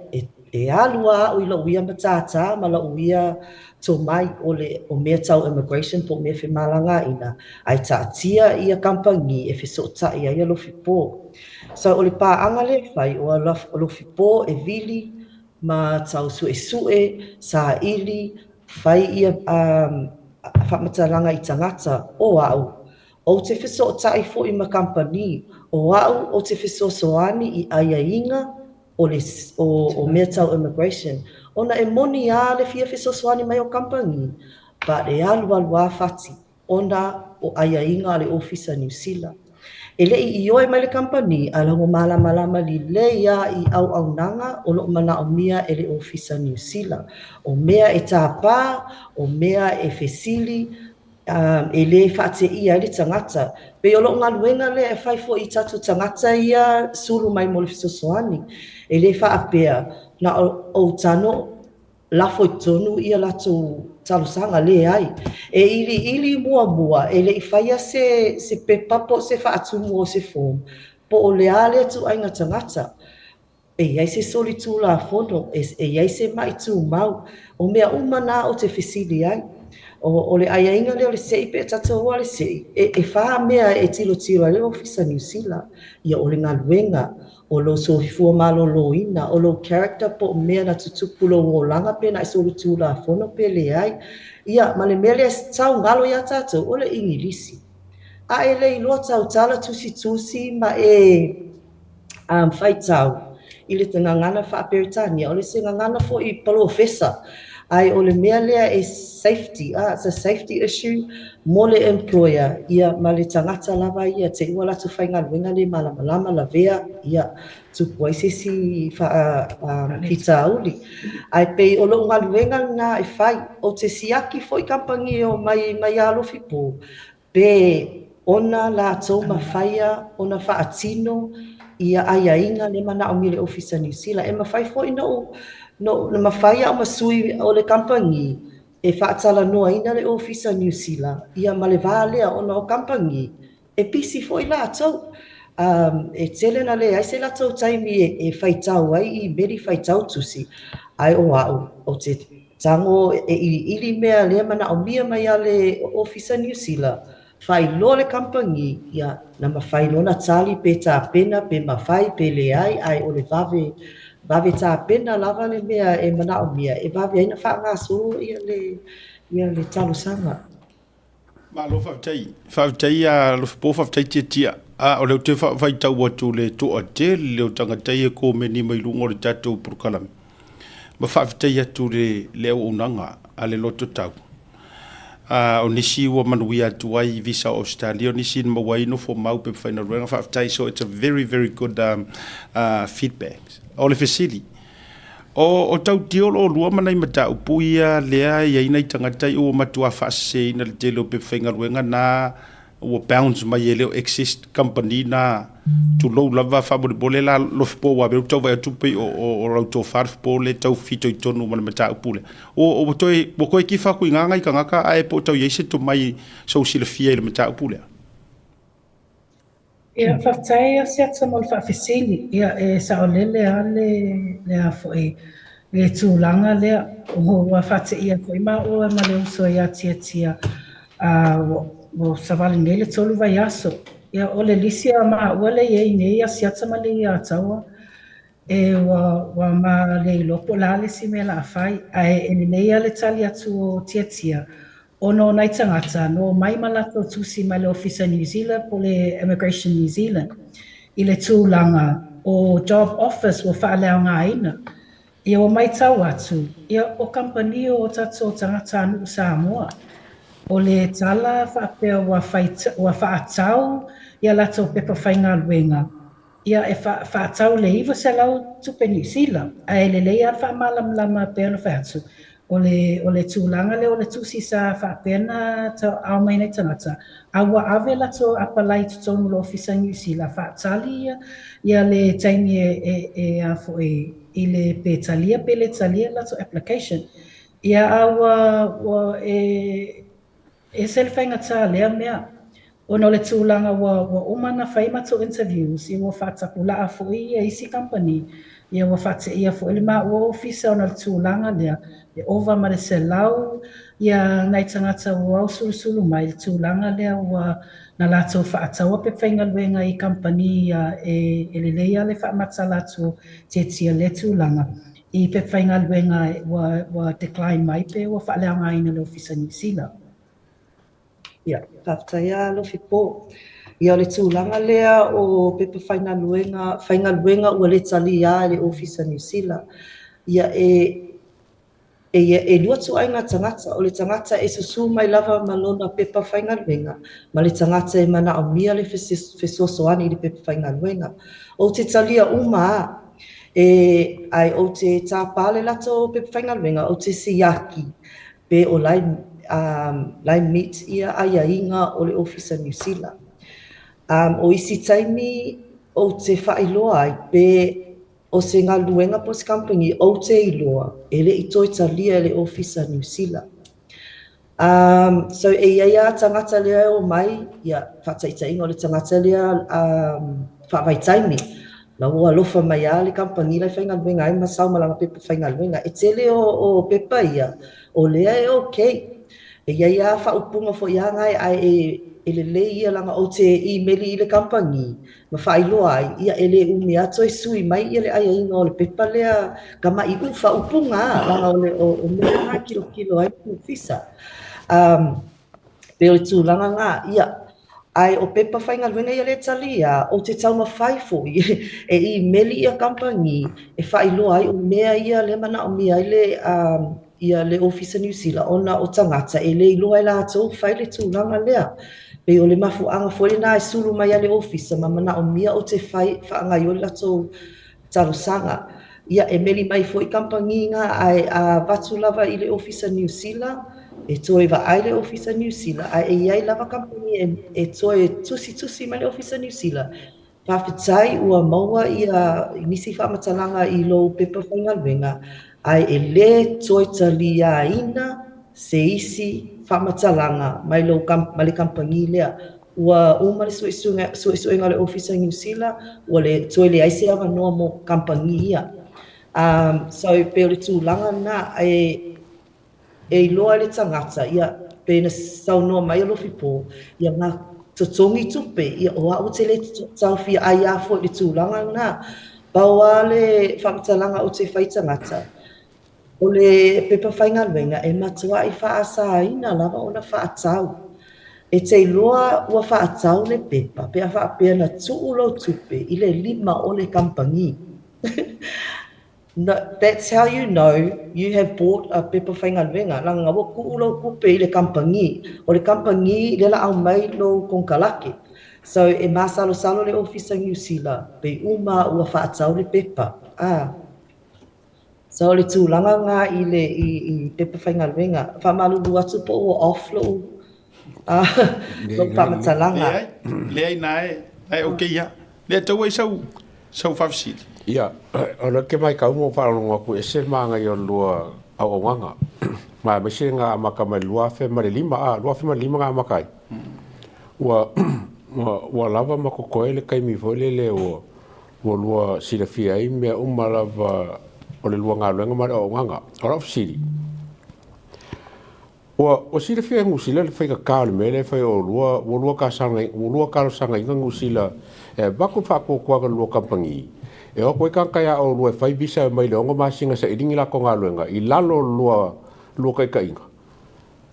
S10: e alua o ilo uia matata ma la uia to mai o mea tau immigration po mea whimalanga ina ai tātia ia kampani e fiso tai ia lofi po so o le pāanga le whai o lofi po e vili ma tau sue sa ili whai ia whamatalanga I tangata o au. O te whiso o tai fo I ma kampani o au o te whiso soani I aia inga o mea tau immigration. Ona e moni a le fia whiso soani mai o kampani, but e alu whati ona o aia inga le ofisa New Zealand. E lei I oe mai le kampani, ala ho malama li leia I au nanga o lo mana o mia e le ofisa New Zealand. O mea e tāpā, o mea e fesili, e le whaate ia le tangata. Pe o lo ngaluenga le e whai fo I tatu tangata ia suru mai mo le fisosoani. E le whaapea na o tano lafo I tonu ia lato talusanga le ai. E ili mua e le whaia se pepapo se whaatumu o se form. Po o le ale atu ainga tangata. E iai se soli tū la fono, e iai se mai tū mau. O mea umana o te whisili ai. O le aia inga leo le sei pe tataua le sei. E wha mea e tilo le ofisa New Zealand. Ia o le ngaluenga. O lo sohifua malo lo ina, o lo character po mea na tutupulo o langa pe na iso tu la fono pe le ai. Ia, ma le mea le tau ngalo ia tatou, o le ingilisi. A e le ilo tau tala tusi ma whai tau i le tangangana whaaperitania o le se ngangana fo i professor ai o le mea lea e safety it's a safety issue mo le employer ia ma le tangata lava ia te ua latu whaingaluenga le malamalama la vea ia tupu ai sesi pita auli ai pei o lo ngaluenga na e whai o te siaki fo i kampangi o mai alofi po pe ona la tau mawhaia ona whaatino ia aiainga le mana o mile ofisa New Zealand e mawhai fo i no mawhaia o masui o le kampangi e whaatala noa ina le ofisa New Zealand ia ma le vālea ona o kampangi e pisi fo i la tau e tele na le ai se la tau taimi e whaitau ai i meri whaitau tusi ai o au o te tango e ili mea lea mana o mia mai a le ofisa New Zealand fai lo le kampangi ia na mawhai lona tali pe tā pena pe mawhai pe le ai o le vave tā pena lava le mea e mana o mia e vave aina wha ngā soro ia le talo sanga.
S1: Ma lo whawtai a lo po whawtai tia o leo te whai tau atu le toa te leo tangatai e ko meni mai lungo le tatou purkalami. Ma whawtai atu le leo unanga a le loto tau. O nisi ua manuia atu ai visa Australia, o nisi mawai no fo mau pe whaina ruenga whawtai, so it's a very, very good feedback. O le fesili. O tau tiolo o lua manai mata upuia lea ia ina i tangatai o matua whaase ina le telo pe whainga ruenga na ua bounce mai e leo exist company na tu lou lava whabole la lofpo wa beu tau vai atupe o rauto farf po le tau fito i tonu mana mata upule. O toi o koe ki whaku i nganga i ka ngaka ae po tau yeise to mai so sila fia i le mata upule.
S9: Ia whaftai a seata mo le whawhisili, ia e saolele a le a fwoi le tūlanga lea o whate ia fwoi ma o ma le uso ia tia o savali nei le tolu vai aso. Ia o le lisia ma ua le iei nei a seata ma le ia taua e wa ma le lopo la le si me la awhai a e nei a le tali atu o tia ono nai tangata no mai malato tusi mai le Officer New Zealand po le Immigration New Zealand i le tūlanga o job office o whaaleo ngā ina. Ia o mai tau atu, ia o company o tato tangata anu Samoa. O le tala whaapea wa whaatau ia lato pepa whainga luenga. Ia e whaatau le iwa se lau tupe New Zealand. A e le leia whaamalam lama pea no whaatu. O le tūlanga le o le tūsi sa whaapena tau au mai nei tangata. Awa ave lato apalai tutonu lo Officer New Zealand. Whaatali ia le taimi e a fwoi i le pe talia lato application. Ia awa e selfainga tā lea mea. O no le tūlanga wa umana whaima to interviews i wa whatakula a fwoi e isi company. Ia wa whate ia fwoi le maa ua ofisa o na le tūlanga lea. E ova ma le se lau, ia nai tangata ua au sulu mai le tūlanga lea ua na lato whaataua pe whainga luenga i company e le leia le whaamata lato tia le tūlanga. I pe whainga luenga ua decline mai pe ua whaalea ngai na le Officer New Zealand.
S10: Ia, whaftaia lo fipo. Ia le tūlanga lea o pe whainga luenga ua le tali ia le Officer New Zealand. Ia e lua tu ai ngā tangata, o le tangata e susu mai lava malona pepa whainga luenga, ma le tangata e mana o mia le fesosoani i le pepa whainga luenga. O te talia uma ai o te tāpale lato pepa whainga luenga, o te siyaki, pe o lai meet ia aia inga o le Officer New Zealand. O isi taimi o te whailoa ai, pe o se ngā luenga po se company o te iloa, e le i toi talia le Officer New Zealand. So e ia tangata lea o mai, ia whataita inga o le tangata lea whaavaitaimi. La ua lofa mai a le company lai whainga luenga, ai masau malanga pepa whainga luenga. E tele o pepa ia, o lea e okay. E ia whaupunga fo ia ngai ai e le le ia langa o te emaili i le company ma whailoa ai ia ele umi ato e sui mai ia le aia inga o le pepa lea kama i ufa upunga langa o mea kilo ai pu fisa pe o le tūlanga ngā ia Ai o pepa whaingaluenga ia le talia, o te tau mawhai fōi, e I meli ia kampangi, e whailoa ai o mea ia le mana o mea ia le ofisa New Zealand, ona o tangata, e le iloa i la tau, whai le tūlanga lea. Pe o le mafuanga fōi na e sulu mai a le ofisa, ma mana o mea o te whaangai o le lato tarosanga. Ia e meli mai fōi kampangi ngā ai a watu lava I le ofisa New Zealand, e toe va ai le ofisa New Zealand, ai e iai lava kampangi e toe tusi mai le ofisa New Zealand. Pawhitai ua maua ia nisi whamatalanga I lo pepa whaingaluenga, ai e le toe talia ina se isi whamatalanga mai le kampangi lea. Ua uma le suesuenga le ofisa New Zealand, ua le toe le aise awa noa mo kampangi ia. So pe o le tūlanga na e loa le tangata ia pe na saunoa mai alo fipo ia ngā totongi tupe ia o au te le tauwhia ai a fo le tūlanga na baua le whamatalanga o te whai tangata o le pepa whaingaluenga e matua I whaasaina lava o na whaatau e te loa ua whaatau le pepa pe a whaapea na tuulo tupe I le 5 o le kampangi. No, that's how you know you have bought a pepa whaingaluenga. Langa wa kuulo kupe I le kampangi. O le kampangi le la au mai lo kongkalake. So e masalo salo le ofisa New Zealand. Pe uma ua whaatau le pepa. So le tūlanga ngā I pepa whaingaluenga. Whamalulu atu po ua off lo. Lo whamatalanga.
S1: Lea nai o kia. Lea tau ai sau whawsiri.
S7: Ia, ona ke mai kau mo wharonga ku e se maanga I o lua au nganga. Ma me se ngā amaka mai lua fe mare lima ngā amakai. Ua lava mako koe le kaimi fole le o lua silafia I mea lava o le lua ngā luenga mare au nganga. Ora ofisiri. Ua silafia ngusila le whaika kā le mele whai o lua kā sanga inga ngusila e baku whako kuaga lua kampangi. E o koe kankaya o lua whai bisa mai le onga masinga sa iringi lako ngā luenga I lalo lua kai ka inga.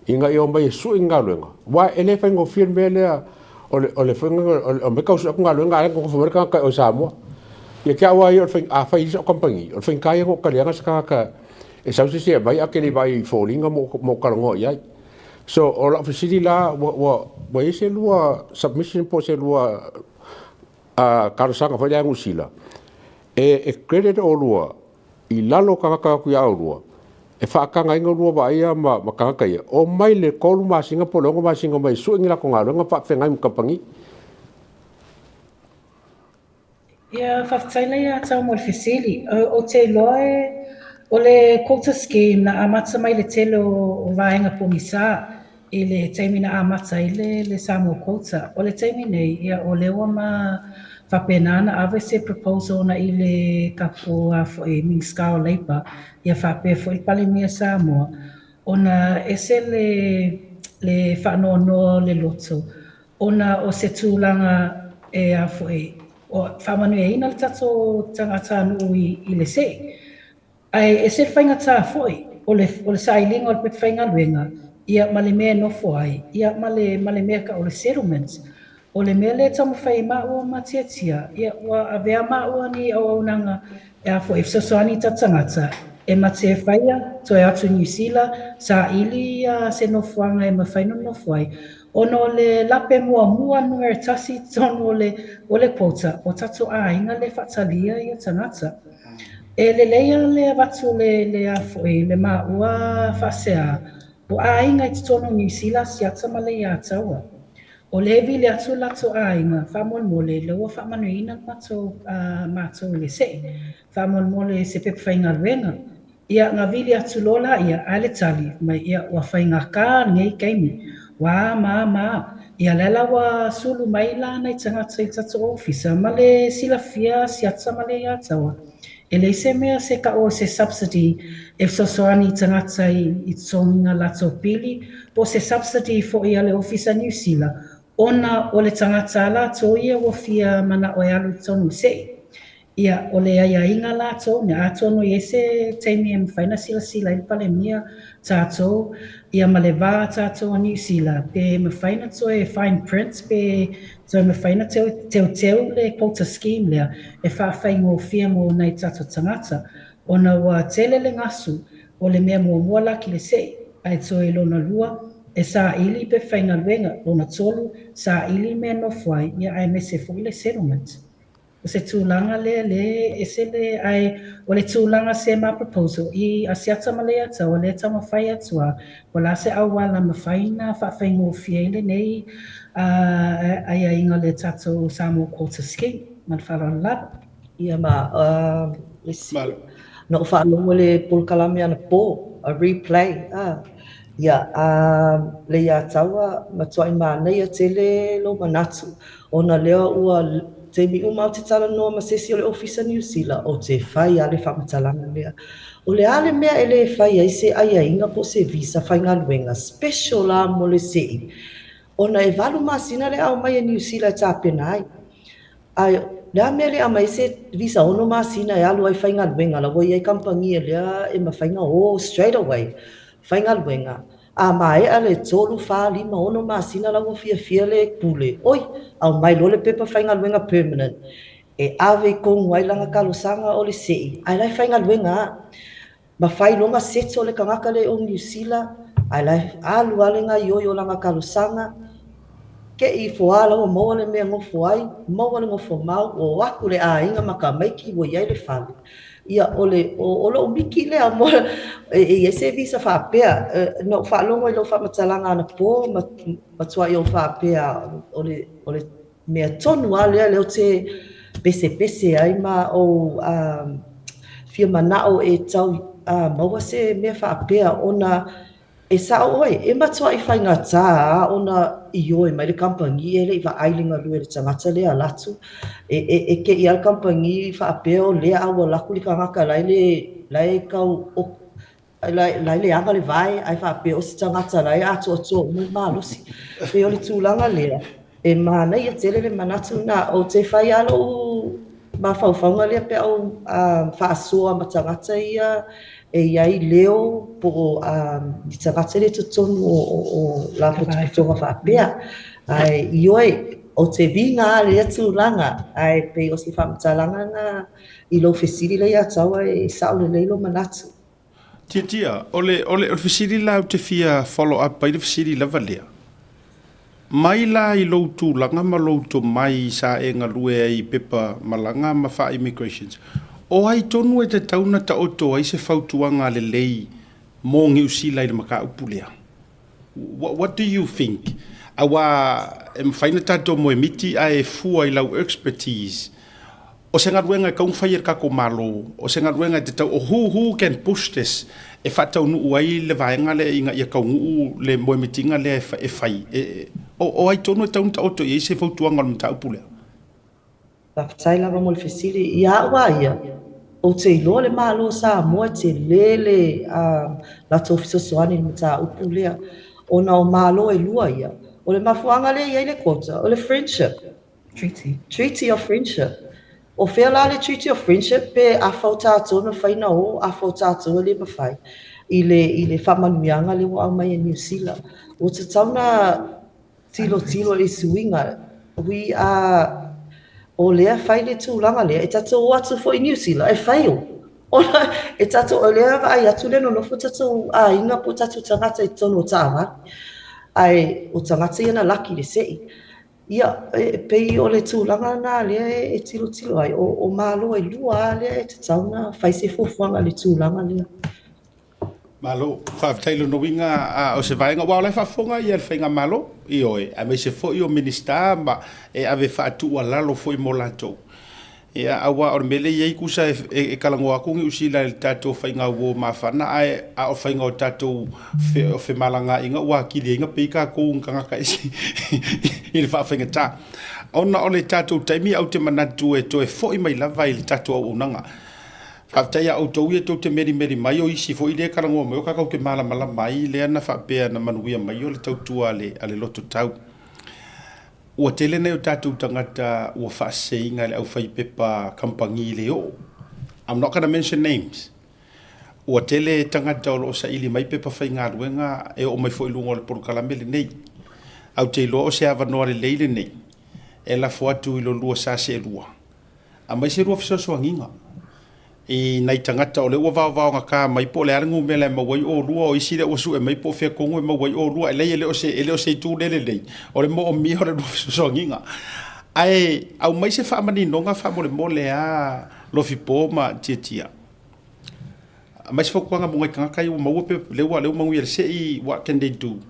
S7: Inga I o mai e su inga luenga. Wa ele whai ngo whien mea lea o le whainga o me kausu aku ngā luenga alenga ko whamere kankai o Samoa. Ia kia ua I o whai isa o kampangi. O whai kaya ngo kalianga sa kaka e sausisi e mai ake ni vai fōlinga mo karango iai. So o la whisiri la wa ese lua submission po se lua karasanga whai angu sila. E credit o lua I lalo kakaka ku ia o lua e whaakanga inga lua wa ia ma kakaka ia o mai le kolu masinga po longo masinga mai su ingi lako ngā runga whaafengai mkampangi.
S9: Ia whaftaila ia tau mo le whisili o te loe o le quota scheme na amata mai le telo o vaenga po misa I le teimi na amata I le Samoa quota o le teimi nei ia o lewa ma whapenana ave se proposal na I le kapo a fo e Minskao Leipa ia whape fo I pale mea Samoa ona ese le whanono le loto ona o se tūlanga e a fo e o whamanu e ina le tato tangata anu I le se ai ese le whainga tā fo o le sailinga o le pepe whainga luenga ia male mea no fo ai ia male mea ka o le settlements o le mea le tamu whai maua matiatia, ia ua avea maua ni au aunanga e a fo e fsasoani ta tangata e matia whaia, to e atu New Zealand, sa ili se nofuanga e mawhaino nofuai. Ono le lape mua nuer tasi tonu o le quota, o tatu a inga le whatalia i a tangata. E le leia le watu le a fo e le maua whasea, o a inga i tonu New Zealand si atama le i a taua. O levi le atu lato ainga, whamon mole, le ua whamanuina mātou le se. Whamon mole se pepe whainga ruenga. Ia ngā vili atu lola ia ale tali, mai ia ua whainga kā ngei keimi. Wā mā, ia lela wa sulu mai la nei tangata I tato ofisa, ma le silafia si ata ma le ia taua. E le se mea se ka o se subsidy e sosoani tangata I tonga lato pili, po se subsidy fo ia le ofisa New Zealand, ona o le tangata la to ia wafia mana o alu tonu se. Ia, o le aia inga lātou, ne atono i ese teimi e mwhaina sila i pale mia tātou, ia ma le vā tātou a New Zealand, pe mwhaina to e fine print, pe to e mwhaina teo le quota scheme lea, e whawhai ngō whia mō nei tātou tangata, ona wa tele le ngasu, o le mea mua laki le sei, ai to e lona lua, e sa ili pe whainga luenga, lona tolu, sa ili mea no whai, ia ai me se fui le settlement. O se tūlanga le ese le ai o le tūlanga se ma proposal I asiata ma le ata o le tama whai atua o la se awala ma whaina whawhai ngō fiele nei ai a inga le tato Samoa Quota Scheme ma le wharan lava.
S10: Ia ma, no whaalongo le pulkalame ana pō, a replay. Ia, le ia taua matuai ma nei a tele lo manatu o na lea ua te mi umau te tala noa ma sesi o le ofisa New Zealand o te whai a le whamatalanga lea. O le ale mea e le whai ai se aia inga po se visa whai ngā luenga special la mo le sei. O na e walu masina le au mai a New Zealand tā pena ai. Ai, le mea le amai se visa ono masina e alu ai whai ngā luenga la wai ai kampangia lea e ma whai ngā o straight away. Whai ngā luenga. A mai ale tolu fa lima ono masina la wo fia le pule. Oi, au mai lo le pepa whainga luenga permanent. E ave kongu ai langa kalosanga o le sei. Ai lai whainga luenga. Ma whai longa seto le kangaka le o New Zealand. Ai lai alu alenga ioio langa kalosanga. Ke I foala o maua le mea ngofo ai. Maua le ngofo mau. O waku le a inga maka maiki wo iai le whale. Ia ole o lo miki le amo e se visa fa pea no fa longo I lo fa matalanga na po matua I o fa pea ole me tonu ale le o te pese ai ma o fia manao e tau maua se me fa pea ona e sa oi e matua I whainga tā ona I oi mai le kampangi e le I wa ailinga lue le tangata le alatu e ke I al kampangi fa apea o lea awa laku li kangaka lai kau o lai le anga le vai ai fa apea o se tangata lai atu mo malusi pe o le tūlanga lea e mana I tele le manatu na o te whai alo ma whauwhaunga lea pe au fa asua ma tangata ia e iai leo po I tangata le tutonu o la pututonga whapea. Ai ioi o te vinga le tūlanga ai pe o si whamatalanga na I lo fesiri le ataua e sao le leilo manatu.
S1: Tia, ole fesiri la te fia follow up pai le fesiri lava lea. Mai la I lo tūlanga ma lo to mai sa e ngalue ai pepa malanga ma wha immigrations. O ai tonu e te tauna ta oto ai se whautuanga le lei mō ngi usila I le maka upulea. What do you think? Awa e mwhaina tato mo e miti a e fua I lau expertise. O se ngaruenga kaung whaia kako malo. O se ngaruenga te tau o who can push this. E whatau nuu ai le vaenga le inga ia kaungu le mo e mitinga le e whai. O ai tonu e tauna ta oto I se whautuanga le mata upulea.
S10: Whaftai lava mo le fesiri ia waia. O te ilo le malo sa moa te lele la tofiso soani le mata upulea. O na o malo e lua ia. O le mafuanga le iai le kota. O le friendship. Treaty of friendship. O whea la le treaty of friendship pe a whau tātou na whaina o a whau tātou le mawhai. I le whamanuianga le wa mai New Zealand. O te tauna tilo le suinga. We are o lea whai le tūlanga lea, e tatou o atu fo I New Zealand, e whai o. Ona, e tatou o lea ai atu le no lofo tatou a inga po tatou tangata I tono o tāma. Ai, o tangata I ana laki le sei. Ia, pei o le tūlanga na lea e tilo ai, o malo e lua lea e te tauna, whai se fofuanga le tūlanga lea.
S1: Malo, whaaftailo no winga o se vaenga wala whaafonga I al whainga malo I oe. A me se fo I o minista ma e ave whaatu a lalo fo I mo lato. Ia awa o mele iei kusa e kalango akungi usila le tato whainga uo mawhana ai a o whainga o tato o whemalanga inga ua kili inga pika kou ngangaka isi I le whaafenga ta. Ona o le tato taimi au te manatu e to e fo I mai lava I le tato au unanga. Whaftai a autou ia tau te meri mai o isi fo I le karangoa mai o kakau ke mala mai le ana whapea na manuia mai o le tautua ale loto tau. ua tele nei o tātou tangata ua whaaseinga le au whaipepa kampangi le o. I'm not going to mention names. Ua tele tangata o loo sa ili mai pepa whai ngā ruenga e o mai fo ilunga o le porukalame le nei. Au te iloa o se awanoa le leile nei. E la fuatu ilo lua sa se lua. A mai se rua fisoso anginga. I nei tangata o le ua vao ngā kā mai po le arangu me le mawai o rua o isi le osu e mai po fea kongo e mawai o rua e lei ele o se tu lele lei. O le mo o mi o le rua fisoso anginga. Ai, au mai se wha mani nonga wha mo le a lofi po ma tia. Mai se whakuanga mo ngai kangakai o maua pe lewa mangu i se i what can they do?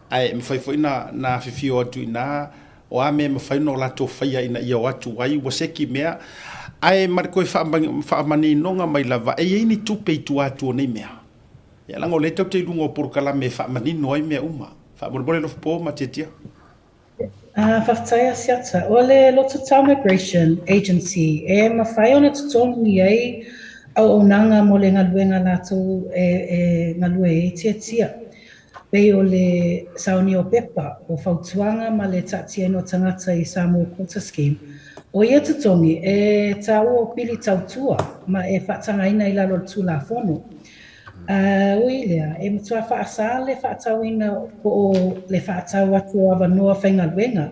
S1: Ai, me whai na whiwhio atu ina o a me mawhai no lato whaia ina ia o atu wai waseki mea. Ai mariko e whaamani nonga mai lava e ini tupe i tu atu o nei mea. Ia lango le tau te ilunga o porukala me whaamani noai mea uma. Whaamoribore lofi po ma tia.
S9: Whaftaia siata, o le Loto Tau Migration Agency e mawhai ona tutongi ai au onanga mo le ngaluenga lātou e ngalue e tia. Pei o le sauni o pepa o whautuanga ma le tatia no tangata i Samoa Quota Scheme. O ia tutongi e tau o pili tautua ma e whaatanga ina i lalo tu la fono. Uilea, e matua whaasa le whaatau ina o le whaatau atu o awanoa whainga luenga.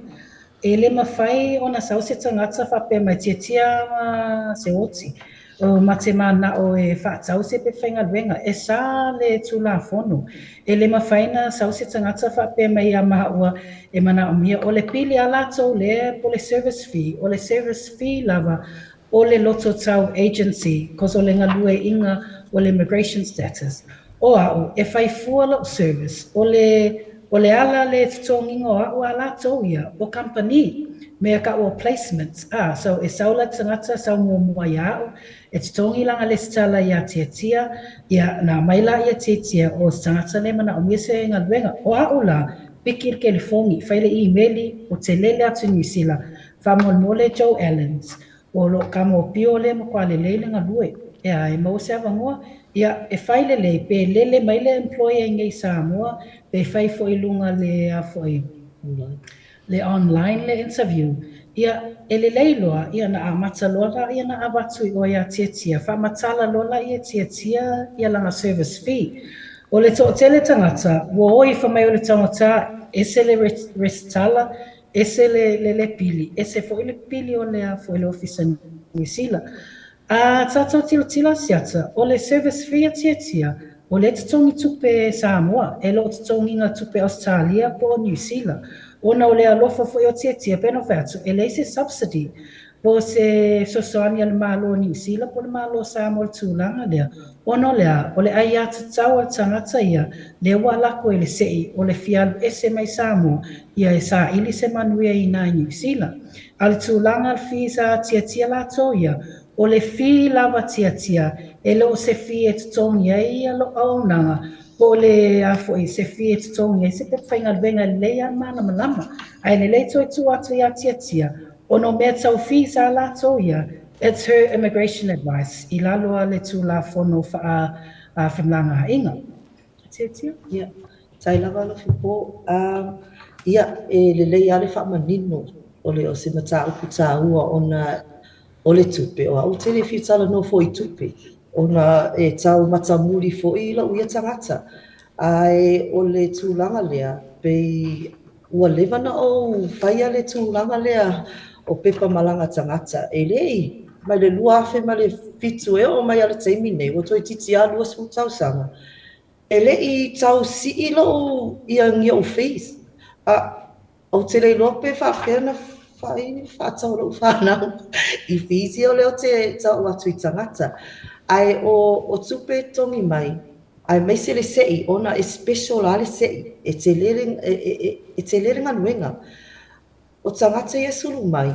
S9: E le mawhai o na sausi tangata whape mai tia ma se oti. O mate mana o e whaatau se pe whainga luenga. E sa le tu la fono. E le mawhai na sausi tangata whape mai a maha ua e mana o mia. O le pili alato le po le service fee. O le service fee lava o le Loto Tau Agency. Koso le ngalue inga o le immigration status. O au, e whai fuala o service. O le ala le tutonginga o au ala ia o company. Mea ka o placements. So e saula tangata sau mua iau. E tutongi langa le stala ia tia. Ia na maila ia tia o tangata le mana o miese ngā luenga. O au la, pikir ke le fongi. Whaile i meli o te lele atu New Zealand. Whamolmole Joe Allens. O lo kamo pio le mo kwa le lele ngā lue. E ai mau se avangoa. Ia e whaile le pe lele mai le employer ngai Samoa. Pe whai fo ilunga le a fo le online le interview. Ia e le leiloa, ia na amata lola, ia na abatu i o ia tia. Whamatala lola ia tia, ia langa service fee. O le to tele tangata, wo oi whamai o le tangata, ese le restala, ese le pili, ese fo ile pili o le a fo ile ofisa New Zealand. Tātou tila siata, o le service fee tia, o le tutongi tupe Samoa, e lo tutongi nga tupe Australia po New Zealand. Ona o le alofa fo o tia peno whatu, e le se subsidy po se sosoani al malo New Zealand po le malo Samoa tūlanga lea. Ona o le ai ata tau al tangata ia, le walako e le sei o le fialu ese mai Samoa, ia e sa ili se manuia i nai New Zealand. Al tūlanga al fi sa tia lato ia, o le fi lava tia, e lo se fi e tutongi ai alo aunanga, po le afo i se fi e tutongi ai se pe whainga venga leia mana malama. Ai le leito e tu atu ia tia, o no mea tau fi sa lato ia, it's her immigration advice, i laloa le tu la fono a whamlanga inga. Tia?
S10: Ia, tai lava lo fipo, ia e le leia le whamanino, o le o se mata upu tā ua o le tupe, o au tele whitala no fo i tupe, ona e tau matamuri fo i la uia tangata. Ai o le tūlanga lea, pei ua levana o whaia le tūlanga lea o pepa malanga tangata. E lei, mai le lua afe ma le fitu e o mai ale teimi nei, o toi titi a lua smu tau sanga. E lei tau si i lo i a ngia o fees. Au tele lope whawhena whātau rau whānau i whisi o leo te tau atu i tangata. Ai o tupe tongi mai, ai mai se le sei, ona e special ale sei, e te leringa nuenga. O tangata ia sulu mai,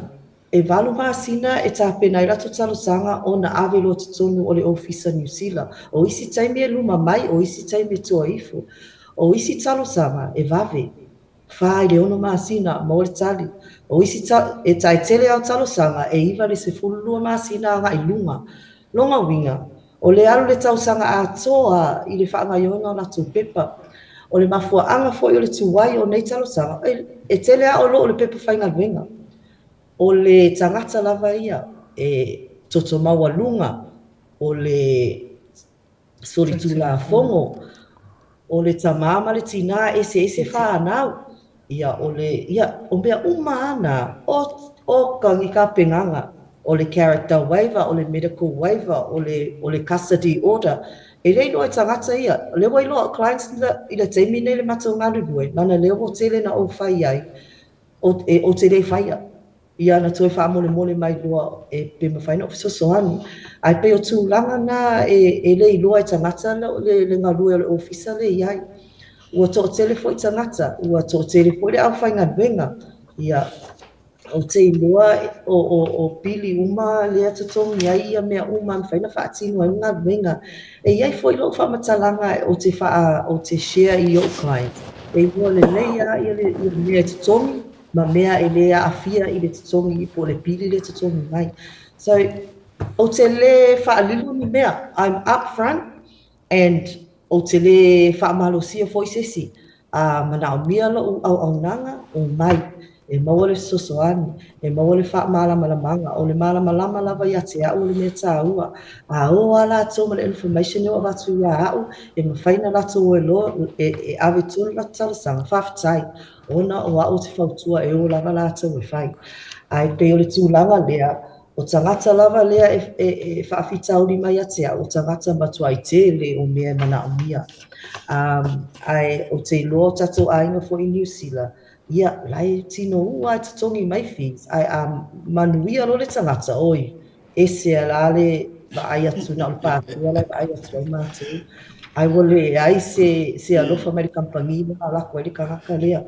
S10: e walu maasina e tāpena i rato talo sanga ona awelo tutonu o le ofisa New Zealand. O isi taimi e luma mai, o isi taimi e tua ifu. O isi talo sanga e vave. Whai le ono maasina ma o le tali. O isi e tai tele au talo sanga e iwa le se fululua maasina anga i lunga. Longa winga. O le alu le tau sanga a toa i le whaanga iona o natu pepa. o le mafuaaga foʻi o le tuai o nei talosaga e tele a o loo o le pepa faigaluega o le tagata lava ia e totomau aluga o le solitulafogo o le tamā ma le tinā ese fanau ia o mea uma ana o kagikapegaga o le character waiver o le medical waiver o le custody order e lei loa e tagata ia le wai loa clients i le taimi nei le mataugalulue lana lea ua tele na ou fai ai o te lei faia ia na toe faamolemole mai loa e pema faina o fesoasoani ae pei o tulaga na e lei loa e tagata le galue o le ofisa le iai ua toʻatele foʻi tagata ua toʻatele foʻi le ʻaufaigaluega ia o te iloa o pili uma lea totogi ai ia mea uma me faina faatino ai galuega e iai foʻi loo faamatalaga o te share i ou client e iloa lelei a ia le mea totogi ma mea e lē aafia i le totogi po le pili le totogi mai so o te lē faalilo ni mea I'm up front and o te lē faamalosia foʻi sesi manaʻomia loʻu auaunaga o mai e maua le sosoani e maua le faamalamalamaga o le malamalama lava ia te aʻu o le mea tāua aoa latou ma le information e o avatu iā aʻu e mafaina latou loa e ave tonu latou talasaga faafetai ona o aʻu te fautua e o lava latou e fai ae pei o le tulaga lea o tagata lava lea e faafitauli mai ia te aʻu o tagata matuaitele o mea e manaʻomia ae o te iloa o tatou aiga foʻi niusila ia lai tino ua e totogi mai fees ae manuia lo le tagata oi ese a la le vaai atu na o le patua lai vaai atu ai matou ae ua leai se alofa mai le kampagi ma alako ai le kagaka lea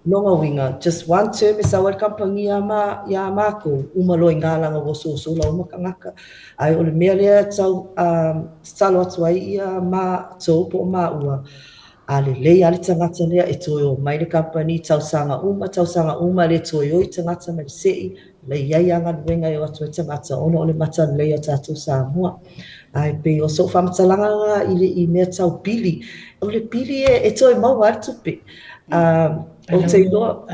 S10: loga uiga just one term e saua le kampagi ia makou uma loigalaga ua soasola uma kagaka ae o le mea lea tatalo atu ai ia matou po o maua a lelei a le tagata lea e toe o mai le kampani tausaga uma le toe o i tagata ma le seʻi leiai agaluega e o atu ai tagata ona o le matalelei a tatou Samoa ae pei o so faamatalaga i mea taupili o le pili e toe maua le tupe o te iloa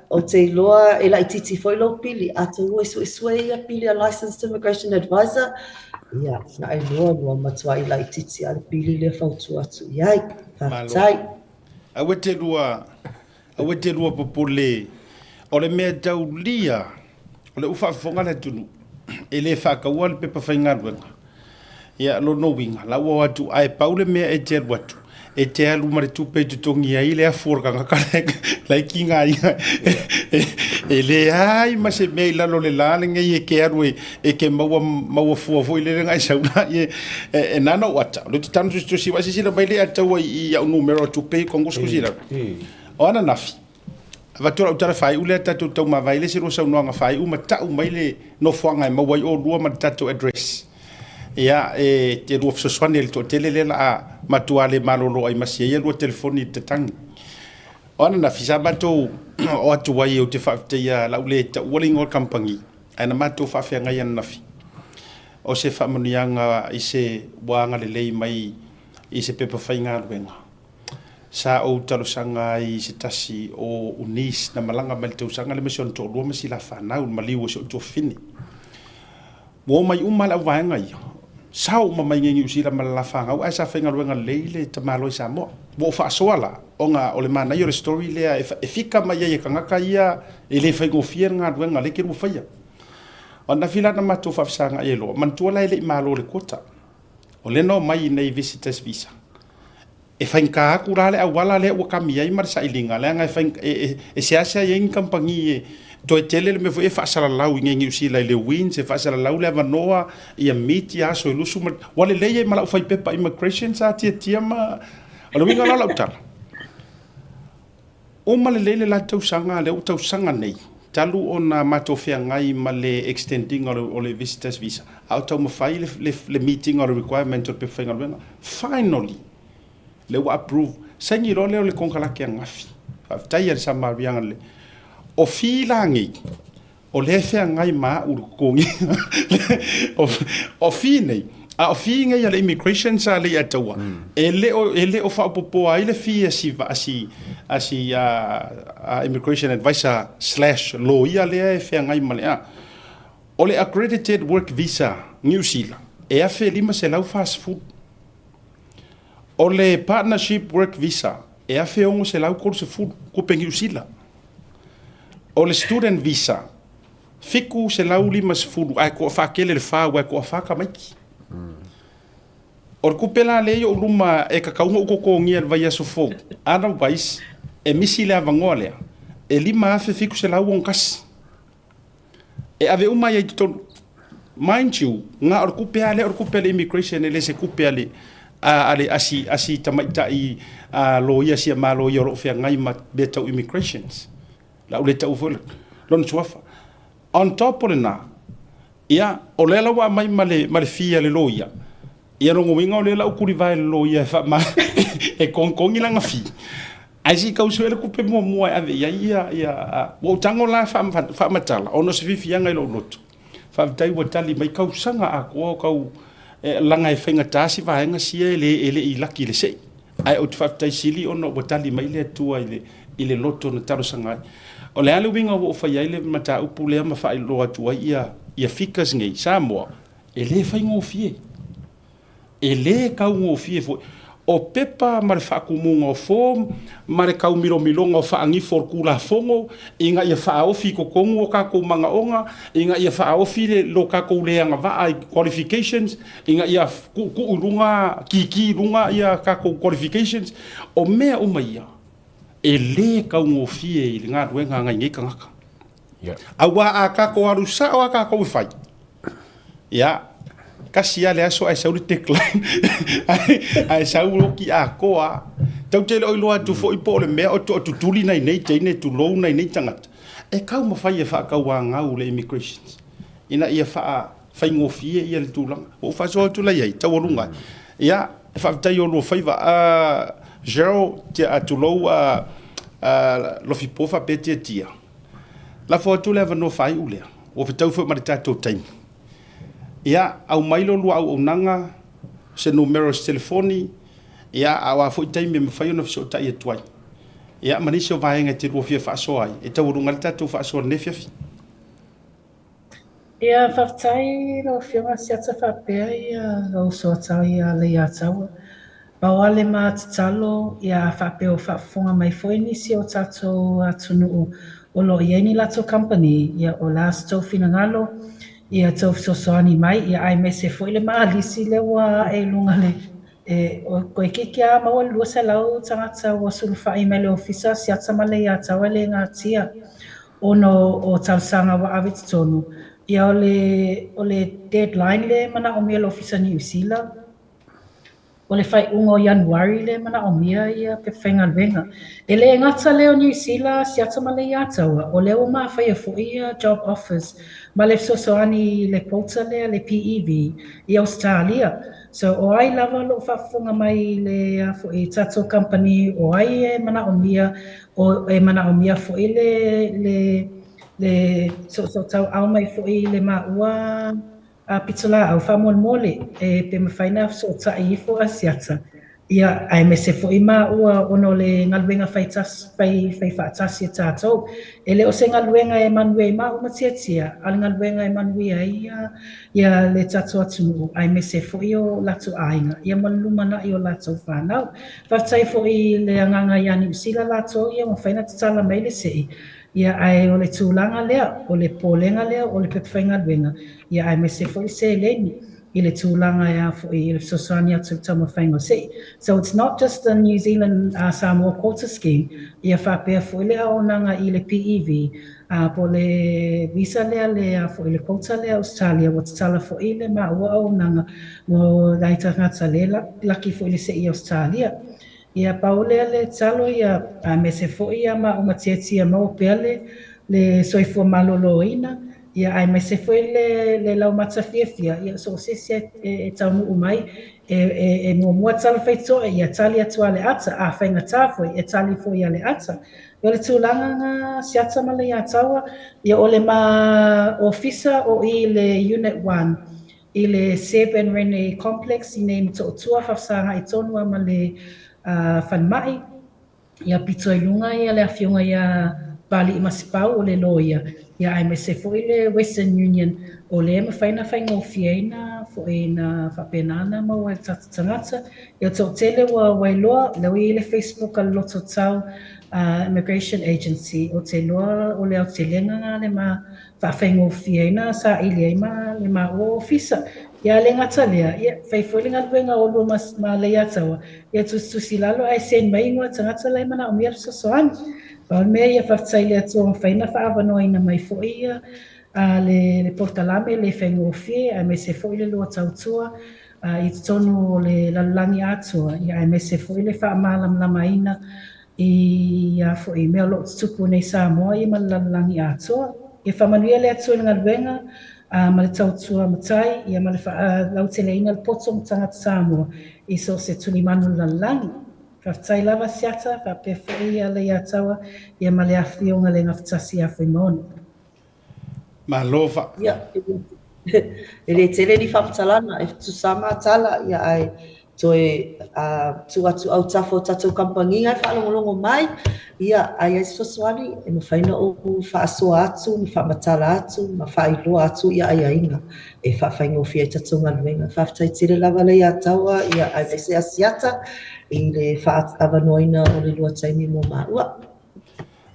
S10: o te iloa e laʻitiiti foʻi lou pili atou e suʻesue ia pili a licensed immigration advisor ia na ai loa matuai laʻitiiti a le pili lea fautua atu iai faafetai
S1: aua te lua popole o le mea taulia o le ufaafofoga le atunu e lē faakaua le pepa faigaluega ia lonouiga laua o atu ae pau le mea e te alu atu e te alu ma le tupe tutogi ai le afuakagaka laikiga ia e lē ai ma se mea i lalo le la legei e ke alu e ke maua fua foʻi le legai saulaʻi e nana o ata o le tatano tositosi ua sisila mai le ataua i au numero o tupe i kongoskusila o ana nafi vatora utara fai ule tatou tau mavai le siro saunoaga fai uma tau mai le nofoaga e maua i o lua ma le tatou address ia e te lua fesoasoani e le toʻatele le laa matua le malolo ai masia ia lua telefoni i tatagi o ana nafi sa matou o atu ai o te faafetaia lau le taʻua le iga o le kampagi ae na matou faafeagai ana nafi o se faamaniaga i se uaga lelei mai i se pepa faigaluega sa o talosaga i se tasi o unis na malaga mai le tausaga le masiona toʻalua ma silafanau ma liu o se o tuafini ua mai uma le auvaega ia sao ma mai ngei usila ma la fangau ai sa faigaluega lelei le tamalo i Samoa ua o faasoa la oga o le manai o le story lea e fika mai ai e kagaka ia e lē faigofia le galuega le ke lua faia ona filana matou faafesaga ai e loa manatua lai leʻi malo le kota o lena o mai nei visitors visa e fainka aku la le awala le ua kami ai ma le saʻiliga le aga e sease ai ai kampagi toe tele le me foi e faasalalau i gegi usila i le wins e faasalalau le avanoa ia miti aso i lusu ua lelei ai ma laʻu faipepa immigration sa tiatia ma o le uiga la laʻu tala uma lelei le la tausaga le ua tausaga nei talu ona matou feagai ma le extending o le visitors visa a o taumafai le meeting o le requirement o le pepa faigaluega finally le ua approve saigi loa lea o le konkalaki agafi faafetai a le samariaga le o filagei o le feagai ma ulu kokogi o fi nei a o fi ngai le immigration sa le atawa ele o fa popo ai le fi asi immigration advisor / lawyer le fe ngai male o le accredited work visa New Zealand e a fe lima se lau fast food o le partnership work visa e a fe ongo se lau course food ko pe New Zealand o le student visa fiku se lau lima se food ai ko fa kele le fa wa ko fa ka mai o ku pela le yo luma e ka kaunga ko ngia vai aso fo ana vais e misi le avangole e lima fe fiku se lau on kas e ave uma ia to mind you nga or ku pela immigration le se ku pele ale asi tamaita i lo ia sia malo yo ro fe ngai ma beta immigrations la ule ta ufol lon chuafa on top of na ia o le lawa mai male fia le loia ia rongo winga o le la ukuri vai loia fa ma e kongi langa fi ai si kau suele ku pe mo ave ia o tango la fa matala ono se fi fianga lo loto fa tai wa tali mai kau sanga a ko kau langa e fenga tasi va nga sia ele i laki le sei ai o fa tai sili ono wa tali mai le tua ile loto na taro sanga o le ale winga o fa ile mata upu le ma fa lo atu ia fikas ngai Samoa ele fa ngofie ele ka ngofie fo o pepa mar fa kumunga fo mar ka miro milonga fa angi for kula fongo inga ia fa ofi ko kongo ka ko manga onga inga ia fa ofi le lo ka ko le nga va qualifications inga ia ku runga ki runga ia ka ko qualifications o mea o mai ele ka ngofie ile nga ruenga ngai kanga awa ka ko arusa o ka ko fai ya kasi ale aso ai sauri decline ai sauri ki a koa tau te lo lo atu fo ipo le me o tu tuli nei te tu lo nei tangat e kau ma fai e fa ka wa nga u le immigrations ina ia fa ngofie ia le tulang o fa so tu la ia tau lunga ia fa tai o lo fai va zero te atu lo lo fi pofa pete tia la fo tu le va no fai u le o fa tau fo ma tato time ia au mailo lu au nanga se numero telefoni ia awa foi taimi me fai no so tai tuai ia manisi o vai nga te ro fia fa so ai e tau runga tatu fa so ne fia
S9: ia faftai ro fia sia tsa fa pe ia ro so tai ia le ia tau pa wale ma tsalo ia fa pe o fa fonga mai foi ni si o tsato atunu o lo ia ni la to company ia o last to finangalo ia tau sosoani mai ia ai me se foi le maalisi le wa e lunga le o koe kia maua lua se lau tangata wa sulfai me le ofisa si atama le ia tawa le ngā tia ono o tausanga wa awit tonu ia o le deadline le mana o mea le ofisa New Zealand o le fai ungo Januari le mana o mea ia pe whainga luenga e le ngata leo New Zealand si atama le ia tawa o leo maa whai a fo ia job offers ma le sosoani le quota le PEV i Australia. So o ai lava lo whafunga mai le fo i tato company o ai e mana o mia o e mana o mia fo i le so tau au mai fo i le maua a pitula au whamon mole e pe mawhaina so ta i fo asiata. Ia ai me se fo i maua ono le ngaluenga fai whaatasi e tātou. E leo se ngaluenga e manue ma umatiatia, al ngaluenga e manue ia le tātou atunu. Ai me se fo i o latu ainga, ia malumana i o latu whanau. Whaftai fo i le anganga yani usila latu, ia mawhaina tatala mai le sei. Ia ai o le tūlanga lea, o le pōlenga lea, o le pepwhainga luenga. Ia ai me se fo i se leni. I le tūlanga ia fo i le sosani atu tama whaingo sei. So it's not just the New Zealand Samoa quota scheme. Ia whapea fo i le aonanga i le PEV. Po le visa lea lea fo i le quota lea Australia. Watatala fo i le maua aonanga mo laita ngata le laki fo i le sei Australia. Ia paulea le talo ia me se fo ia ma umatiatia mau pea le soifua maloloina. Ia ai mai se foi le lau mata fia ia so se e taunu umai e mua tala faitoa ia tali atua le ata a whainga tā foi e tali foi ia le ata. Ia le tūlanga ngā siata male ia taua ia o le ma ofisa o i le Unit 1 i le Seb and Rene Complex i nei mtotua whafsanga i tonua ma le whanmai. Ia pito i lunga ia le awhionga ia Bali i masipau o le loia. Ia ai me se fo i le Western Union o le ma whaina whaingo fiena fo e na whapenana ma wai tata tangata. Ia tau tele wa wailoa leo i le Facebook a loto tau Immigration Agency o te loa o le au te lenga ngā le ma whaingo fiena sa ili ai ma le ma o ofisa. Ia le ngata lea, ia whaifo le ngata wenga o lua ma le atawa. Ia tusi lalo ai sen mai ngua tangata lai mana o mea sosoani. Paul mea ia whaftai le atua mwhaina whaavanoa ina mai fo ia le portalame le whaingo fie ai me se fo i le lua tautua i tonu le lalangi atua ia ai me se fo i le whaamalam lama ina i fo i mea lo tupu nei Samoa i ma lalangi atua ia whamanuia le atua ngā ruenga ma le tautua matai ia ma le lautele ina le poto mtangata Samoa i so se tuni manu lalangi Whaftai lava siata, whapewhai a le atawa, ia ma le awhionga le ngawhtasi a whaimona.
S1: Ma lova.
S10: Ia, e le tele ni whamtalana, e tu sama tala, ia ai, toe tu atu au tafo tatou kampangi ai whaalongolongo mai, ia ai ai sosoani, e ma whaina o whaasoa atu, ma whaamatala atu, ma whaailoa atu, ia ai ainga, e whawhaingo fia tatou ngaluenga. Whaftai tele lava le atawa, ia ai me se asiata, i le whaavanoina o le lua taimi mo maua.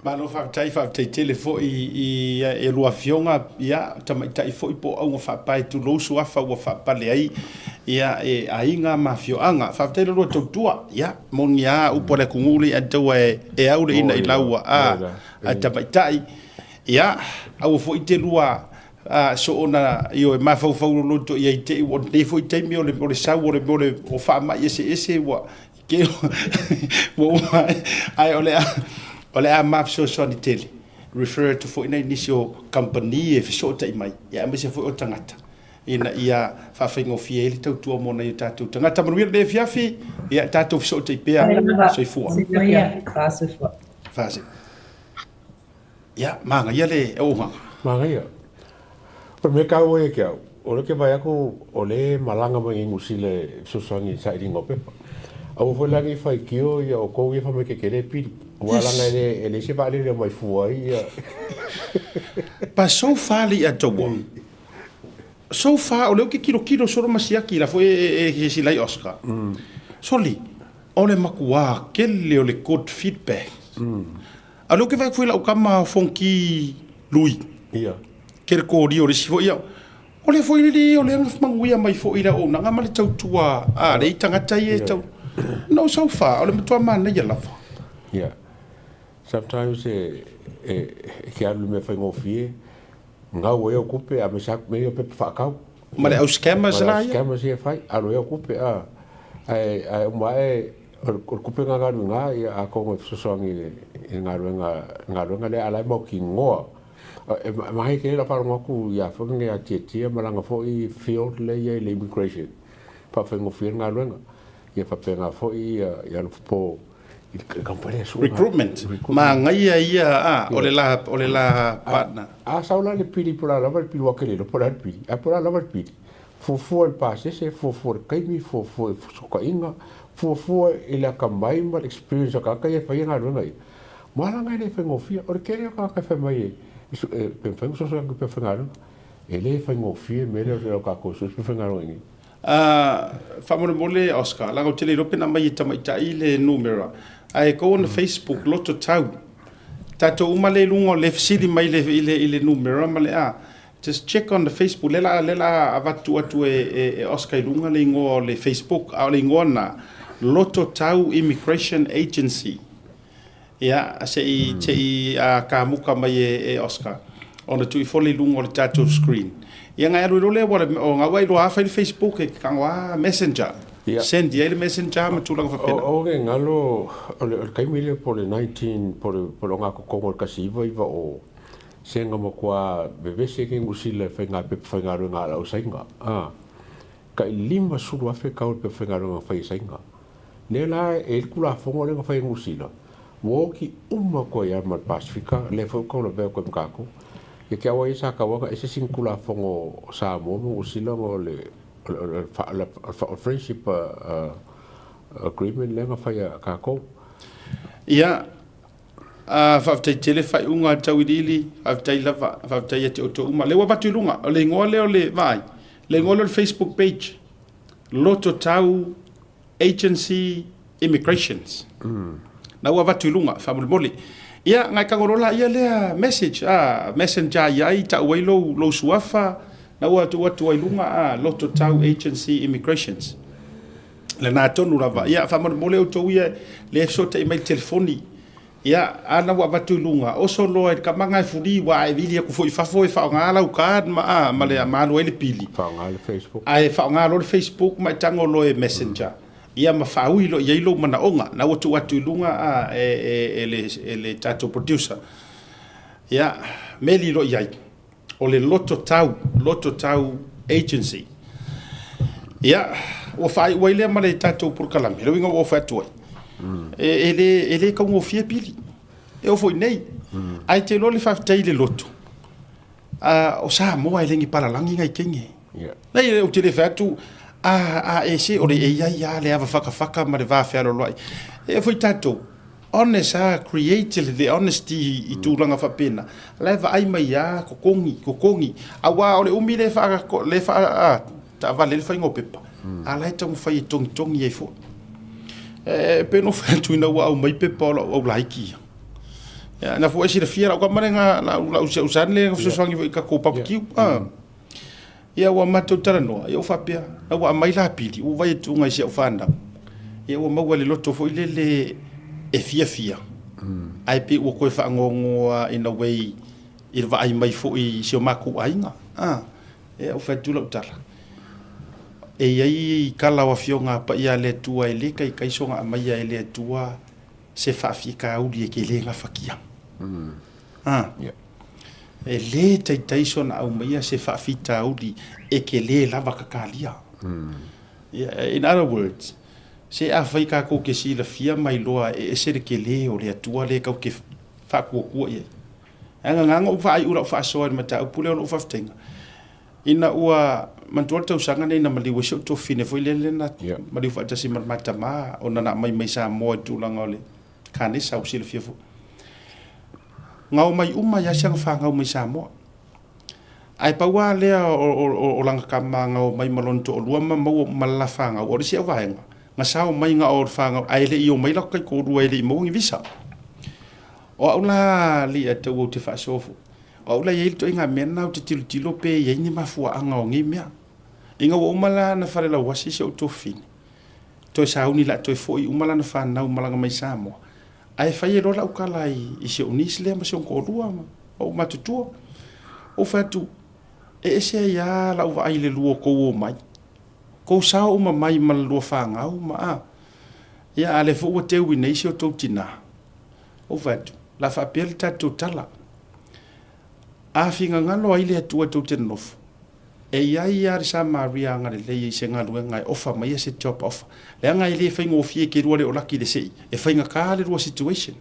S1: Ma no whaatai tele fo i lua fionga, ia, tamaitai fo i po au whaapai tu lousu afa ua whaapale ai, ia e ainga ma fioanga. Whaatai le lua tautua, ia, mongi a upore kunguli a tau e aure ina i laua a tamaitai. Ia, au fo i te lua so ona io e mafau loto ia i te o te fo i teimi o le sau o le o whaamai ese wa ke wo ai ole a map so ni tele refer to for initial company e so tai mai ia me se fo o tangata ina ia fa fingo fiel tau tu mo na tatu tangata mo le fiafi ia tatu so tai pe so fu fase ia manga ia le o
S7: manga ia por me kawo e kia o le ke vai ako o le malanga mo i musile so songi sa ringo pepa au foi langi fai kio ia o ko ia fa me ke kere pi walanga ele se vale le mai fuai ia
S1: pa so fali a togo so fa o le ke kilo so masiaki la foi e si lai Oscar soli o le makua kele o le good feedback a lo ke vai foi la o kama fonki lui
S7: ia
S1: ke ko ri o le si foi ia o le foi li o le manguia mai foi la o na ngama le tautua a le tangata ia tau no so far o le matua mana ia lava
S7: yeah sometimes ke alu me fa ngofie nga o eu kupe a me sak me o pe fa ka
S1: ma le scammers la
S7: ia scammers ia fai a lo eu kupe ai mai o kupe nga ia a ko so songi nga le ala mo ki ngoa mai ke la para ngoku ia fa nge a tietia malanga fo i field le ia le immigration pa fa ngofie nga ia fa pena fo ia no po
S1: recruitment ma ngai ia o le la partner
S7: saula le pili por la val pili wakele lo por al pili a por la val pili fo el pase se fo kai mi fo so ka inga fo ila ka mai mal experience ka ka ia fa ia no ngai mala ngai le fa ngofia o ke ka fa mai pen fa so so ka fa ngalo ele fa ngofia me le ka ko so fa ngalo ngi
S1: famole mole Oscar la tele rope na mai tamaitai le numero ai ko on Facebook loto tau tato umale lungo le fsidi mai le numero male just check on the Facebook lela avatu atu e Oscar lunga le ngo le Facebook a le ngona loto tau immigration agency ya se te ka muka mai e Oscar on tu fole lungo le tato screen ia ngai ro le wala o nga wai lo ha fa Facebook e kangwa messenger send ia le messenger ma tu lang fa pena
S7: o ge ngalo o kai mile por le 19 por nga ko ko ka si va o senga mo kwa bebe se ke ngusile fa nga pe fa nga ro nga la o senga kai lima suru afe ka o pe fa nga ro fa senga ne la el kula fongo le fa ngusila wo ki umma ko ya mal pasifika le fo ko le be ko ka ko ke awa isa ka waka ese singkula fongo sa mo mo sila ngo le friendship agreement lenga fa ya ka ko
S1: ia faftai tele fai unga tawidili faftai lava faftai te oto uma le wavatu lunga le ngole o le vai le ngole Facebook page loto tau agency immigrations na wavatu lunga famul mole ia ngai kangorola ia le message messenger ia ta wailo lo suafa na watu wailunga loto tau agency immigrations le na tonu lava ia famul mole o to ia le sota email telefoni ia ana wa batulunga o solo e ka manga fudi wa e vili ku foi fa ngala u kad ma le malu ele pili
S7: fa ngala Facebook
S1: ai fa ngala le Facebook ma tango lo e messenger ia ma fa uilo ia ilo mana onga na watu lunga ele tato producer ia meli lo ia o le loto tau agency ia o fa wa ile ma le tato por kalame lo winga o fa tu ele ka ngofia pili e o foi nei ai te lo le faftai le loto o sa mo ai lengi para langi ngai kenge nei o te le fatu e se o le ia le ava faka ma le va fe lo loi e foi tato honest create the honesty I tulanga fa pena leva ai mai ya kokongi awa o le umi le fa ta vale le fa ngopepa ala ita mo fa tongi e fo pe no fa tu na wa mai pe polo o laiki ya na fo esi de fiera ko marenga na usan le so sangi ka ko papki ya wa mato tarano ya fa pia na wa mai la pili u vai tu ngai se fanda ya wa ma wale loto fo ile e fia ai pe o ko fa ngongo in a way il va ai mai fo I se maku ainga ya o fa tu lo tala e ai kala wa fionga pa ia le tua ele kai songa mai ia ele tua se fa fika uli ke le nga fakia e le tai sona au mai se fa fita uli e ke le lava kakalia in other words se a faika ko ke si la fia mai loa e se ke le o le tua le ka ke fa ko ye anga nga fa ai ura fa so mata pule o fa ftenga ina ua mantual tau sanga nei na maliwa so to fine foi le na maliwa fa tasi mata ma ona na mai sa mo tu langa ole kane sa o sile fifo ngau mai uma ya sang fa ngau mai sa mo ai pa wa le o langa kama ngau mai malon to lua ma mo mala fa ngau o se va nga sa o mai nga o fa ngau ai le I o mai la kai ko ruai le mo ngi visa o una li atu o te fa sofu o la yel to inga mena o te tilo pe ye ni mafua anga o ngimia inga o umala na fare la wasi se o to fin to sa uni la to foi umala na fa na umala mai samo ai fa ye lo la ukala I se unis le ma se ko rua o matutu o fatu e se ya la o ai le luo ko o mai ko sa o mai mal lo fa nga o ma ya ale fo o te wi nei se o to tina o fatu la fa pelta totala a finga ngalo ai le tua to te nof e ai ar sa maria ngale le se ngalu ngai ofa mai se top off le ngai le fa ngofie ke ruale o laki de sei e fa nga ka le situation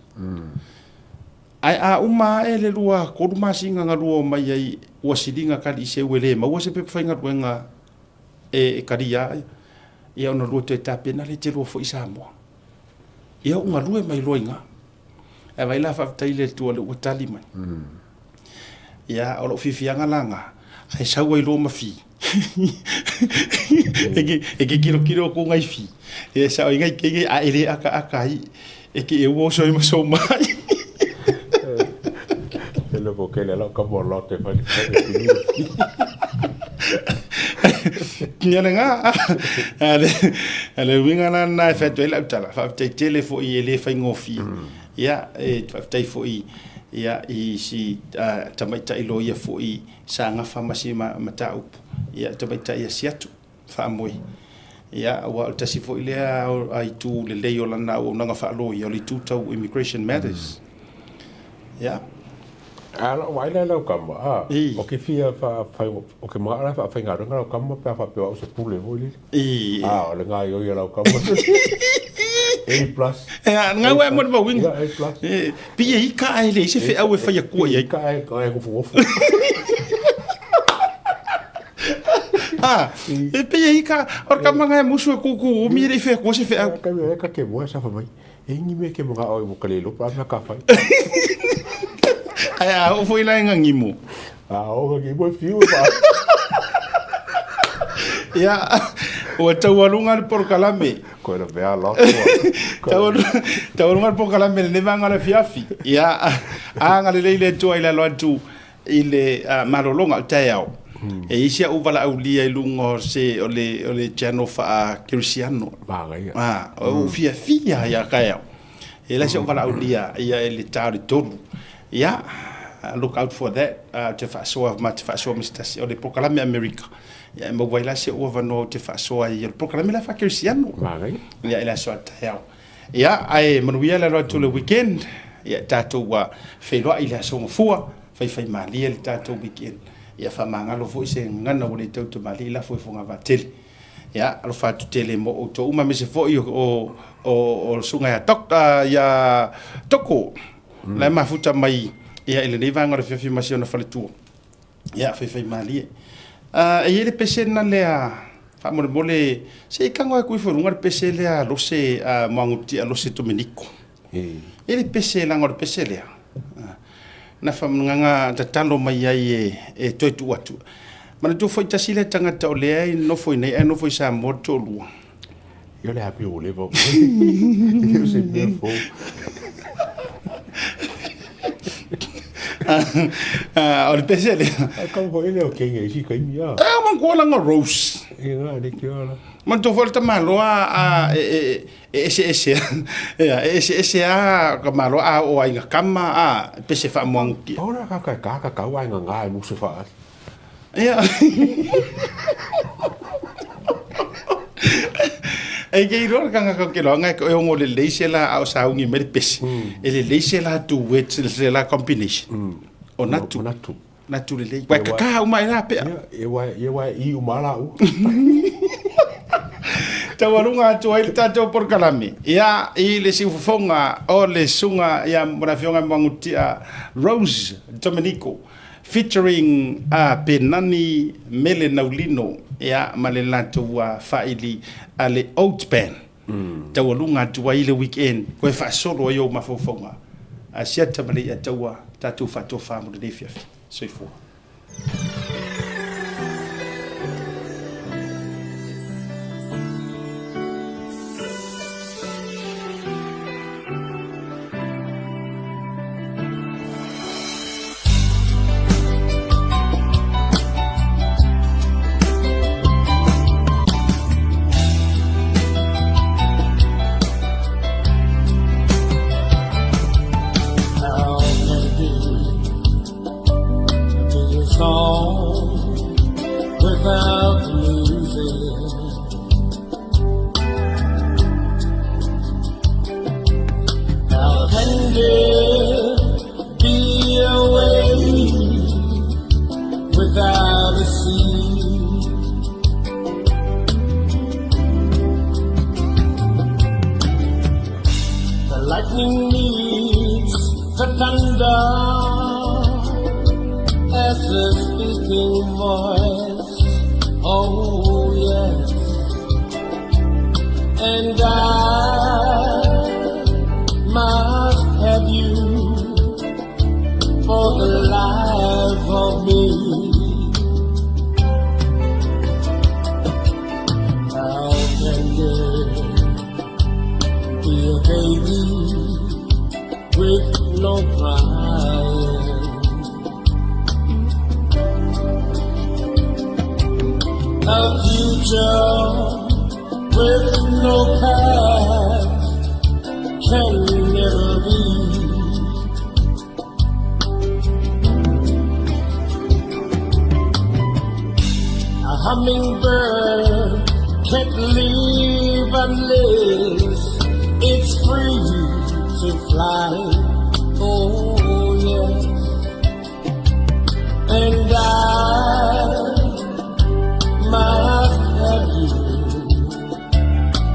S1: ai a uma e le lua ko ma singa ngalu mai ai o sidinga ka di se wele ma o se pe fa nga wenga e karia e ona lu te tape na le te ro fo isa mo e o ngalu mai loinga e vai la fa taile tu le o tali mai ya o lo fifianga langa ai sa wai lo mafi e ke kiro ko ngai fi e sa ngai ke a ele aka e ke e wo so ma so mai
S7: e lo ko le lo ka mo lo te fa
S1: Nya nga ale winga na fa to ela tala fa te telefo I ele fa ngofi ya e fa te fo ia I si tamaita I lo ia foi sa nga famasi mata up ia tamaita ia siatu fa moi ia wa tasi foi le ai tu le le yo lana o nga fa lo ia le tu tau immigration matters ia
S7: ala wai le lo kama o ke fia fa o ke mara fa nga nga kama pa fa pe o se pule holi o le nga yo ia lo kama A+.
S1: Nga wa mo ba wing.
S7: A+.
S1: Pia hika ai le se fe au e fa ya ku ya.
S7: Hika ai ko fu.
S1: E pia hika or ka manga musu ku mi re fe ko se fe au.
S7: Ka ke mo sa fa mai. E ni me ke mo ga o ka le lo pa na ka fa.
S1: Ai o foi lá ngimo.
S7: O ga mo fiu ba.
S1: Ya, o tawalunga por kalame.
S7: Ko na vea lo.
S1: Tawalunga por kalame ne vanga la fiafi. Ya, anga le le to ila lo tu ile marolonga tayao. E isia uvala aulia ilungo se ole channel fa Cristiano.
S7: Ba ga.
S1: O fiafia ya kaya. E la se uvala aulia ia ele tari toru. Ya, look out for that. Te fa so Mr. Ole por kalame America. Ya mo vai lá se o vano te fa so ai el programa la fa Cristiano. Ya ela so ta ya ai manuia la to le weekend ya tato wa fe lo ila so fua fai mali el tato weekend ya fa manga lo fo se ngana o le tato mali la fo nga vatel ya lo fa tele mo o to uma me se fo o sunga ya dokta ya toko la ma futa mai ya ele ne vanga le fi masiona fa le tu ya fai mali e ele pese na lea fa mole se kango e kuifo runga pese lea lo se manguti lo se Domenico ele pese la ngor pese lea na fa nganga tatalo mai ai e toitu watu mana tu foi tasile tanga to le no foi nei no foi sa moto lu
S7: yo le happy o le vo eu sei bem fo
S1: o pese le
S7: como foi ele o quem é esse caí já
S1: man ko la rose
S7: de que ora
S1: man to volta malo ese malo o ai kama pese fa monki
S7: ora ka wa nga mu se fa
S1: ya e ke ro kanga ko ke longa ko ngo le leisela au sa ungi me pese ele leisela tu wet la combination o natu le le wa ka uma ina pe
S7: e wa i umala u
S1: tawalunga tu ai tato por kalame ya i le sifonga o le sunga ya monafionga mangutia Rose Domenico featuring Penani Mele Naulino ya malelato wa faili ale out band tawalunga tu ai le weekend ko fa solo yo mafofonga asia tamale ya tawa tatu fato famu de fiaf so ifo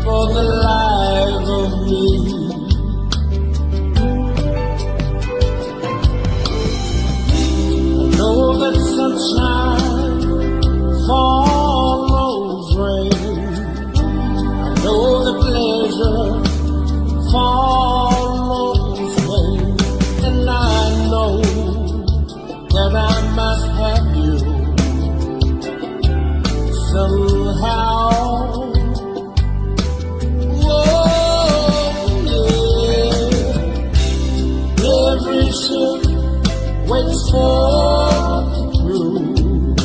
S11: For the life of me falling through,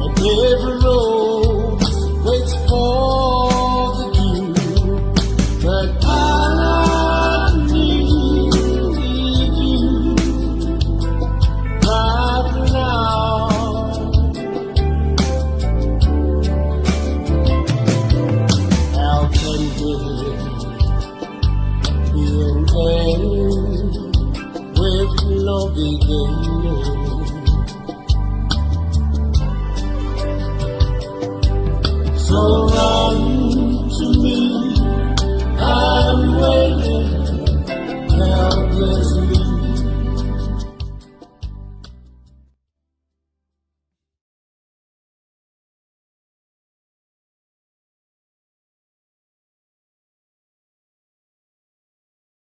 S11: and every road waits for the dew. But I need you right now. How can we be in pain with no beginning?